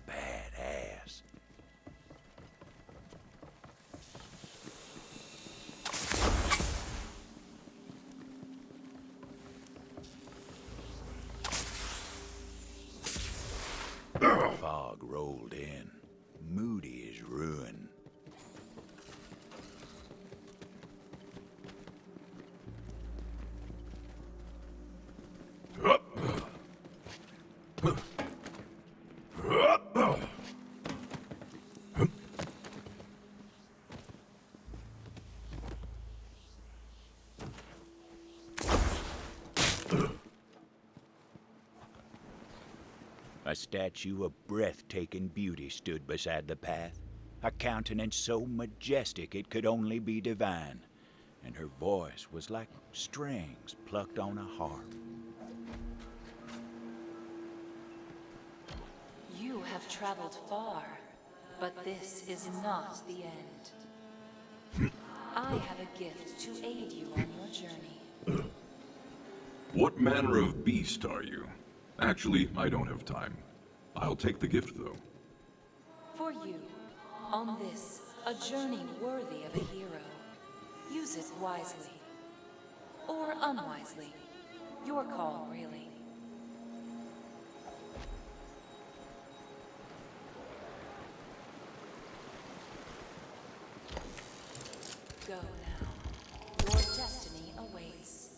Badass. Fog rolled in, moody as ruin. A statue of breathtaking beauty stood beside the path, a countenance so majestic it could only be divine, and her voice was like strings plucked on a harp. You have traveled far, but this is not the end. I have a gift to aid you on your journey. What manner of beast are you? Actually, I don't have time. I'll take the gift, though. For you, on this, a journey worthy of a hero. Use it wisely. Or unwisely. Your call, really. Go now. Your destiny awaits.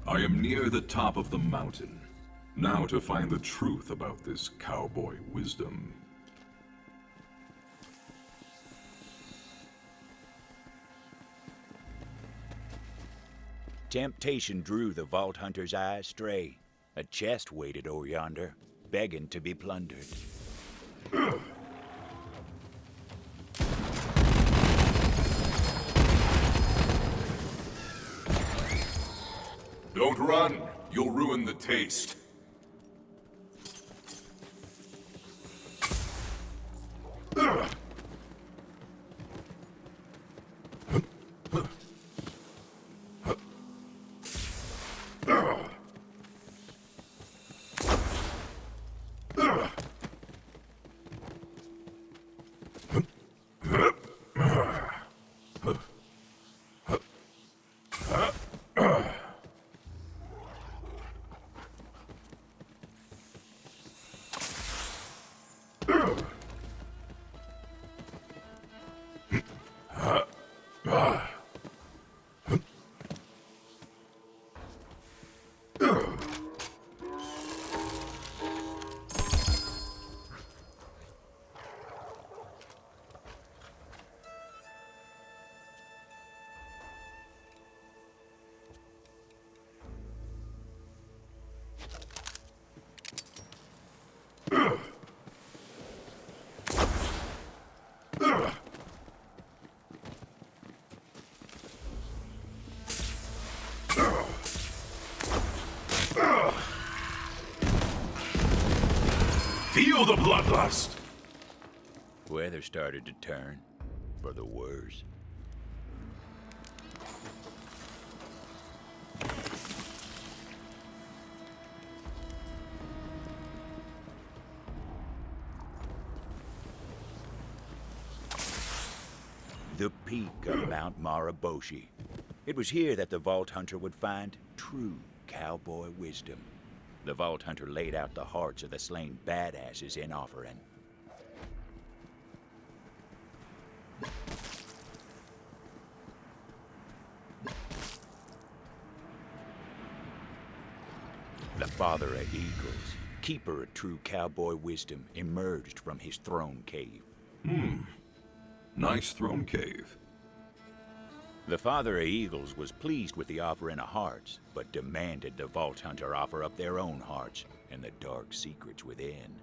I am near the top of the mountain. Now to find the truth about this cowboy wisdom. Temptation drew the Vault Hunter's eye astray. A chest waited o'er yonder, begging to be plundered. Don't run! You'll ruin the taste. Feel the bloodlust! Weather started to turn, for the worse. The peak of Mount Maraboshi. It was here that the Vault Hunter would find true cowboy wisdom. The Vault Hunter laid out the hearts of the slain badasses in offering. The Father of Eagles, keeper of true cowboy wisdom, emerged from his throne cave. Nice throne cave. The Father of Eagles was pleased with the offering of hearts, but demanded the Vault Hunter offer up their own hearts and the dark secrets within.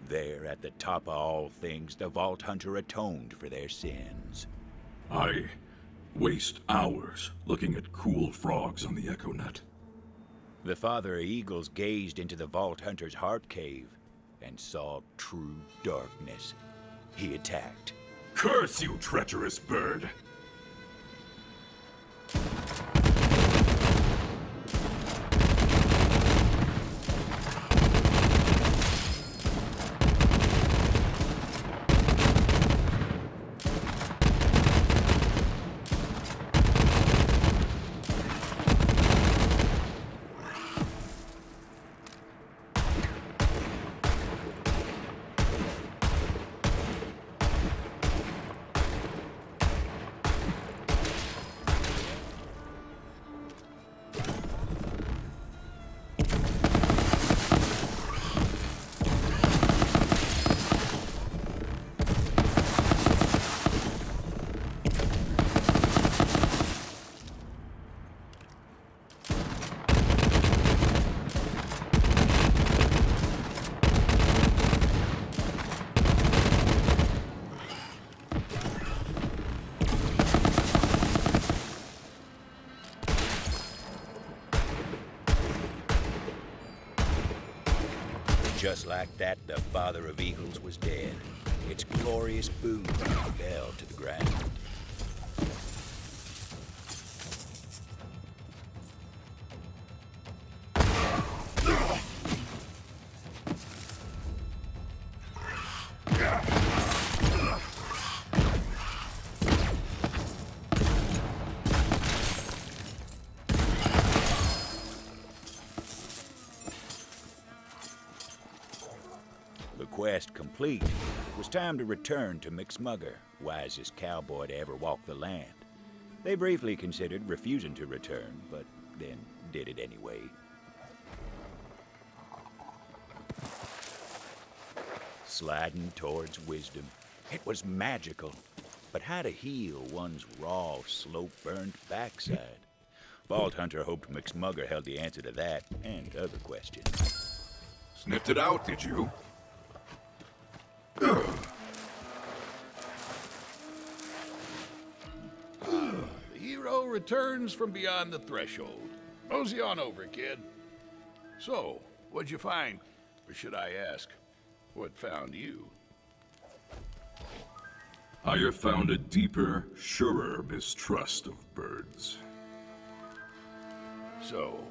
There, at the top of all things, the Vault Hunter atoned for their sins. I waste hours looking at cool frogs on the EchoNet. The Father of Eagles gazed into the Vault Hunter's heart cave and saw true darkness. He attacked. Curse you, treacherous bird! Just like that, the father of eagles was dead. Its glorious boom fell to the ground. Quest complete, it was time to return to McSmugger, wisest cowboy to ever walk the land. They briefly considered refusing to return, but then did it anyway. Sliding towards wisdom. It was magical, but how to heal one's raw, slope-burned backside? Vault Hunter hoped McSmugger held the answer to that and other questions. Sniffed it out, did you? The hero returns from beyond the threshold. Mosey on over, kid. So, what'd you find? Or should I ask, what found you? I have found a deeper, surer mistrust of birds. So,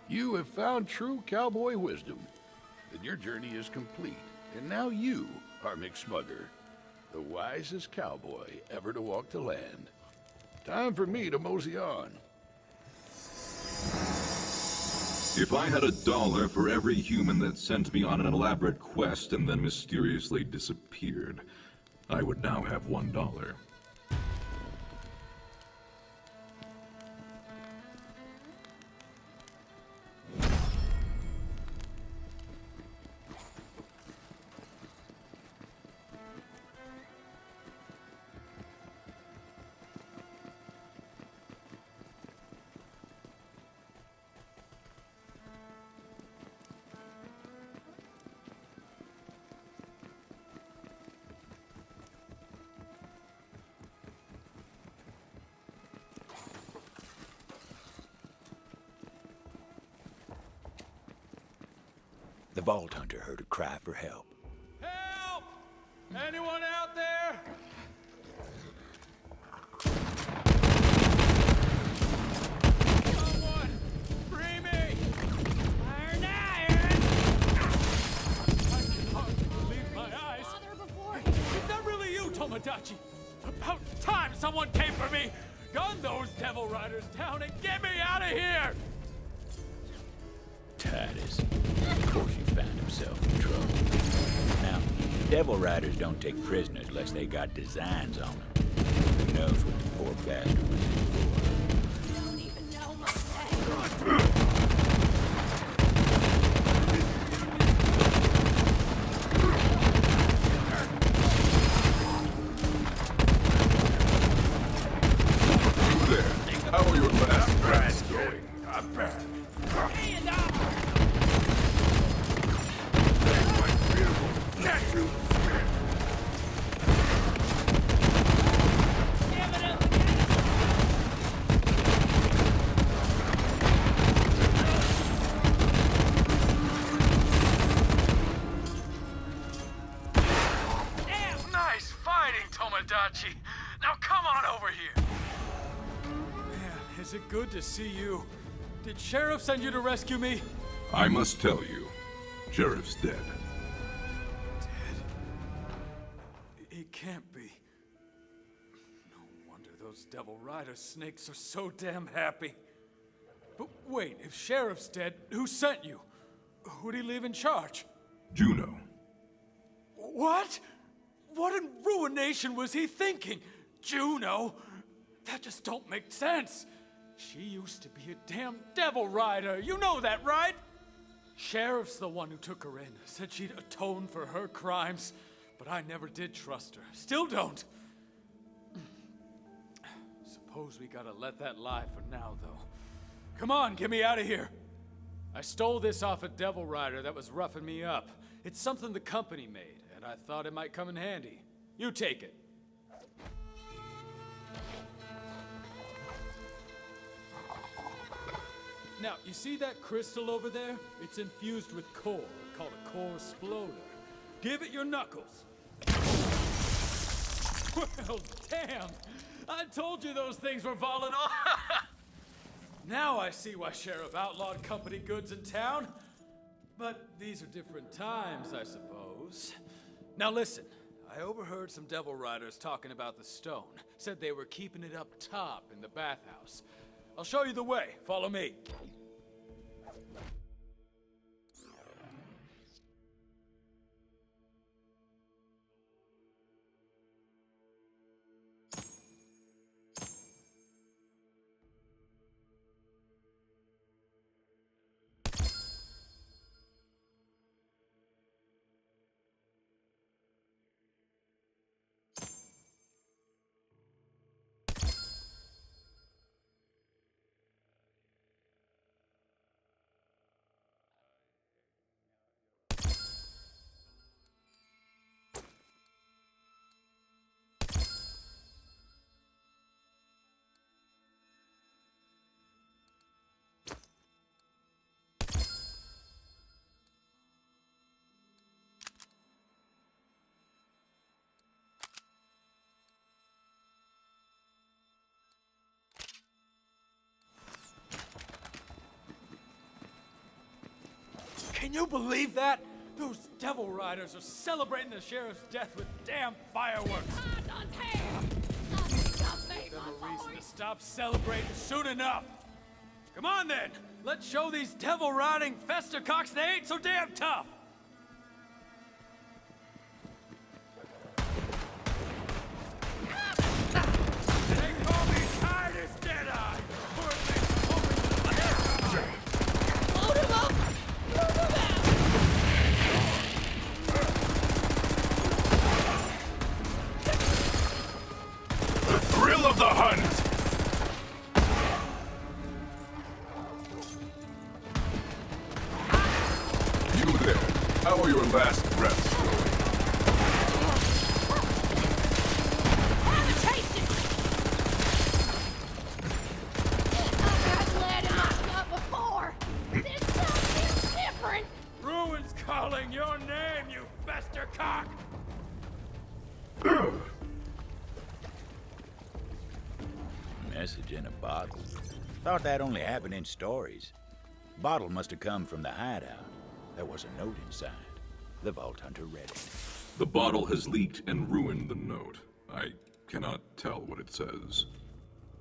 you have found true cowboy wisdom. Then your journey is complete, and now you are McSmugger, the wisest cowboy ever to walk the land. Time for me to mosey on. If I had $1 for every human that sent me on an elaborate quest and then mysteriously disappeared, I would now have $1. The Vault Hunter heard a cry for help. Help! Anyone out there? Someone! Free me! Iron! I can hardly believe my eyes. Is that really you, Tomodachi? About time someone came for me! Gun those devil riders down and get me out of here! Titus. Of course he found himself in trouble. Now, devil riders don't take prisoners unless they got designs on them. Who knows what the poor bastard was in for? You don't even know my name. There. How are your last breaths going? Not bad. Nice fighting, Tomodachi. Now come on over here. Man, is it good to see you? Did Sheriff send you to rescue me? I must tell you, Sheriff's dead. He can't be. No wonder those Devil Rider snakes are so damn happy. But wait, if Sheriff's dead, who sent you? Who'd he leave in charge? Juno. What? What in ruination was he thinking? Juno? That just don't make sense. She used to be a damn Devil Rider. You know that, right? Sheriff's the one who took her in. Said she'd atone for her crimes. But I never did trust her. Still don't. Suppose we gotta let that lie for now, though. Come on, get me out of here. I stole this off a Devil Rider that was roughing me up. It's something the company made, and I thought it might come in handy. You take it. Now, you see that crystal over there? It's infused with core, called a core exploder. Give it your knuckles. Well, damn! I told you those things were volatile. Now I see why Sheriff outlawed company goods in town. But these are different times, I suppose. Now listen, I overheard some Devil Riders talking about the stone. Said they were keeping it up top in the bathhouse. I'll show you the way. Follow me. Can you believe that? Those Devil Riders are celebrating the sheriff's death with damn fireworks. Give them a reason to stop celebrating soon enough. Come on then, let's show these devil riding festercocks they ain't so damn tough. They call me Titus Deadeye. Load him up! Move him out! The thrill of the hunt! You there, how are your last breaths going? Taste it! I've had lead in my gut before. This time is different. Ruin's calling your name, you festercock! Message in a bottle. Thought that only happened in stories. Bottle must have come from the hideout. There was a note inside. The Vault Hunter read it. The bottle has leaked and ruined the note. I cannot tell what it says.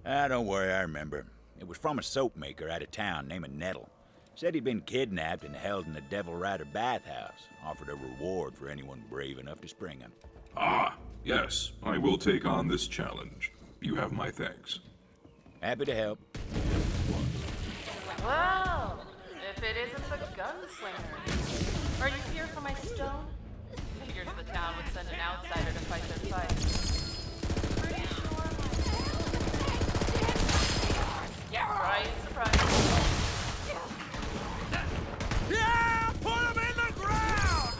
Don't worry, I remember. It was from a soap maker out of town named Nettle. Said he'd been kidnapped and held in the Devil Rider bathhouse. Offered a reward for anyone brave enough to spring him. Ah, yes, I will take on this challenge. You have my thanks. Happy to help. Well, if it isn't the gunslinger. Are you here for my stone? Figures the town would send an outsider to fight their fight. Pretty sure my... Surprise, surprise. Yeah! Put him in the ground!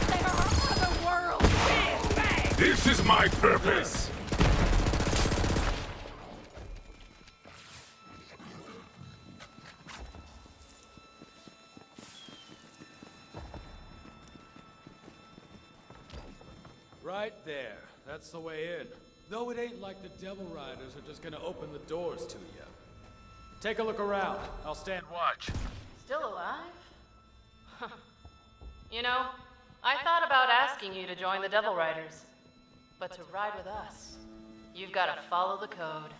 They are otherworld. Big bang! This is my purpose! Right there. That's the way in. Though it ain't like the Devil Riders are just gonna open the doors to you. Take a look around. I'll stand watch. Still alive? You know, I thought about asking you to join the Devil Riders. But to ride with us, you've got to follow the code.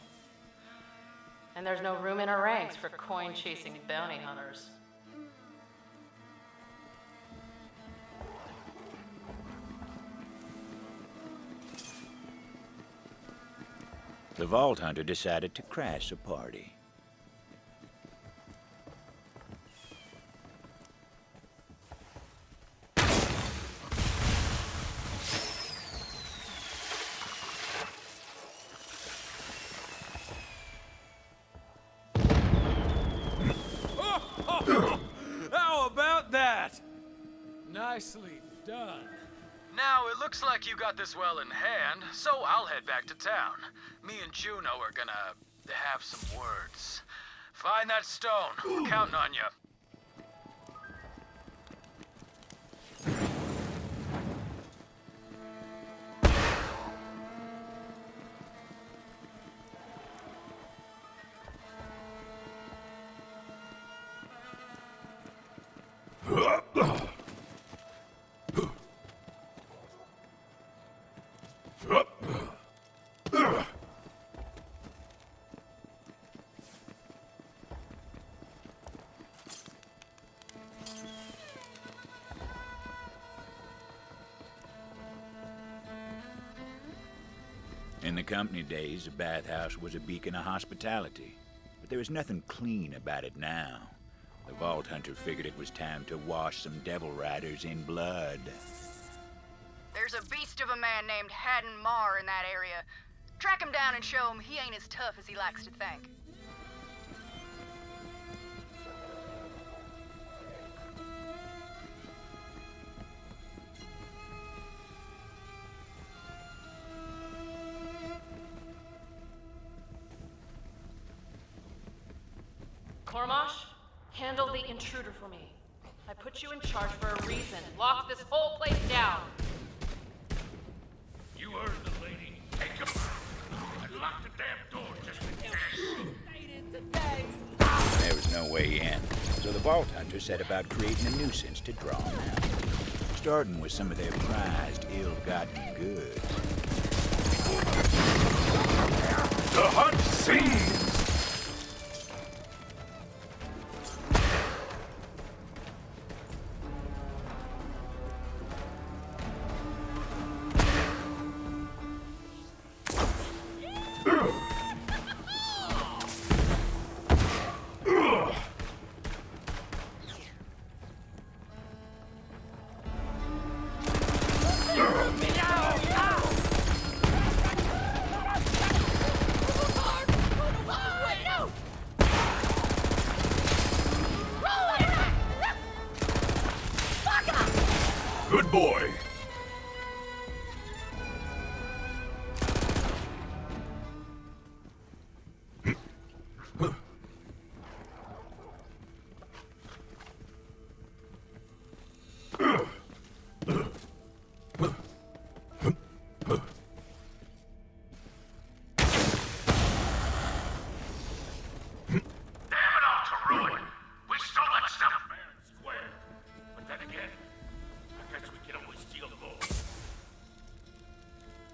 And there's no room in our ranks for coin-chasing bounty hunters. The Vault Hunter decided to crash the party. How about that? Nicely done. Now, it looks like you got this well in hand, so I'll head back to town. Me and Juno are gonna have some words. Find that stone. We're counting on you. In the company days, the bathhouse was a beacon of hospitality, but there was nothing clean about it now. The Vault Hunter figured it was time to wash some Devil Riders in blood. There's a beast of a man named Haddon Marr in that area. Track him down and show him he ain't as tough as he likes to think. Cormash, handle the intruder for me. I put you in charge for a reason. Lock this whole place down. You heard the lady. Take him. And lock the damn door just in case. There was no way in, so the Vault Hunter set about creating a nuisance to draw them out, starting with some of their prized, ill-gotten goods. The hunt sings! Good boy.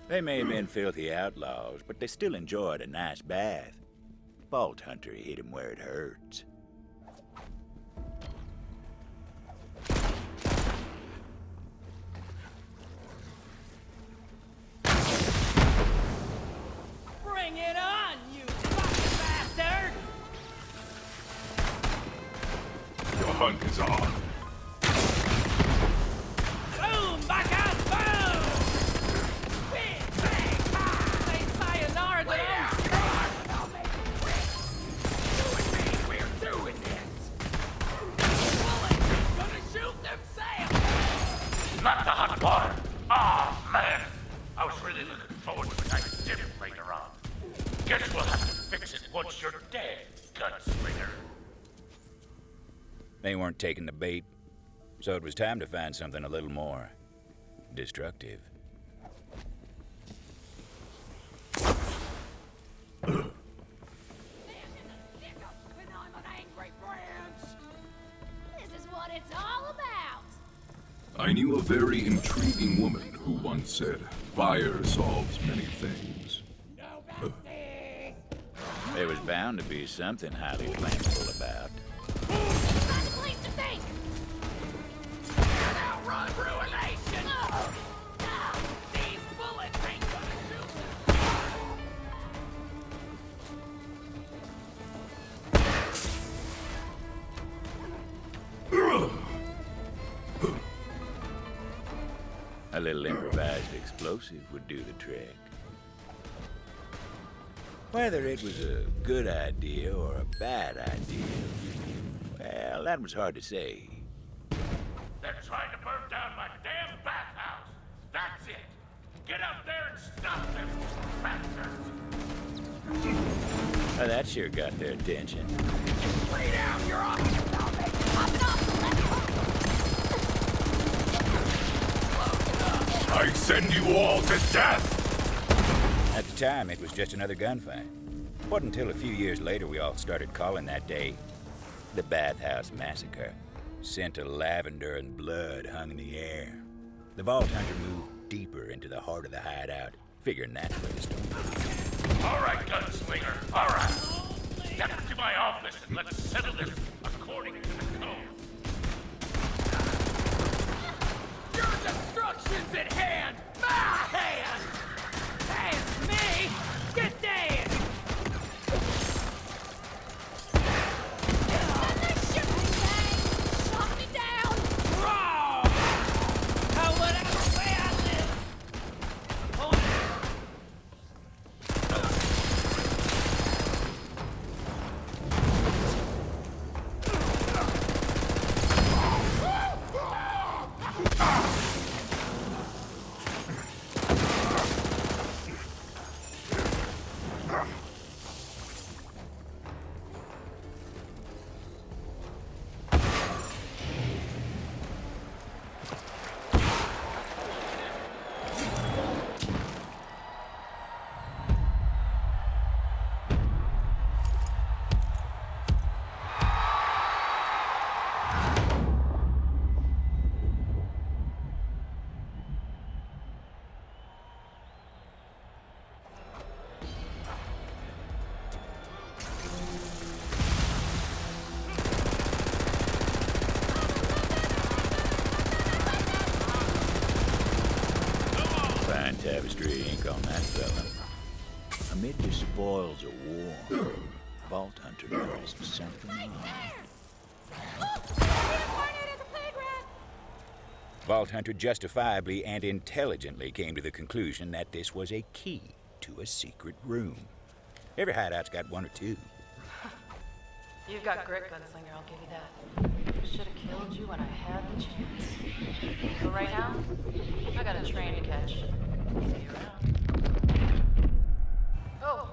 They may have been filthy outlaws, but they still enjoyed a nice bath. Vault Hunter hit him where it hurts. Bring it on, you fucking bastard! The hunt is on. Boom! Back out! Boom! Big bang! Bang! Say sayonara to them! We're doing this. Bullets gonna shoot themselves! Not the hot water. Oh, man. I was really looking forward to a nice dip later on. Guess we'll have to fix it once you're dead, gunslinger. They weren't taking the bait, so it was time to find something a little more destructive. This is what it's all about. I knew a very intriguing woman who once said, "Fire solves many things." There was bound to be something highly flammable about. Not the place to think. Outrun ruination! These bullets ain't gonna shoot them! A little improvised explosive would do the trick. Whether it was a good idea or a bad idea, well, that was hard to say. They're trying to burn down my damn bathhouse. Now Stop them, bastards! Oh, that sure got their attention. Lay down, you're off! I send you all to death! At the time, it was just another gunfight. It wasn't until a few years later we all started calling that day the Bathhouse Massacre. Scent of lavender and blood hung in the air. The Vault Hunter moved deeper into the heart of the hideout, figuring that's where the storm was. All right, gunslinger, all right. Step to my office and let's settle this according to the code. Your destruction's at hand! My hand! That's me! Get down! Shut me down! Wrong! How would I way I live? Fine tapestry ink on that fella. Amid the spoils of war, Vault Hunter noticed something wrong. Vault Hunter justifiably and intelligently came to the conclusion that this was a key to a secret room. Every hideout's got one or two. You've got grit, Gunslinger, I'll give you that. Should have killed you when I had the chance. But right now, I got a train to catch. See you around. Oh,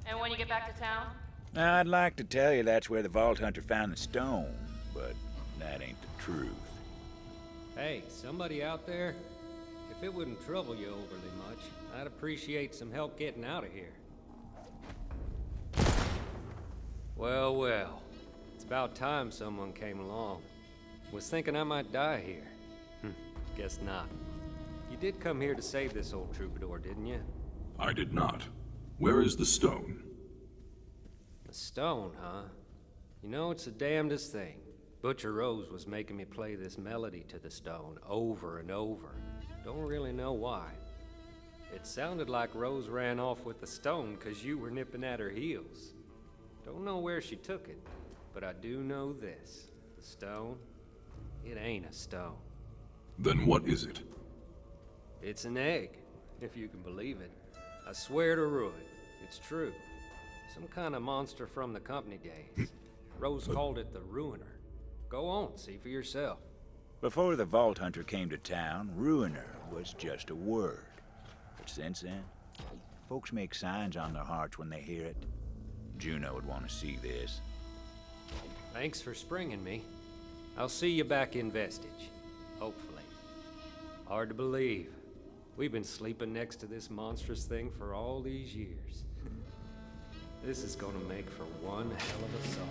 and when you get back to town? Now, I'd like to tell you that's where the Vault Hunter found the stone, but that ain't the truth. Hey, somebody out there? If it wouldn't trouble you overly much, I'd appreciate some help getting out of here. Well, well. It's about time someone came along. Was thinking I might die here. Guess not. You did come here to save this old troubadour, didn't you? I did not. Where is the stone? The stone, huh? You know, it's the damnedest thing. Butcher Rose was making me play this melody to the stone over and over. Don't really know why. It sounded like Rose ran off with the stone because you were nipping at her heels. Don't know where she took it, but I do know this. The stone, it ain't a stone. Then what is it? It's an egg, if you can believe it. I swear to Ruin, it's true. Some kind of monster from the company days. Rose called it the Ruiner. Go on, see for yourself. Before the Vault Hunter came to town, Ruiner was just a word. But since then, folks make signs on their hearts when they hear it. Juno would want to see this. Thanks for springing me. I'll see you back in Vestige. Hopefully. Hard to believe. We've been sleeping next to this monstrous thing for all these years. This is gonna make for one hell of a song.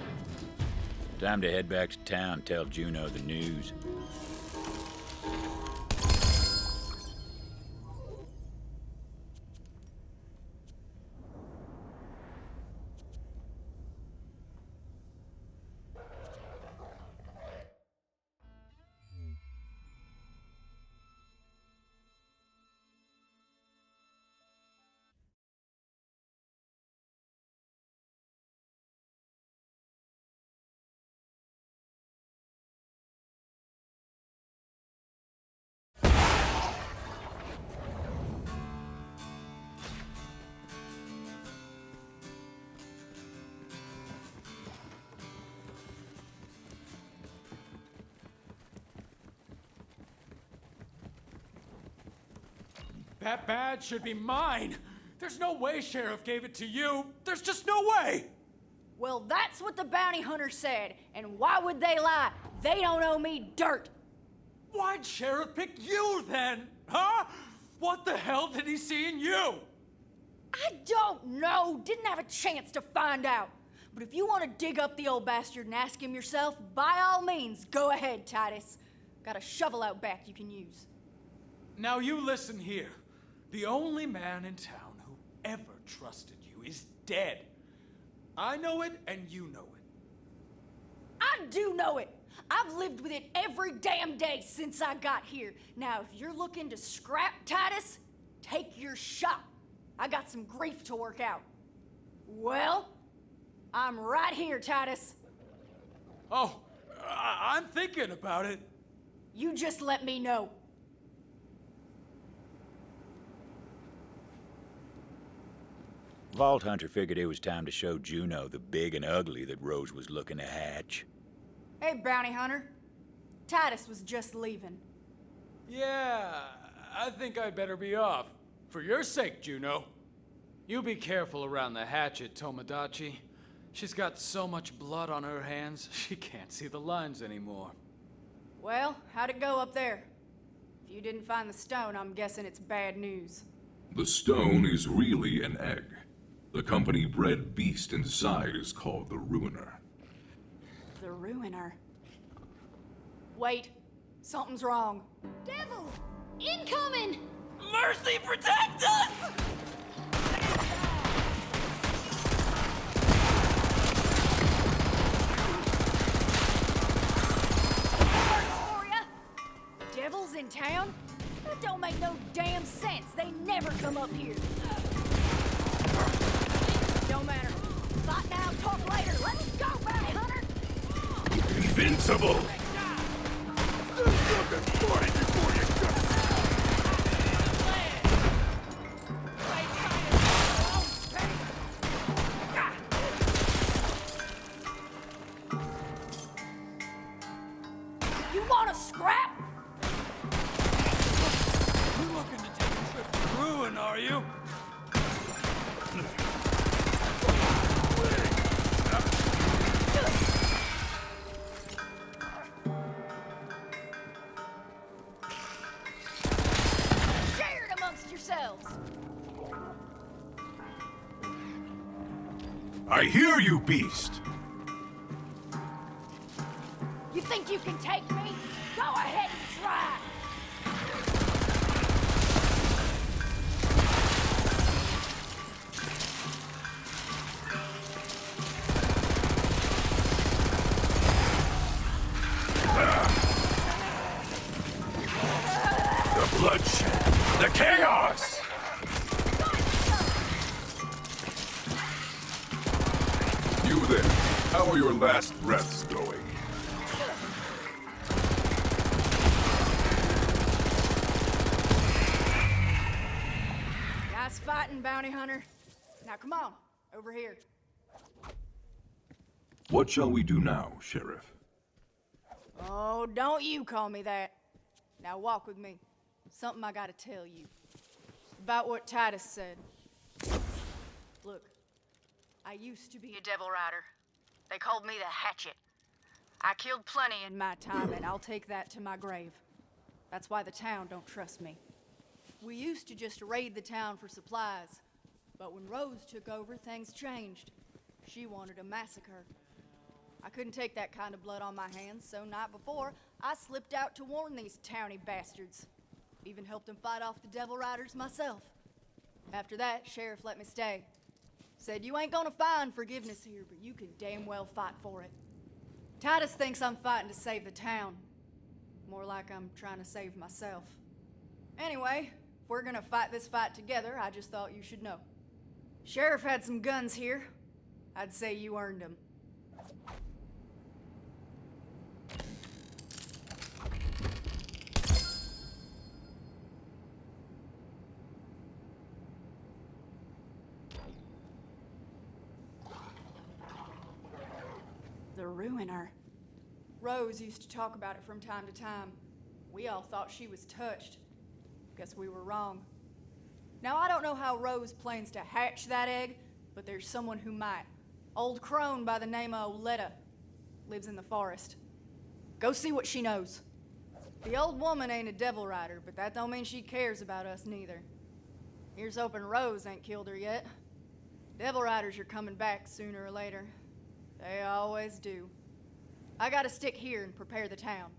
Time to head back to town and tell Juno the news. That badge should be mine. There's no way Sheriff gave it to you. There's just no way. Well, that's what the bounty hunter said, and why would they lie? They don't owe me dirt. Why'd Sheriff pick you then? Huh? What the hell did he see in you? I don't know. Didn't have a chance to find out. But if you want to dig up the old bastard and ask him yourself, by all means, go ahead, Titus. Got a shovel out back you can use. Now you listen here. The only man in town who ever trusted you is dead. I know it, and you know it. I do know it. I've lived with it every damn day since I got here. Now, if you're looking to scrap Titus, take your shot. I got some grief to work out. Well, I'm right here, Titus. Oh, I'm thinking about it. You just let me know. Vault Hunter figured it was time to show Juno the big and ugly that Rose was looking to hatch. Hey, bounty hunter. Titus was just leaving. Yeah, I think I'd better be off. For your sake, Juno. You be careful around the hatchet, Tomodachi. She's got so much blood on her hands, she can't see the lines anymore. Well, how'd it go up there? If you didn't find the stone, I'm guessing it's bad news. The stone is really an egg. The company-bred beast inside is called the Ruiner. The Ruiner? Wait, something's wrong. Devils! Incoming! Mercy, protect us! Devils in town? That don't make no damn sense. They never come up here. Don't matter. Fight now, talk later. Let's go, bounty hunter! Invincible! There's nothing for it before you go! You wanna scrap? You looking to take a trip to Ruin, are you? Share it amongst yourselves. I hear you, beast! You think you can take me? Go ahead and try. The bloodshed! The chaos! You there, how are your last breaths going? Nice fighting, bounty hunter. Now come on, over here. What shall we do now, Sheriff? Oh, don't you call me that. Now walk with me. Something I gotta tell you. About what Titus said. Look, I used to be You devil rider. They called me the Hatchet. I killed plenty in my time, and I'll take that to my grave. That's why the town don't trust me. We used to just raid the town for supplies, but when Rose took over, things changed. She wanted a massacre. I couldn't take that kind of blood on my hands, so night before, I slipped out to warn these towny bastards. Even helped them fight off the Devil Riders myself. After that, Sheriff let me stay. Said, you ain't gonna find forgiveness here, but you can damn well fight for it. Titus thinks I'm fighting to save the town. More like I'm trying to save myself. Anyway, if we're gonna fight this fight together, I just thought you should know. Sheriff had some guns here. I'd say you earned them. The Ruiner. Rose used to talk about it from time to time. We all thought she was touched. Guess we were wrong. Now, I don't know how Rose plans to hatch that egg, but there's someone who might. Old crone by the name of Oletta. Lives in the forest. Go see what she knows. The old woman ain't a devil rider, but that don't mean she cares about us neither. Here's hoping Rose ain't killed her yet. Devil riders are coming back sooner or later. They always do. I gotta stick here and prepare the town.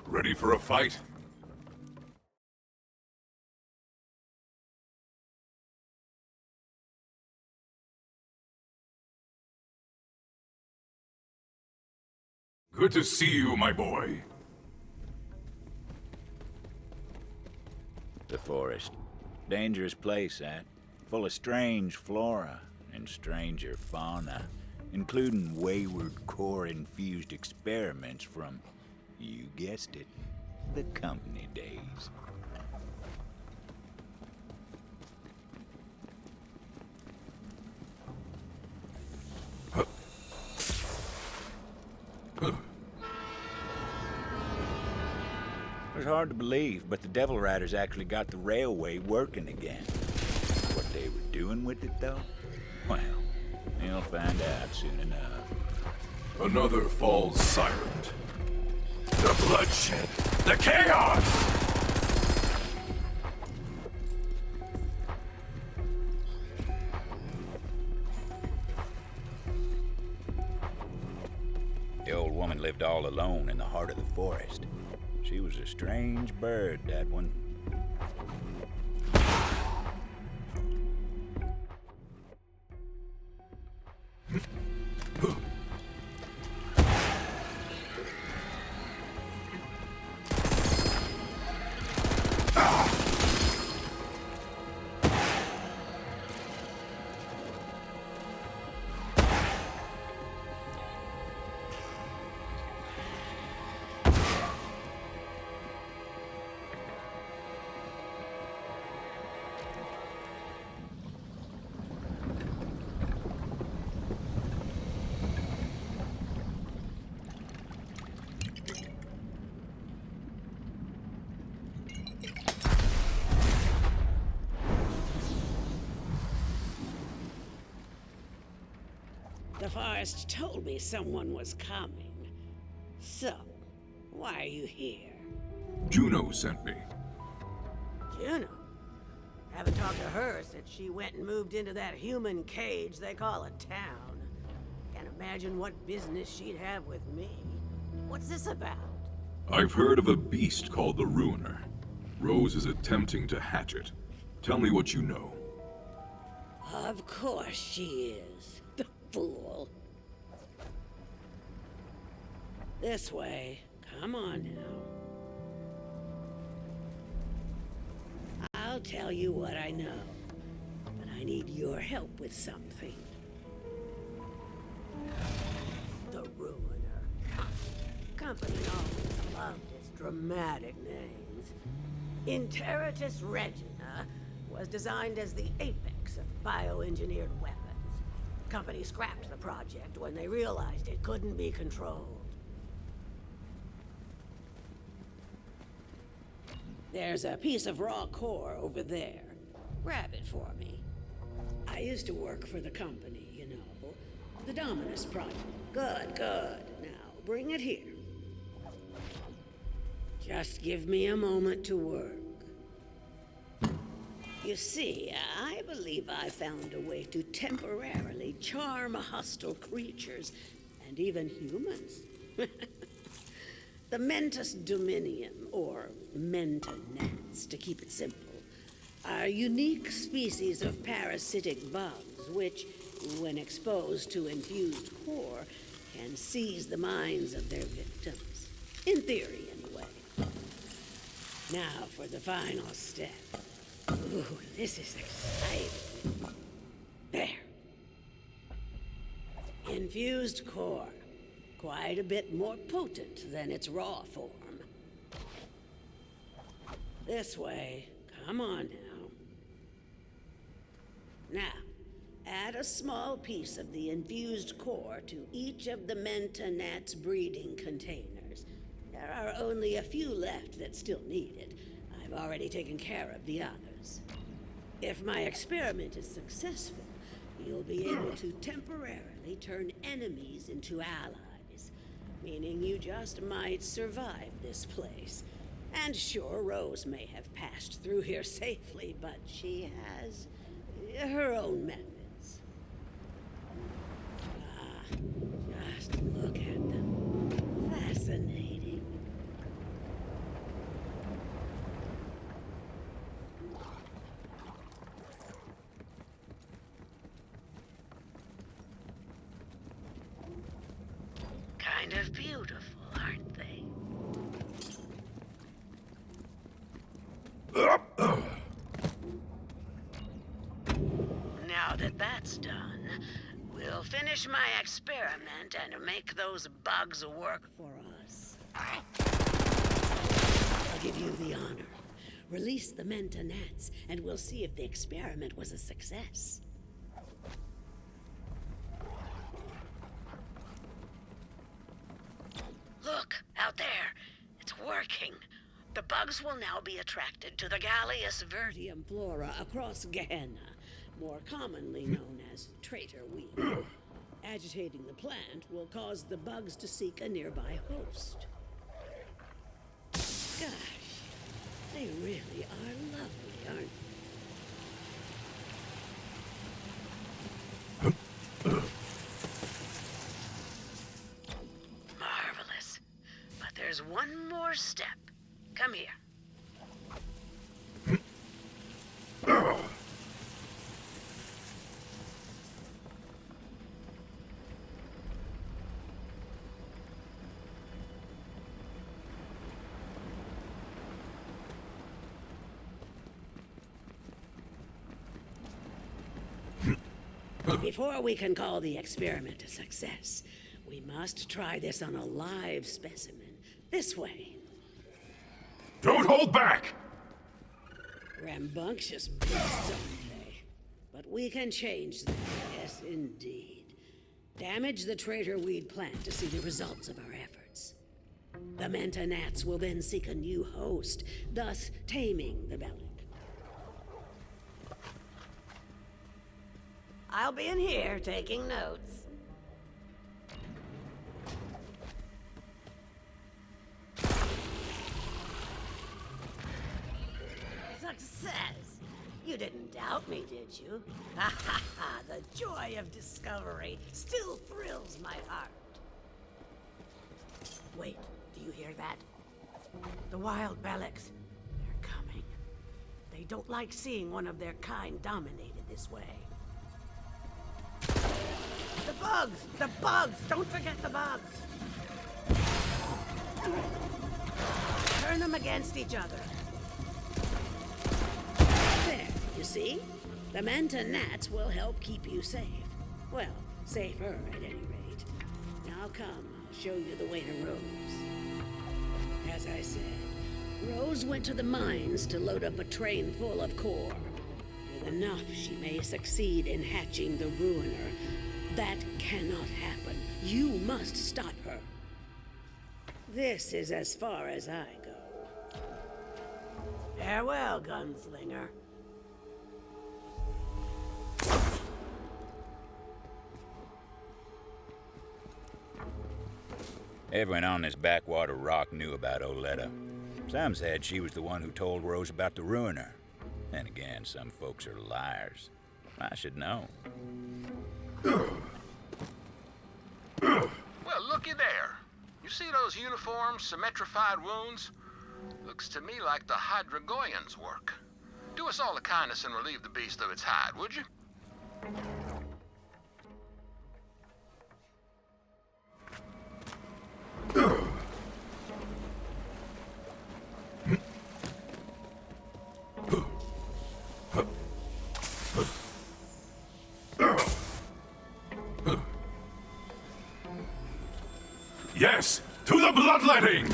Ready for a fight? Good to see you, my boy. The forest. Dangerous place, that. Full of strange flora and stranger fauna, including wayward core-infused experiments from, you guessed it, the company days. It was hard to believe, but the Devil Riders actually got the railway working again. What they were doing with it, though? Well, you'll find out soon enough. Another falls silent. The bloodshed! The chaos! The old woman lived all alone in the heart of the forest. She was a strange bird, that one. The forest told me someone was coming. So, Why are you here? Juno sent me. Juno? Haven't talked to her since she went and moved into that human cage they call a town. Can't imagine what business she'd have with me. What's this about? I've heard of a beast called the Ruiner. Rose is attempting to hatch it. Tell me what you know. Of course she is. The fool. This way. Come on now. I'll tell you what I know, but I need your help with something. The Ruiner. Company always loved its dramatic names. Interitus Regina was designed as the apex of bioengineered weapons. Company scrapped the project when they realized it couldn't be controlled. There's a piece of raw core over there. Grab it for me. I used to work for the company, you know. The Dominus Project. Good, good. Now, bring it here. Just give me a moment to work. You see, I believe I found a way to temporarily charm hostile creatures, and even humans. The Mentis Dominium, or Mentanets, to keep it simple, are unique species of parasitic bugs which, when exposed to infused core, can seize the minds of their victims. In theory, anyway. Now for the final step. Ooh, this is exciting. There. Infused core. Quite a bit more potent than its raw form. This way. Come on now. Now, add a small piece of the infused core to each of the Mentanet's breeding containers. There are only a few left that still need it. I've already taken care of the others. If my experiment is successful, you'll be able to temporarily turn enemies into allies, meaning you just might survive this place. And sure, Rose may have passed through here safely, but she has her own methods. Ah, just look at them. Fascinating. Kind of beautiful, aren't they? Now that that's done, we'll finish my experiment and make those bugs work for us. I'll give you the honor. Release the Mentanets, and we'll see if the experiment was a success. Look, out there. It's working. The bugs will now be attracted to the Gallius vertium flora across Gehenna, more commonly known as traitor weed. Agitating the plant will cause the bugs to seek a nearby host. Gosh, they really are lovely, aren't they? Marvelous. But there's one more step. Come here. Before we can call the experiment a success, we must try this on a live specimen. This way. Don't hold back! Rambunctious beasts, aren't they? But we can change them, yes indeed. Damage the traitor weed plant to see the results of our efforts. The Mentanats will then seek a new host, thus taming the Bellic. I'll be in here taking notes. You didn't doubt me, did you? Ha ha ha! The joy of discovery still thrills my heart. Wait, do you hear that? The wild Bellix. They're coming. They don't like seeing one of their kind dominated this way. The bugs! The bugs! Don't forget the bugs! Turn them against each other. There, you see? The Manta gnats will help keep you safe. Well, safer at any rate. Now come, I'll show you the way to Rose. As I said, Rose went to the mines to load up a train full of core. With enough, she may succeed in hatching the Ruiner. That cannot happen. You must stop her. This is as far as I go. Farewell, gunslinger. Everyone on this backwater rock knew about Oletta. Some said she was the one who told Rose about the Ruiner. Then again, some folks are liars. I should know. Well, looky there. You see those uniform, symmetrified wounds? Looks to me like the Hydragoyans' work. Do us all a kindness and relieve the beast of its hide, would you? Yes, to the bloodletting!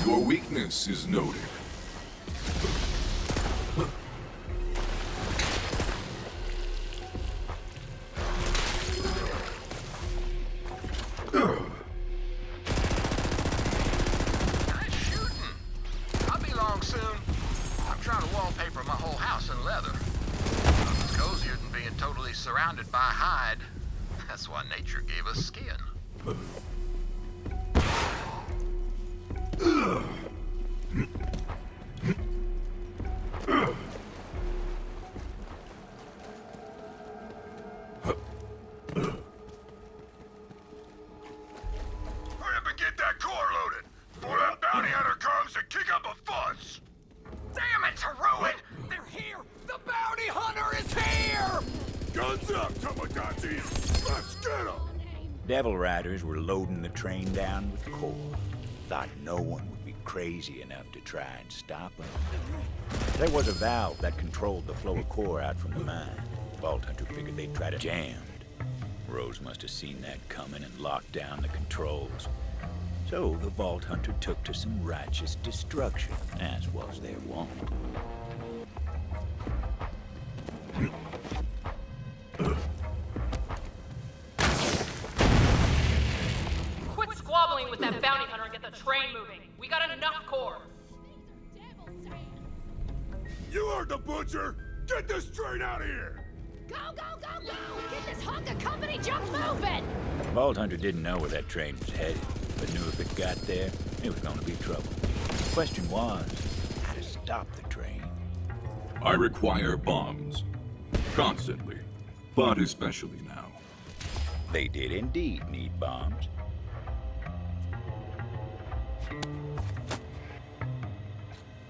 Your weakness is noted. Nice shooting. I'll be long soon. I'm trying to wallpaper my whole house in leather. It's cozier than being totally surrounded by hide. That's why nature gave us skin. Hurry up and get that core loaded before that bounty hunter comes to kick up a fuss! Damn it, Taruin! They're here! The bounty hunter is here! Guns up, Tomodachi! Let's get him! Devil Riders were loading the train down with core. Thought no one would be crazy enough to try and stop them. There was a valve that controlled the flow of core out from the mine. Vault Hunter figured they'd try to jam it. Rose must have seen that coming and locked down the controls. So the Vault Hunter took to some righteous destruction, as was their wont. Quit squabbling with that bounty hunter and get the train moving. We got enough core. You heard the butcher! Get this train out of here! Go, go, go, go! Get this hunk of company junk moving! Vault Hunter didn't know where that train was headed, but knew if it got there, it was going to be trouble. The question was, how to stop the train. I require bombs. Constantly. But especially now. They did indeed need bombs.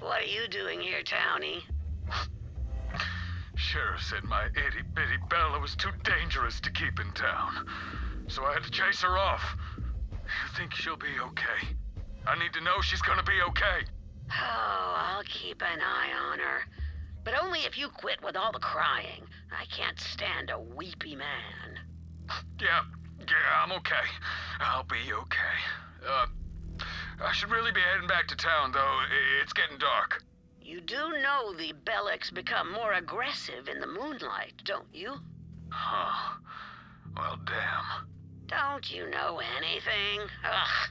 What are you doing here, Townie? Sheriff said my itty-bitty Bella was too dangerous to keep in town. So I had to chase her off. You think she'll be okay? I need to know she's gonna be okay. Oh, I'll keep an eye on her. But only if you quit with all the crying. I can't stand a weepy man. Yeah, I'm okay. I'll be okay. I should really be heading back to town, though. It's getting dark. You do know the Bellix become more aggressive in the moonlight, don't you? Huh. Well, damn. Don't you know anything? Ugh.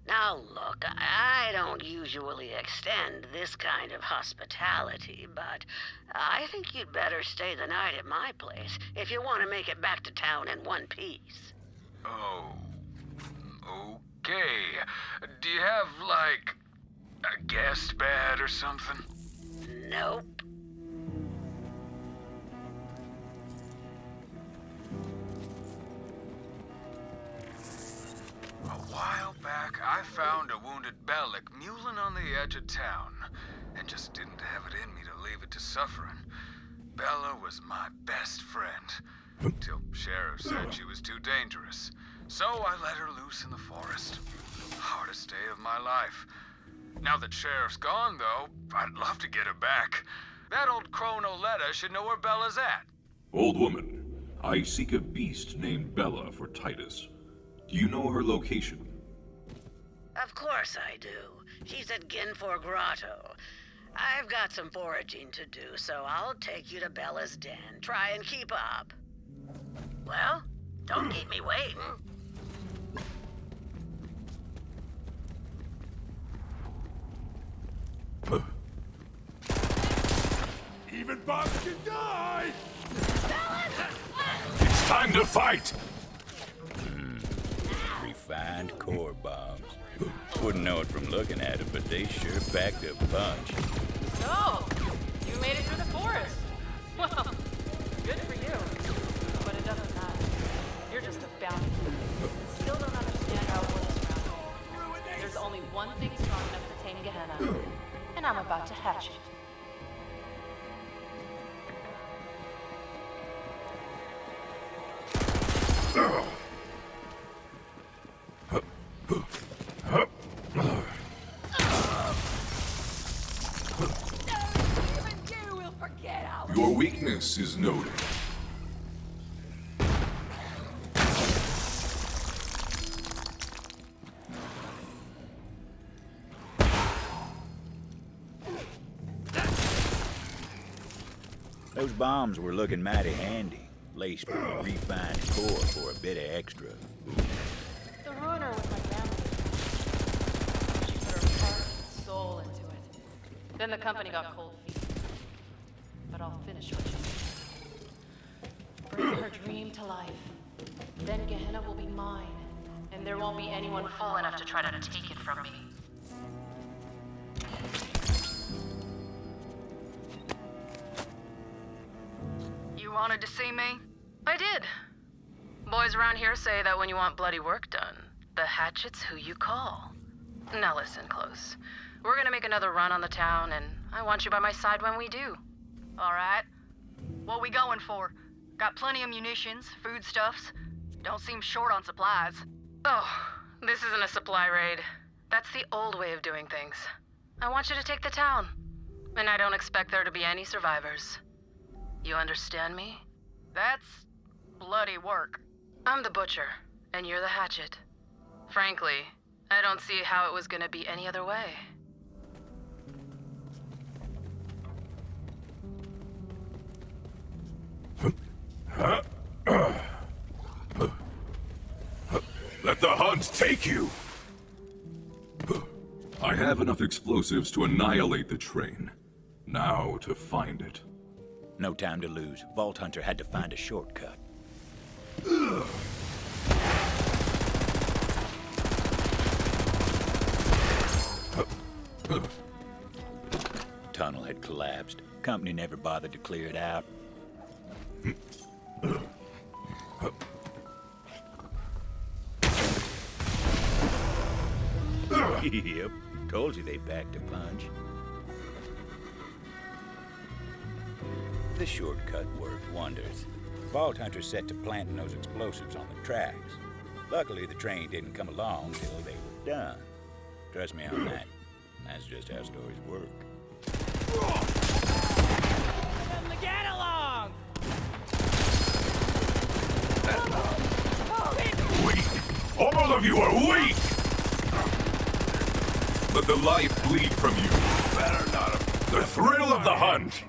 Now look, I don't usually extend this kind of hospitality, but I think you'd better stay the night at my place if you want to make it back to town in one piece. Oh. Okay. Do you have, like, a guest bed or something? Nope. suffering. Bella was my best friend. Till Sheriff said she was too dangerous. So I let her loose in the forest. Hardest day of my life. Now that Sheriff's gone, though, I'd love to get her back. That old crone Oletta should know where Bella's at. Old woman, I seek a beast named Bella for Titus. Do you know her location? Of course I do. She's at Ginfor Grotto. I've got some foraging to do, so I'll take you to Bella's den. Try and keep up. Well, don't keep me waiting. Even bombs can die! It's time to fight! Refined core bombs. Wouldn't know it from looking at them, but they sure packed a punch. So, you made it through the forest. Well, good for you. But it doesn't matter. You're just a bounty. Still don't understand how it works around here. There's only one thing strong enough to tame Gehenna, and I'm about to hatch it. Your weakness is noted. Those bombs were looking mighty handy, laced with a refined core for a bit of extra. The ruiner was my grandmother. She put her heart and soul into it. Then the company got cold feet. But I'll finish what she started. Bring her dream to life. Then Gehenna will be mine, and there won't be anyone fool enough to try to take it from me. You wanted to see me? I did. Boys around here say that when you want bloody work done, the hatchet's who you call. Now listen close. We're gonna make another run on the town, and I want you by my side when we do. All right? What we going for? Got plenty of munitions, foodstuffs. Don't seem short on supplies. Oh, this isn't a supply raid. That's the old way of doing things. I want you to take the town. And I don't expect there to be any survivors. You understand me? That's bloody work. I'm the butcher, and you're the hatchet. Frankly, I don't see how it was gonna be any other way. Let the hunt take you! I have enough explosives to annihilate the train. Now to find it. No time to lose. Vault Hunter had to find a shortcut. Tunnel had collapsed. Company never bothered to clear it out. Yep, told you they packed a punch. The shortcut worked wonders. Vault Hunter set to planting those explosives on the tracks. Luckily, the train didn't come along till they were done. Trust me on that. That's just how stories work. Get along! Weak! All of you are weak! Let the life bleed from you. Better not have... The thrill of the hunt!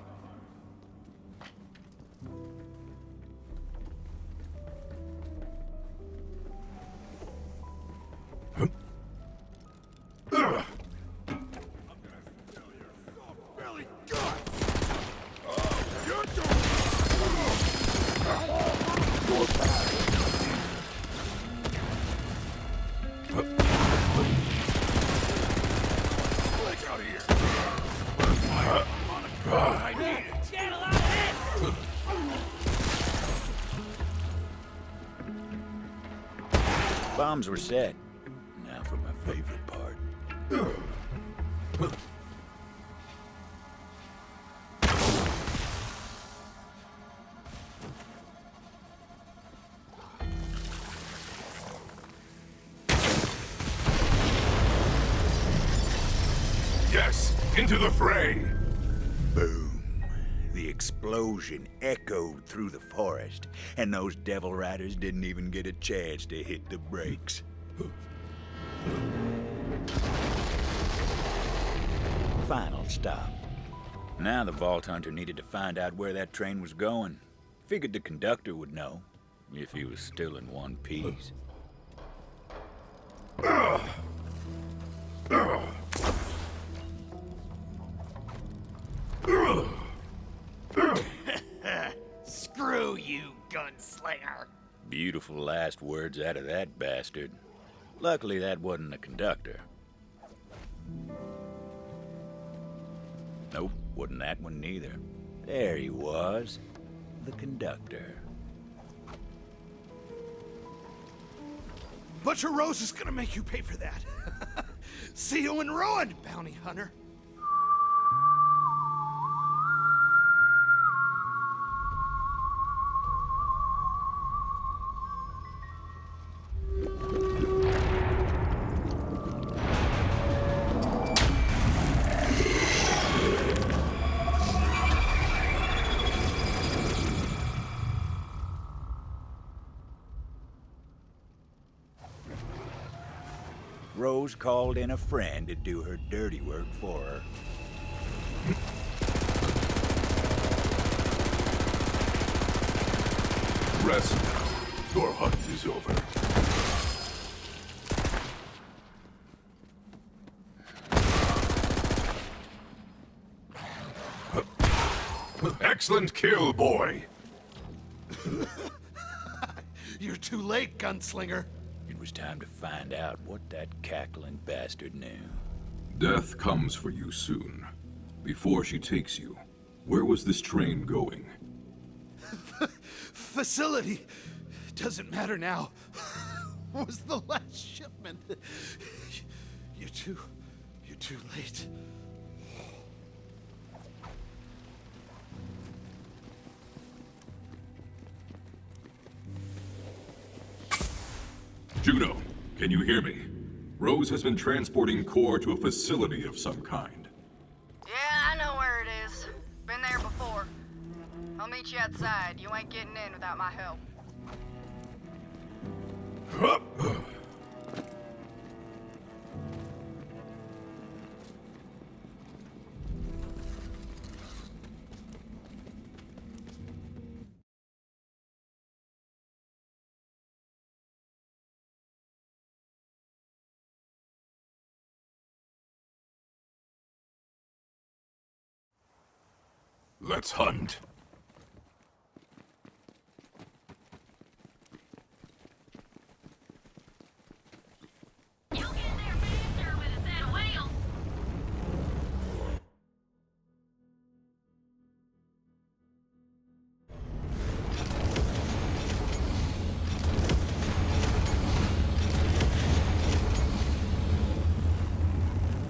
Bombs were set. Now for my favorite part. into the fray! Boom. The explosion echoed through the forest, and those devil riders didn't even get a chance to hit the brakes. Final stop. Now the Vault Hunter needed to find out where that train was going. Figured the conductor would know, if he was still in one piece. Screw you, gunslinger. Beautiful last words out of that bastard. Luckily, that wasn't the conductor. Nope, wasn't that one neither. There he was, the conductor. Butcher Rose is gonna make you pay for that. See you in ruin, bounty hunter. Rose called in a friend to do her dirty work for her. Rest now. Your hunt is over. Excellent kill, boy. You're too late, gunslinger. It was time to find out what that cackling bastard knew. Death comes for you soon. Before she takes you, where was this train going? Facility. Doesn't matter now. Was the last shipment. You're too late. Juno, can you hear me? Rose has been transporting core to a facility of some kind. Yeah, I know where it is. Been there before. I'll meet you outside. You ain't getting in without my help. Let's hunt.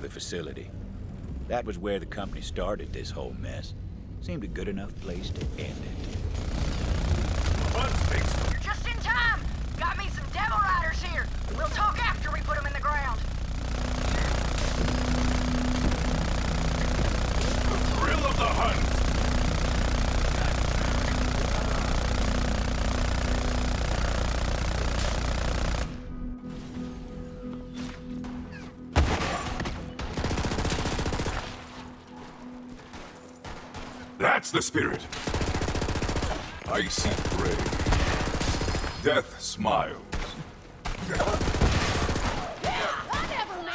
The facility. That was where the company started this whole mess. Seemed a good enough place to end it. You're just in time! Got me some devil riders here. We'll talk after we put them in the ground. The thrill of the hunt! That's the spirit! Icy gray. Death smiles. I never miss.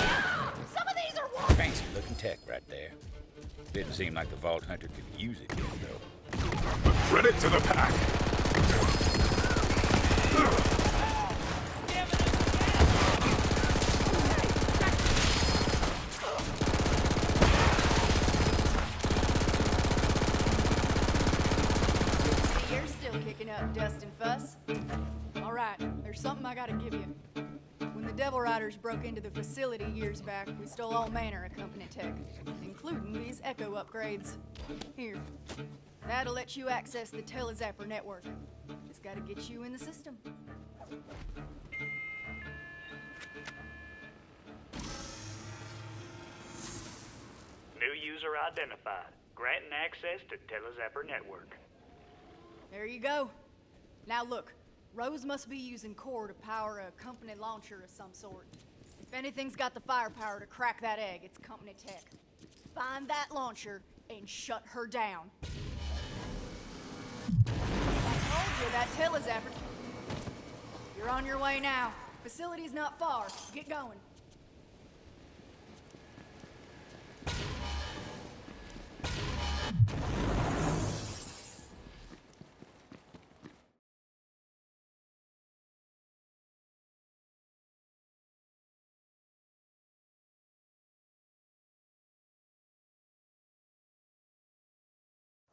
Some of these are worth. Fancy looking tech right there. Didn't seem like the Vault Hunter could use it yet, though. Credit to the pack! You're still kicking up dust and fuss. All right, there's something I gotta give you. When the Devil Riders broke into the facility years back, we stole all manner of company tech, including these Echo upgrades. Here, that'll let you access the Telezapper network. Just gotta get you in the system. New user identified. Granting access to Telezapper network. There you go. Now look, Rose must be using core to power a company launcher of some sort. If anything's got the firepower to crack that egg, it's company tech. Find that launcher and shut her down. I told you that Telezapper. You're on your way now. Facility's not far. Get going.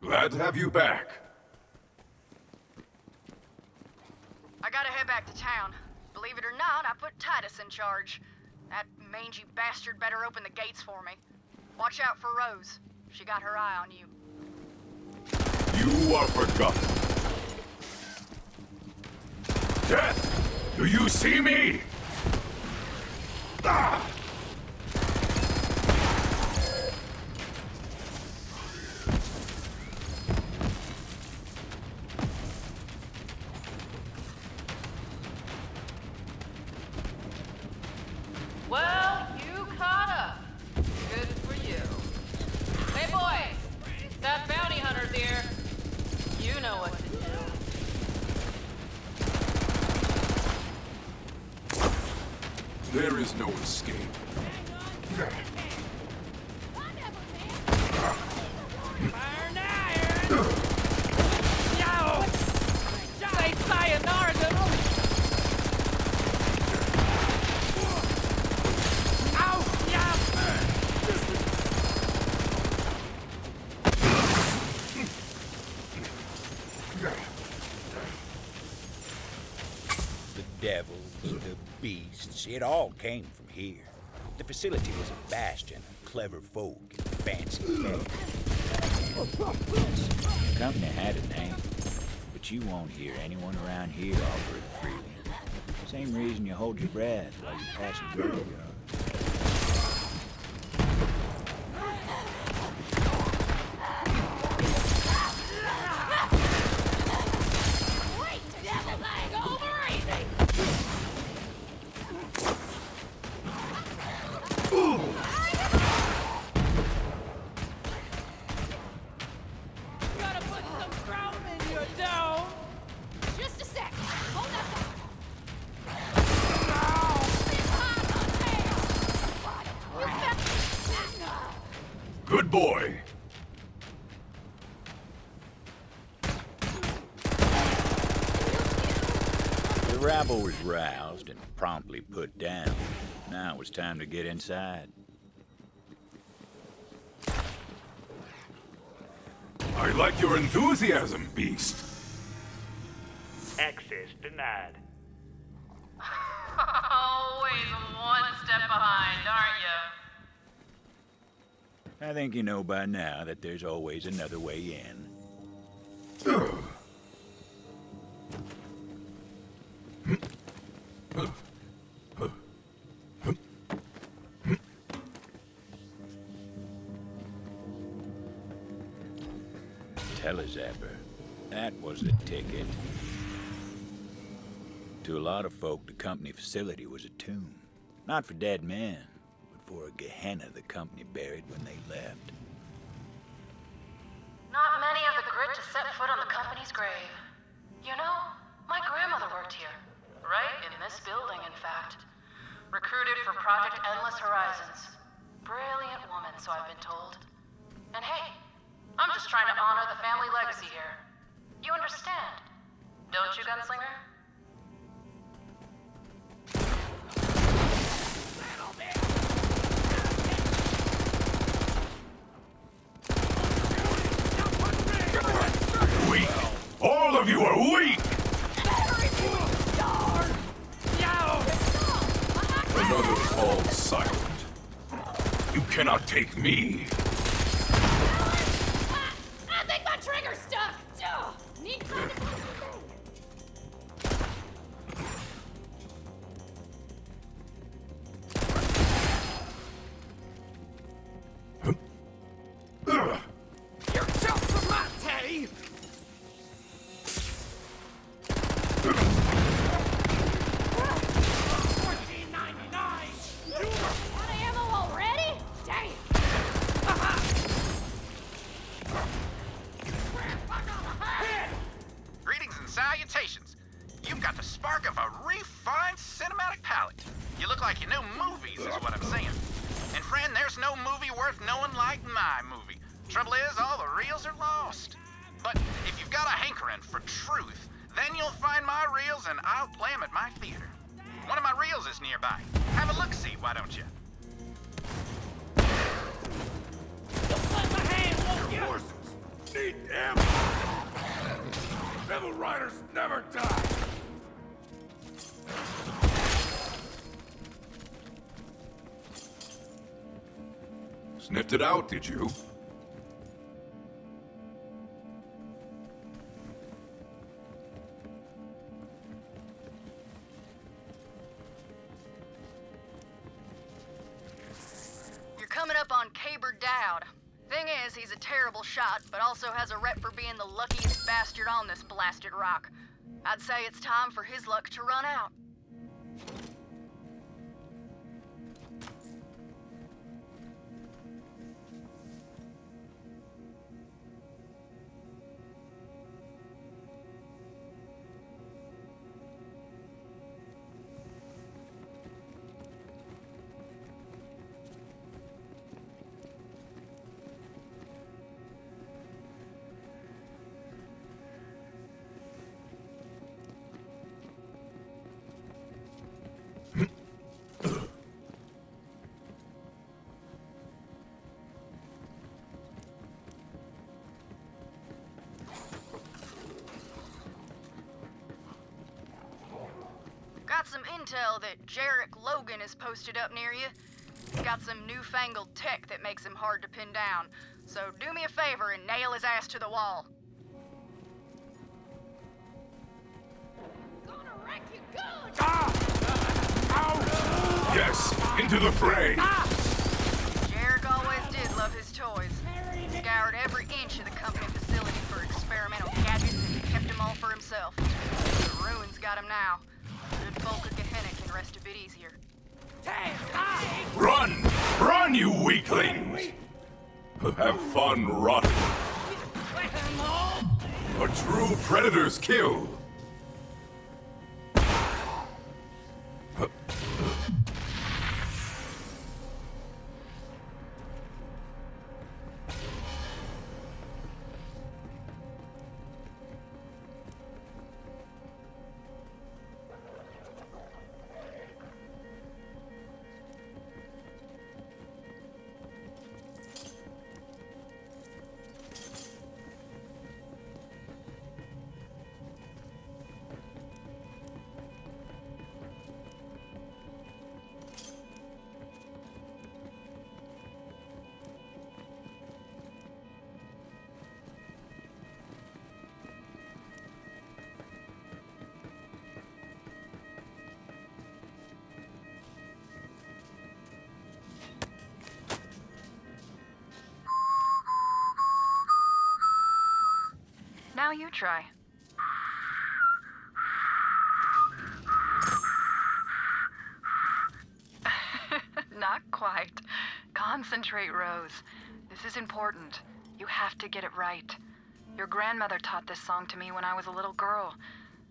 Glad to have you back. I gotta head back to town. Believe it or not, I put Titus in charge. That mangy bastard better open the gates for me. Watch out for Rose. She got her eye on you. You are forgotten. Death! Do you see me? Ah! Well, you caught up. Good for you. Hey, boys! That bounty hunter's here. You know what to do. There is no escape. Iron iron! Yo! Say sayonara to them! Ow! Yeah! The devils, the beasts, it all came from here. The facility was a bastion of clever folk and fancy men. The company had a name, but you won't hear anyone around here offer it freely. Same reason you hold your breath while you're passing graveyard. Gotta put some chrome in your dough! Just a sec. Hold that Good boy. The rabble was roused and promptly put down. Now it was time to get inside. I like your enthusiasm, beast. Access denied. Always one step behind, aren't you? I think you know by now that there's always another way in. Telezapper. That was the ticket. To a lot of folk, the company facility was a tomb. Not for dead men, but for a Gehenna the company buried when they left. Not many of the grit to set foot on the company's grave. You know, my grandmother worked here. Right in this building, in fact. Recruited for Project Endless Horizons. Brilliant woman, so I've been told. And hey, I'm just trying to honor the family legacy here. You understand, don't you, Gunslinger? Weak. All of you are weak. Another all silent. You cannot take me. I think my trigger's stuck. Ugh. Need time to put for truth, then you'll find my reels and I'll play them at my theater. One of my reels is nearby. Have a look-see, why don't you? Your horses need ammo! Devil Riders never die! Sniffed it out, did you? You're coming up on Caber Dowd. Thing is, he's a terrible shot, but also has a rep for being the luckiest bastard on this blasted rock. I'd say it's time for his luck to run out. Got some intel that Jarek Logan is posted up near you. He's got some newfangled tech that makes him hard to pin down. So do me a favor and nail his ass to the wall. Gonna wreck you good! Yes, into the fray! Jarek always did love his toys. Scoured every inch of the company facility for experimental gadgets and kept them all for himself. The ruins got him now. Good folk of Gehenna can rest a bit easier. Run! Run, you weaklings! Have fun rotting. A true predator's kill! Now you try. Not quite. Concentrate, Rose. This is important. You have to get it right. Your grandmother taught this song to me when I was a little girl.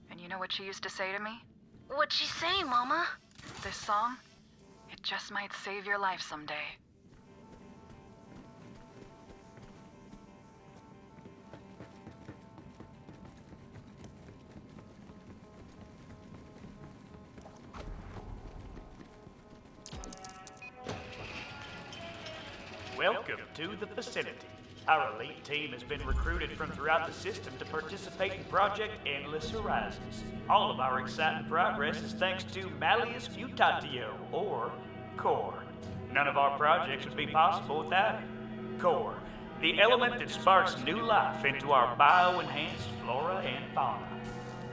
And you know what she used to say to me? What'd she say, Mama? This song, it just might save your life someday. Welcome to the vicinity. Our elite team has been recruited from throughout the system to participate in Project Endless Horizons. All of our exciting progress is thanks to Malleus Mutatio, or Core. None of our projects would be possible without it. Core, the element that sparks new life into our bio-enhanced flora and fauna.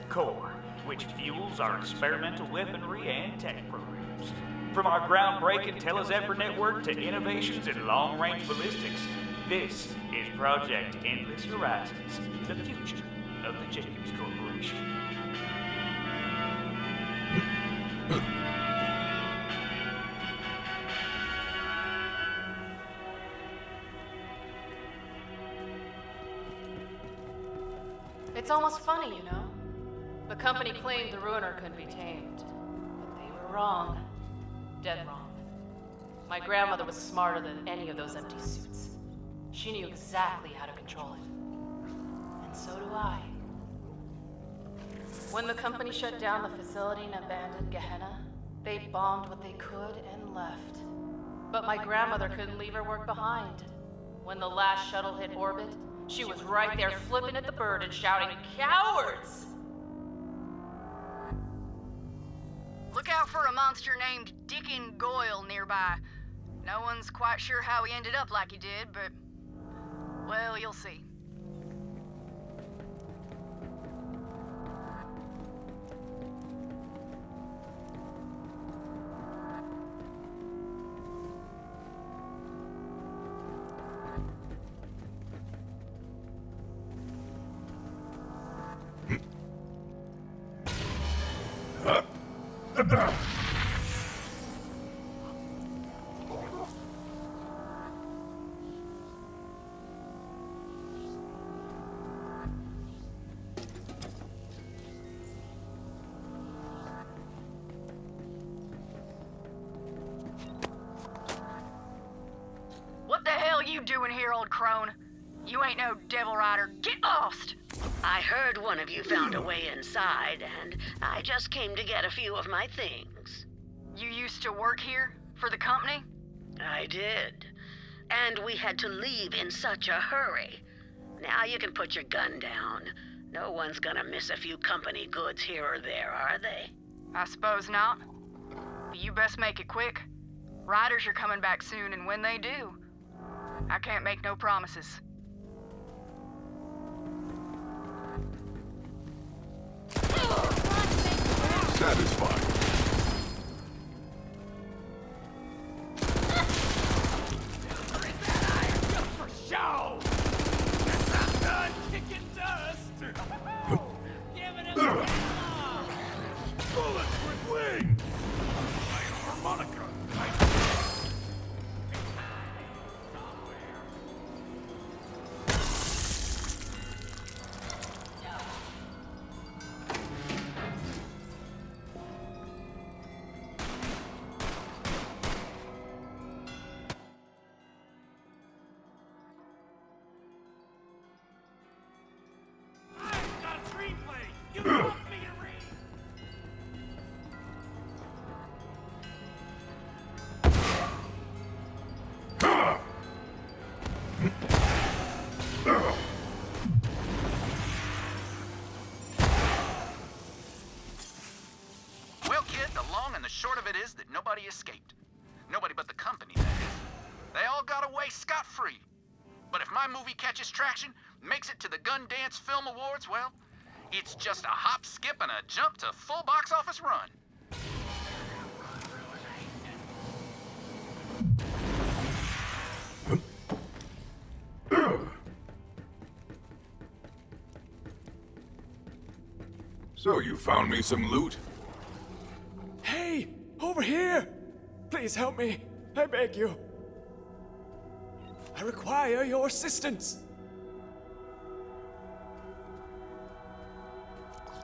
Core, which fuels our experimental weaponry and tech programs. From our groundbreaking Telezephyr network to innovations in long-range ballistics, this is Project Endless Horizons, the future of the Jacobs Corporation. It's almost funny, you know? The company claimed the Ruiner couldn't be tamed, but they were wrong. Dead wrong. My grandmother was smarter than any of those empty suits. She knew exactly how to control it. And so do I. When the company shut down the facility and abandoned Gehenna, they bombed what they could and left. But my grandmother couldn't leave her work behind. When the last shuttle hit orbit, she was right there flipping at the bird and shouting, "Cowards!" Look out for a monster named Dickon Goyle nearby. No one's quite sure how he ended up like he did, but... well, you'll see. What the hell you doing here, old crone? You ain't no devil rider. Get lost! I heard one of you found a way inside, and I just came to get a few of my things. You used to work here? For the company? I did. And we had to leave in such a hurry. Now you can put your gun down. No one's gonna miss a few company goods here or there, are they? I suppose not. But you best make it quick. Riders are coming back soon, and when they do, I can't make no promises. Satisfied. For show! Guess I'm done kicking dust! Giving it a Bullets with wings! Play a harmonica! Well, kid, the long and the short of it is that nobody escaped. Nobody but the company, that is. They all got away scot-free. But if my movie catches traction, makes it to the Gun Dance Film Awards, well, it's just a hop, skip, and a jump to full box office run. So you found me some loot? Hey! Over here! Please help me. I beg you. I require your assistance.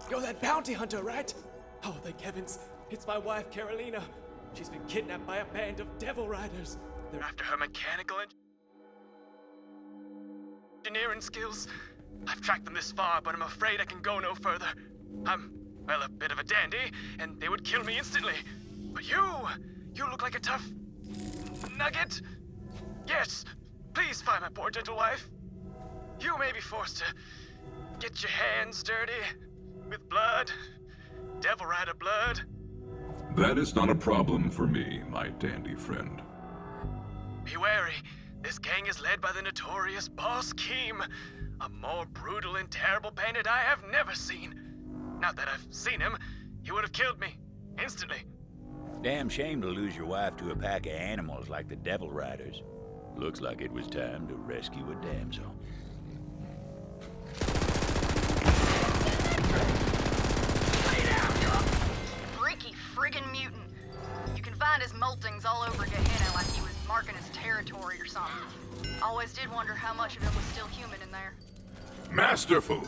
You're that bounty hunter, right? Oh, thank heavens. It's my wife, Carolina. She's been kidnapped by a band of devil riders. They're after her mechanical engineering skills. I've tracked them this far, but I'm afraid I can go no further. I'm, well, a bit of a dandy, and they would kill me instantly. But you look like a tough nugget. Yes, please find my poor gentle wife. You may be forced to get your hands dirty with blood, devil rider blood. That is not a problem for me, my dandy friend. Be wary. This gang is led by the notorious Boss Keem, a more brutal and terrible bandit I have never seen. Not that I've seen him, he would have killed me, instantly. Damn shame to lose your wife to a pack of animals like the Devil Riders. Looks like it was time to rescue a damsel. Freaky friggin' mutant. You can find his moltings all over Gehenna like he was marking his territory or something. Always did wonder how much of him was still human in there. Masterful!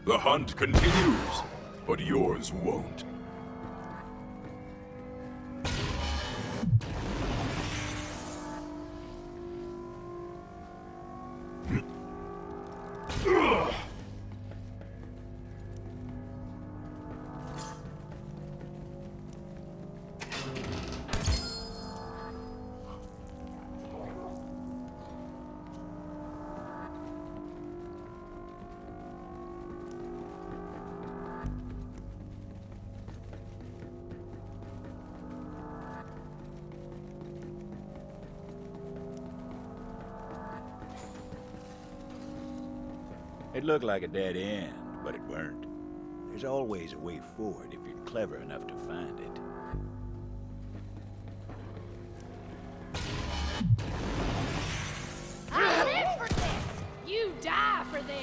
The hunt continues, but yours won't. It looked like a dead end, but it weren't. There's always a way forward if you're clever enough to find it. I live for this! You die for this!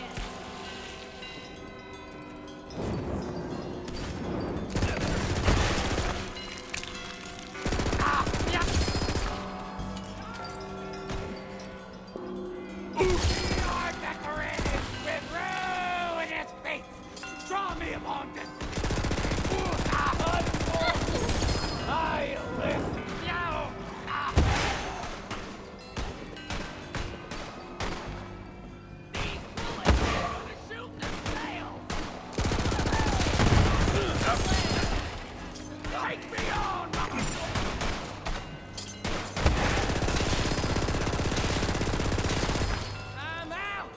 Draw me among them! I live! Take me on, mama! I'm out!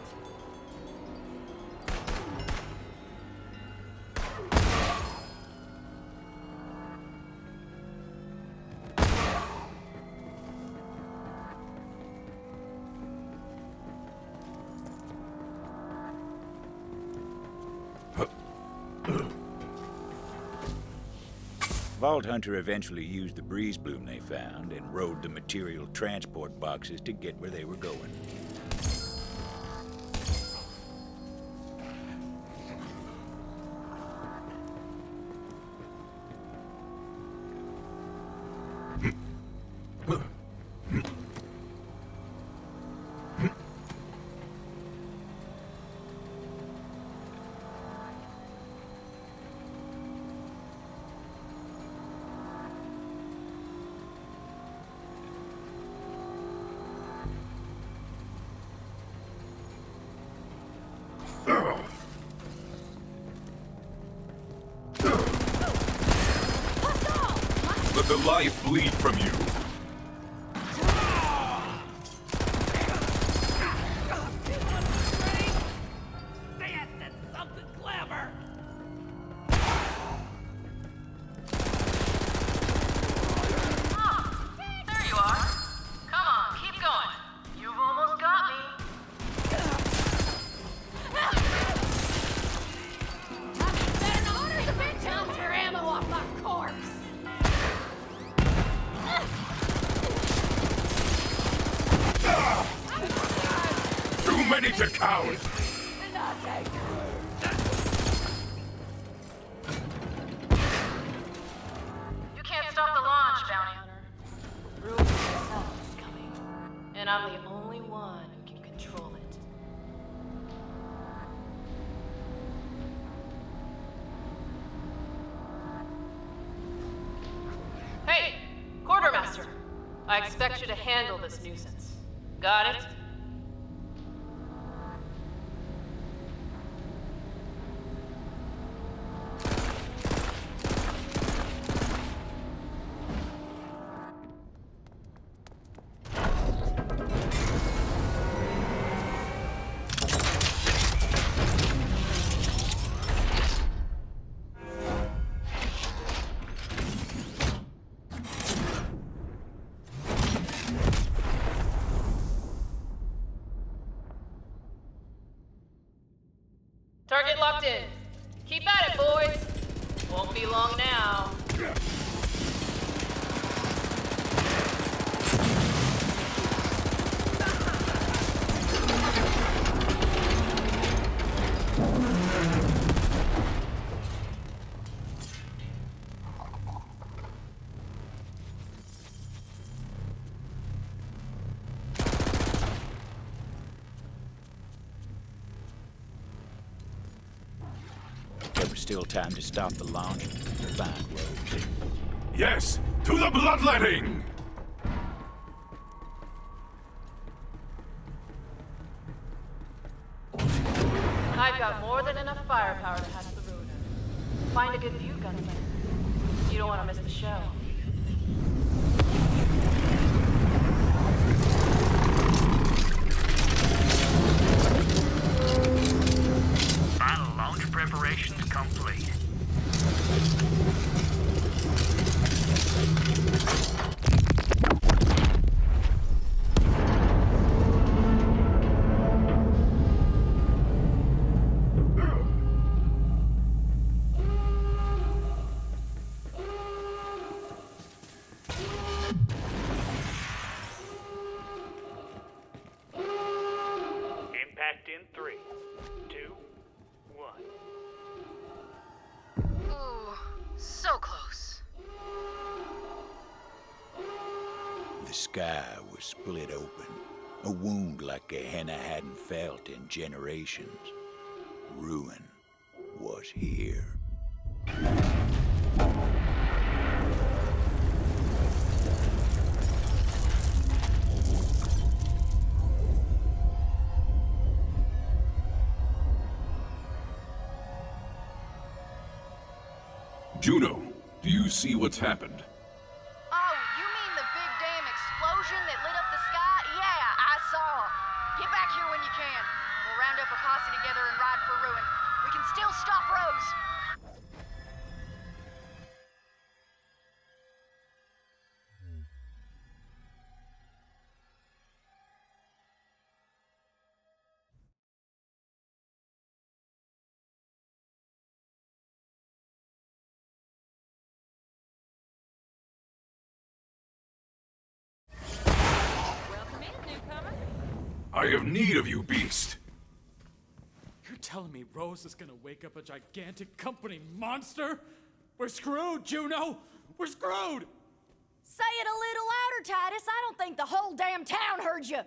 Vault Hunter eventually used the breeze bloom they found and rode the material transport boxes to get where they were going. Let the life bleed from you. Something clever! Ah, there you are. Come on, keep going. You've almost got me. Better not order a bit tons your ammo off my corpse! Too many to count. You can't stop the launch, Bounty Hunter. Ruin itself is coming, and I'm the only one who can control it. Hey, Quartermaster! I expect you to handle this nuisance. Got it? Target locked in. Keep at it, boys. Won't be long now. There was still time to stop the launch and find Rose. Yes, to the bloodletting! I've got more than enough firepower to hatch the ruiner. Find a good view, Gunslinger. You don't want to miss the show. Final launch preparations complete. sky was split open. A wound like Gehenna hadn't felt in generations. Ruin was here. Juno, do you see what's happened? Oh, you mean the big damn explosion that lit up the sky? Yeah, I saw. Get back here when you can. We'll round up a posse together and ride for Ruin. We can still stop Rose. Welcome in, newcomer. I have need of you, beast. You're telling me Rose is gonna wake up a gigantic company monster? We're screwed, Juno! We're screwed! Say it a little louder, Titus. I don't think the whole damn town heard you.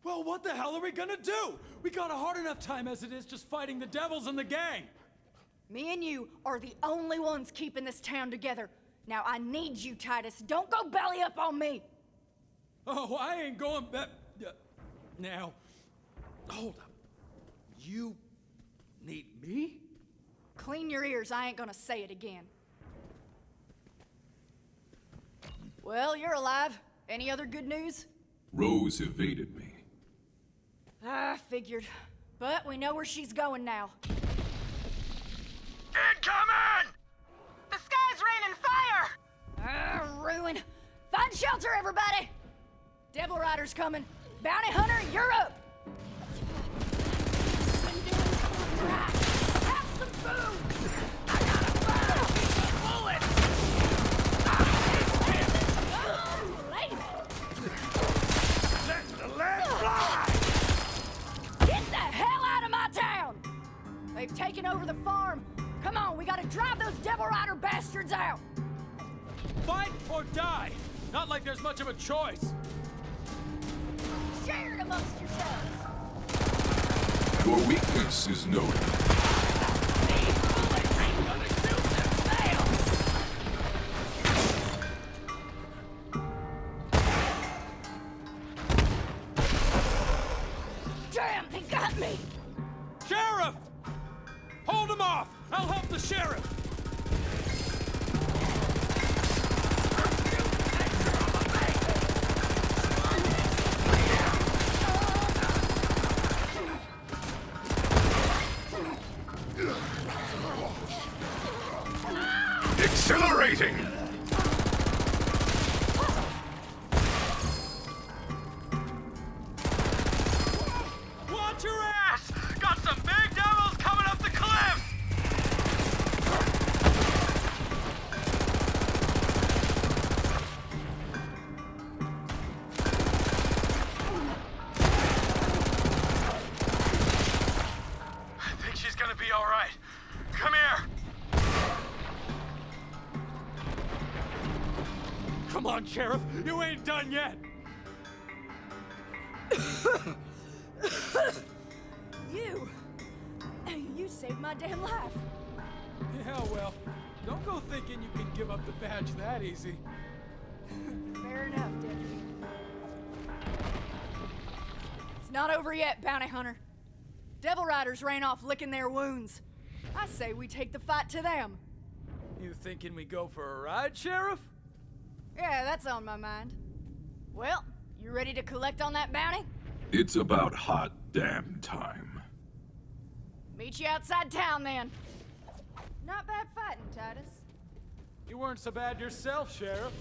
Well, what the hell are we gonna do? We got a hard enough time as it is just fighting the devils and the gang. Me and you are the only ones keeping this town together. Now I need you, Titus. Don't go belly up on me. Oh, I ain't going back. Now, hold up. You need me? Clean your ears. I ain't gonna say it again. Well, you're alive. Any other good news? Rose evaded me. I figured. But we know where she's going now. Incoming! The sky's raining fire! Ruin. Find shelter, everybody! Devil Rider's coming. Bounty Hunter, you're up! Have some food! I got a bullet! Let the lead fly! Get the hell out of my town! They've taken over the farm. Come on, we gotta drive those Devil Rider bastards out! Fight or die! Not like there's much of a choice. Share it amongst yourselves! Your weakness is noted. These bullets ain't gonna do them fail! Damn, they got me! Sheriff! Hold him off! I'll help the sheriff! Accelerating! Watch your ass! Got some big devils coming up the cliff! I think she's gonna be all right. Come here. Come on, Sheriff! You ain't done yet! You saved my damn life. Yeah, well, don't go thinking you can give up the badge that easy. Fair enough, Deputy. It's not over yet, Bounty Hunter. Devil Riders ran off licking their wounds. I say we take the fight to them. You thinking we go for a ride, Sheriff? Yeah, that's on my mind. Well, you ready to collect on that bounty? It's about hot damn time. Meet you outside town, then. Not bad fighting, Titus. You weren't so bad yourself, Sheriff.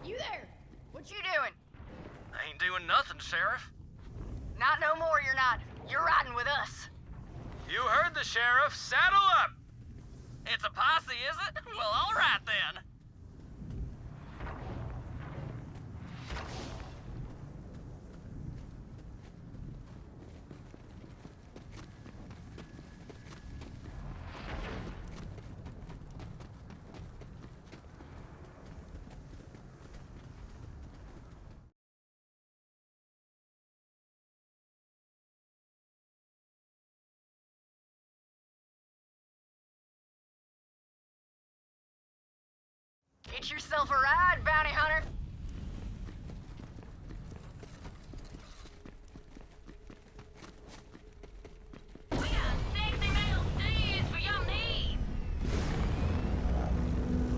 You there? What you doing? I ain't doing nothing, Sheriff. Not no more, you're not. You're riding with us. You heard the sheriff. Saddle up! It's a posse, is it? Well, all right then. Get yourself a ride, bounty hunter.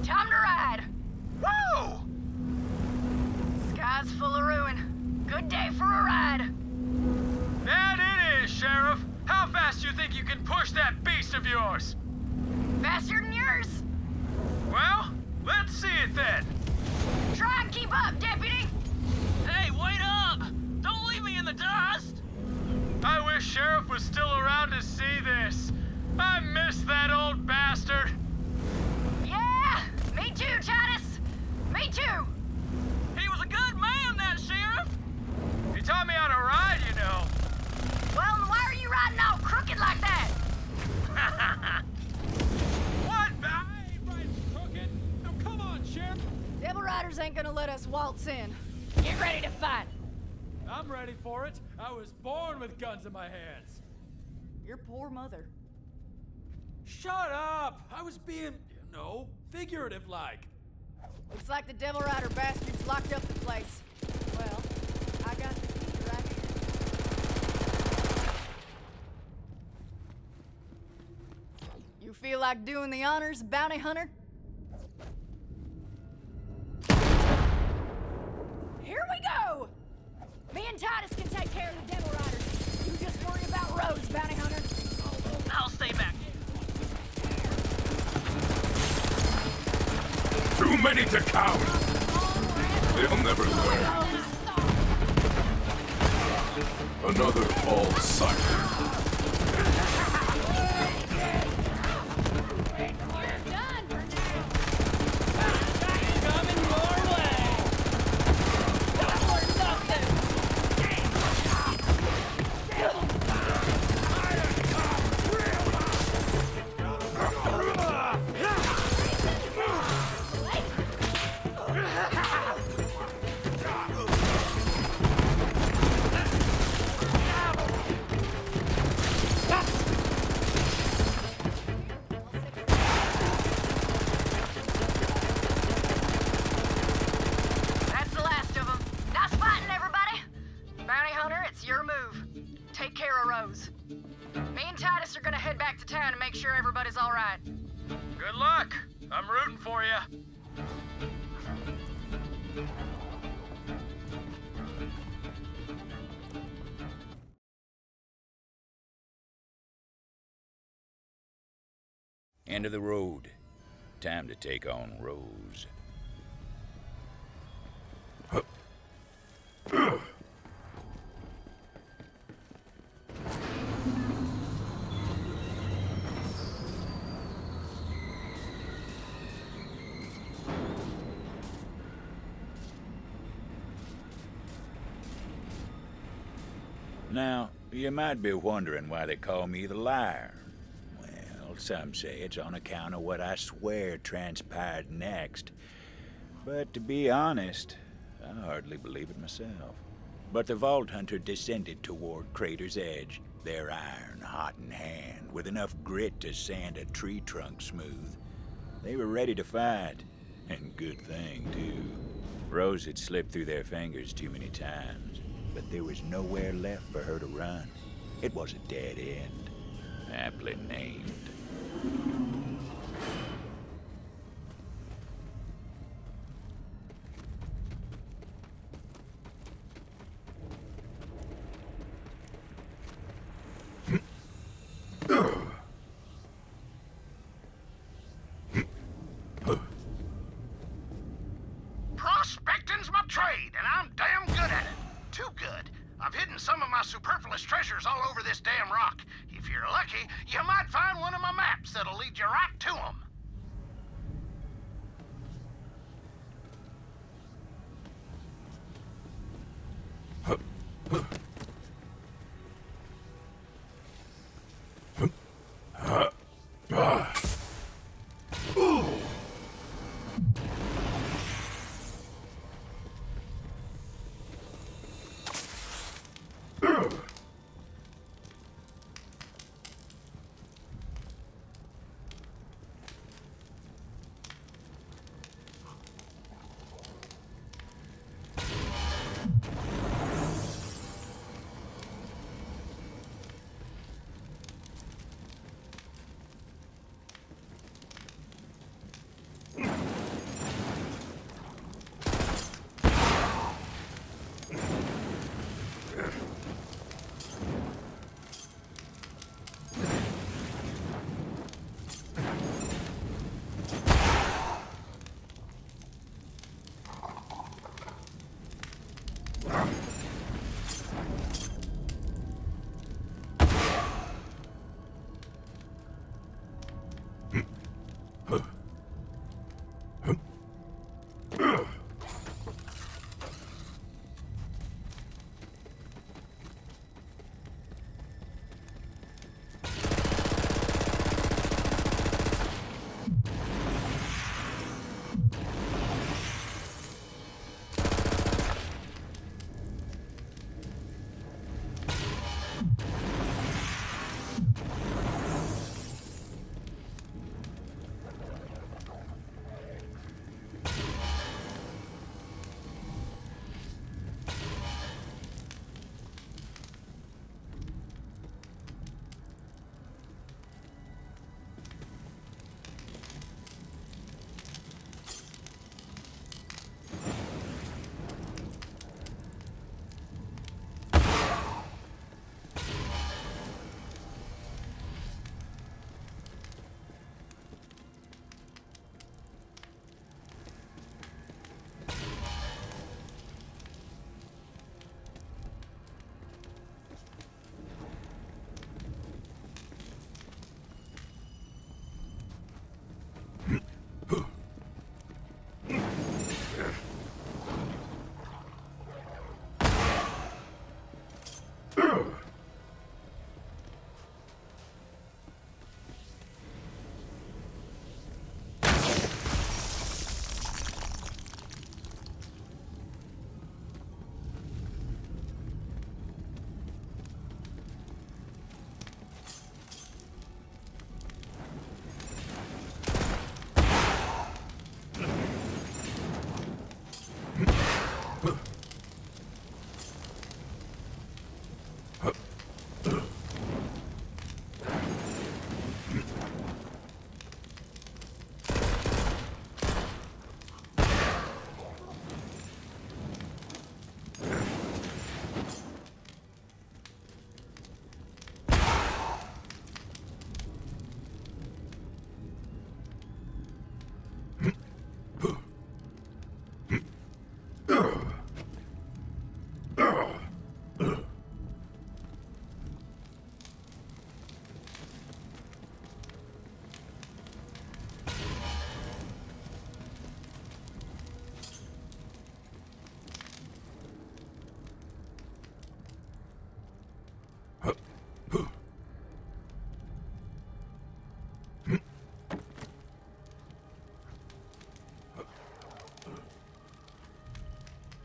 Time to ride. Whoa! Sky's full of ruin. Good day for a ride. That it is, Sheriff. How fast do you think you can push that beast of yours? Faster than yours. Well, let's see it then. Try and keep up, deputy. Hey, wait up! Don't leave me in the dust! I wish Sheriff was still around to see this. I miss that old bastard. Yeah, me too, Titus. Me too. He was a good man, that Sheriff. He taught me how to ride, you know. Well, then why are you riding all crooked like that? What? I ain't riding crooked. Now, come on, Sheriff. Devil Riders ain't gonna let us waltz in. Get ready to fight. I'm ready for it. I was born with guns in my hands. Your poor mother. Shut up! I was being, figurative like. Looks like the Devil Rider bastards locked up the place. Well, I got the key right here. You feel like doing the honors, bounty hunter? Here we go! Me and Titus can take care of the Devil Riders. You just worry about Rose, bounty hunter. I'll stay back. Too many to count! They'll never learn. Another false sight. Make sure everybody's all right. Good luck. I'm rooting for you. End of the road. Time to take on Rose. Now, you might be wondering why they call me the liar. Well, some say it's on account of what I swear transpired next. But to be honest, I hardly believe it myself. But the Vault Hunter descended toward Crater's edge, their iron hot in hand, with enough grit to sand a tree trunk smooth. They were ready to fight, and good thing, too. Rose had slipped through their fingers too many times. But there was nowhere left for her to run. It was a dead end, aptly named. Prospecting's my trade, and I'm damn good at it. Too good. I've hidden some of my superfluous treasures all over this damn rock. If you're lucky, you might find one of my maps that'll lead you right to them.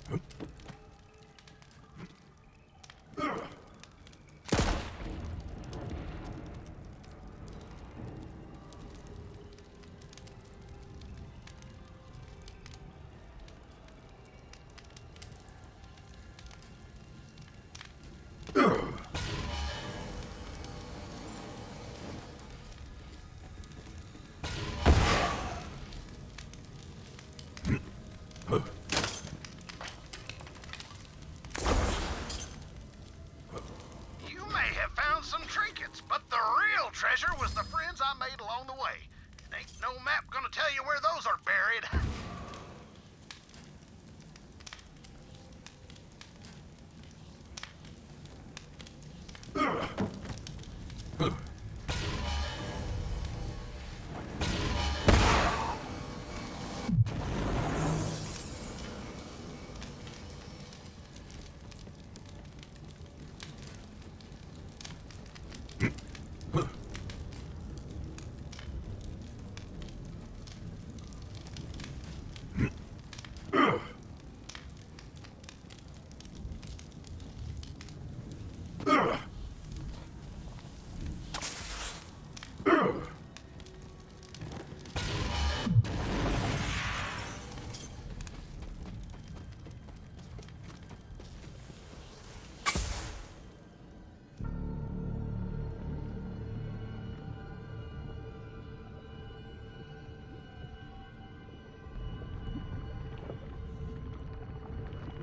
You may have found some trinkets, but the real treasure was the friends I made along the way. Ain't no map gonna tell you where those are buried.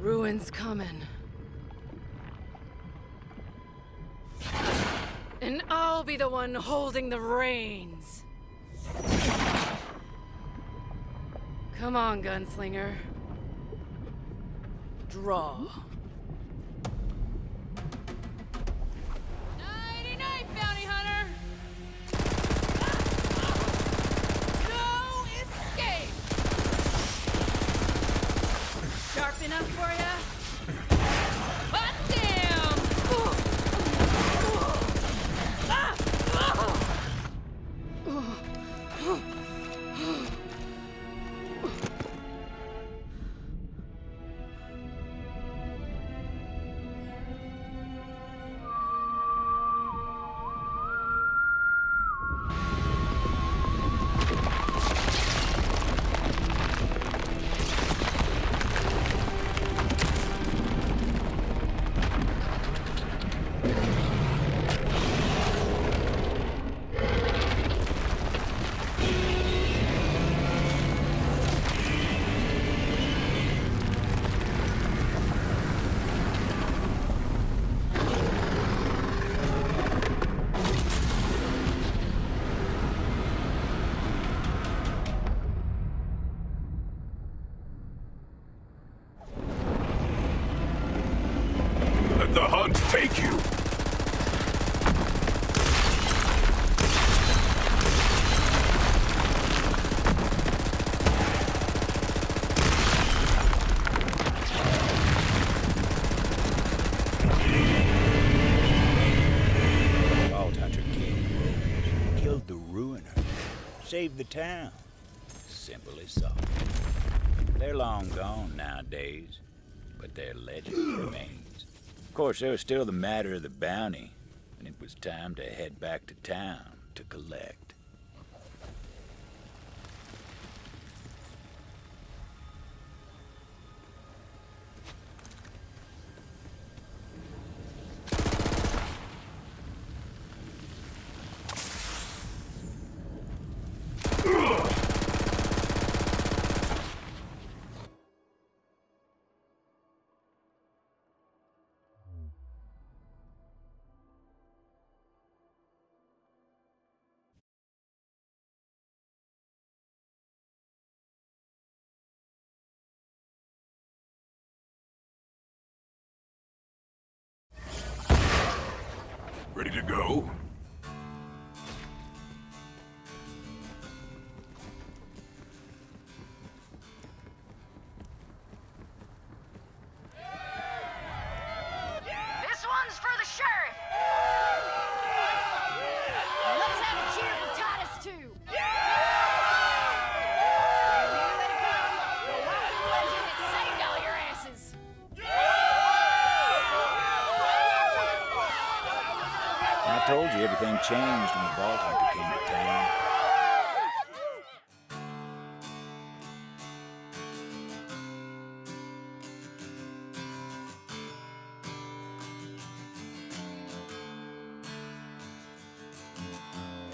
Ruin's coming. And I'll be the one holding the reins. Come on, gunslinger. Draw. Nighty-night, bounty hunter! No escape! Sharp enough for ya? Hot damn! Let the hunt take you! Vault Hunter King Rose killed the Ruiner, saved the town. Simple as so. They're long gone nowadays, but their legend remains. Of course, there was still the matter of the bounty, and it was time to head back to town to collect. Ready to go? This one's for the sheriff! Let's have a cheer for Titus, too! The walking legend that saved all your asses! I told you everything changed when the Vault Hunter came to town.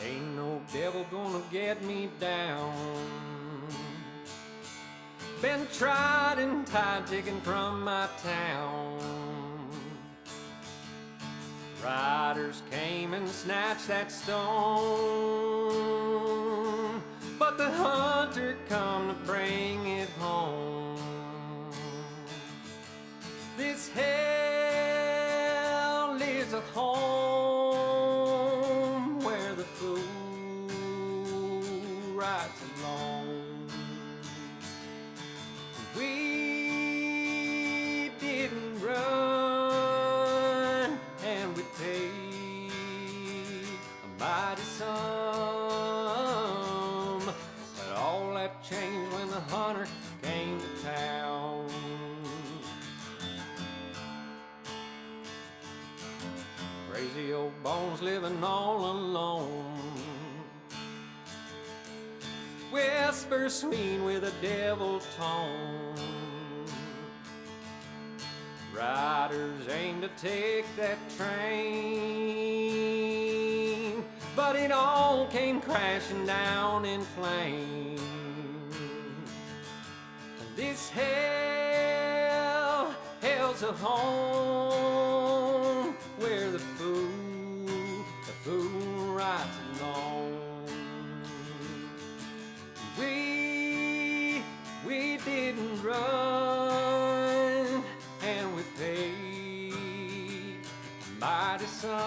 Ain't no devil gonna get me down. Been tried and tied, taken from my town. Riders came and snatched that stone, but the hunter come to bring it home. This hell is a home where the fool rides alone. We didn't run, and we paid a mighty sum, but all that changed when the hunter came to town. Crazy old bones living all alone, whisper sweet with a devil tone. Riders aim to take that train, but it all came crashing down in flames. And this hell's a home where the fool rides alone. We didn't run, and we paid a mighty sum,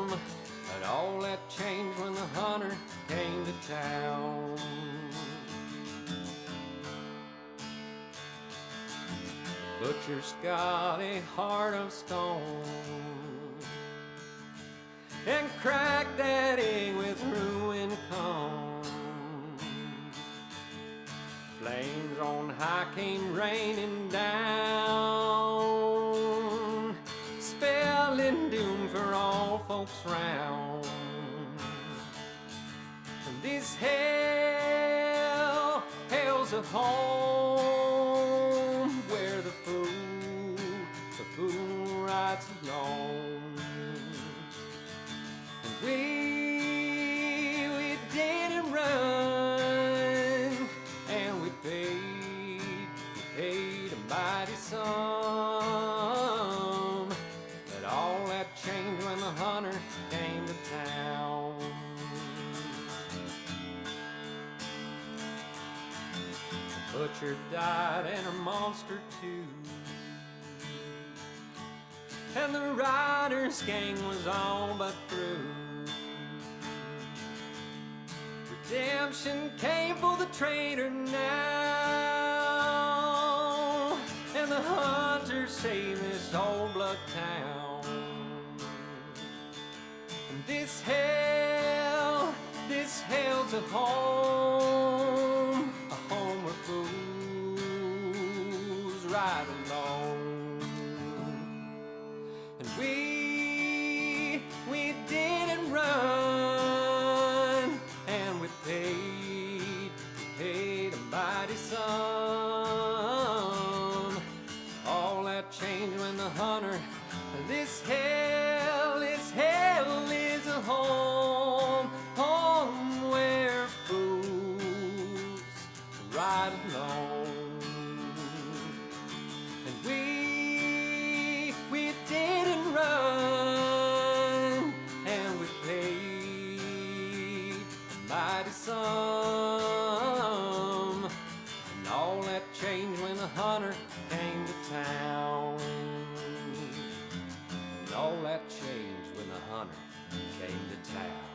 but all that changed when the hunter came to town. Butcher's got a heart of stone, and cracked that egg with ruin come. Flames on high came raining down, spelling doom for all folks round. And this hell's a home where the fool rides alone. And we didn't run, and we paid a mighty sum, but all that changed when the hunter came to town. The butcher died and her monster too, and the riders' gang was all but through. Redemption came for the traitor now, and the hunters saved this old blood town. And this hell's a home where fools ride alone. And we didn't run, and we paid a mighty sum. All that changed when the hunter, this hell is a home where fools ride alone. And we didn't run, and we paid a mighty sum, and all that changed when the hunter came to town. And all that changed when the hunter came to town.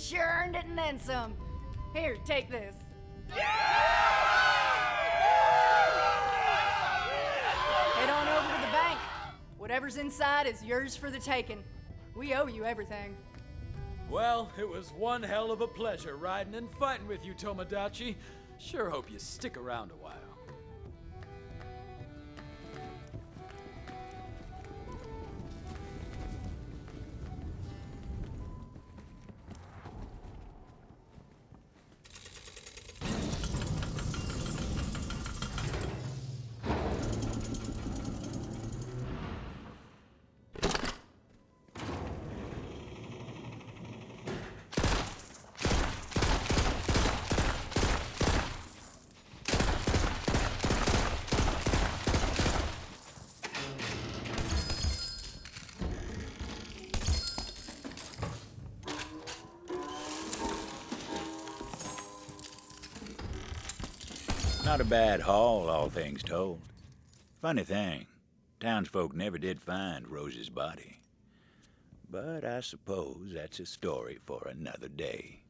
sure earned it and then some. Here, take this. Head on over to the bank. Whatever's inside is yours for the taking. We owe you everything. Well, it was one hell of a pleasure riding and fighting with you, Tomodachi. Sure hope you stick around a while. Not a bad haul, all things told. Funny thing, townsfolk never did find Rose's body. But I suppose that's a story for another day.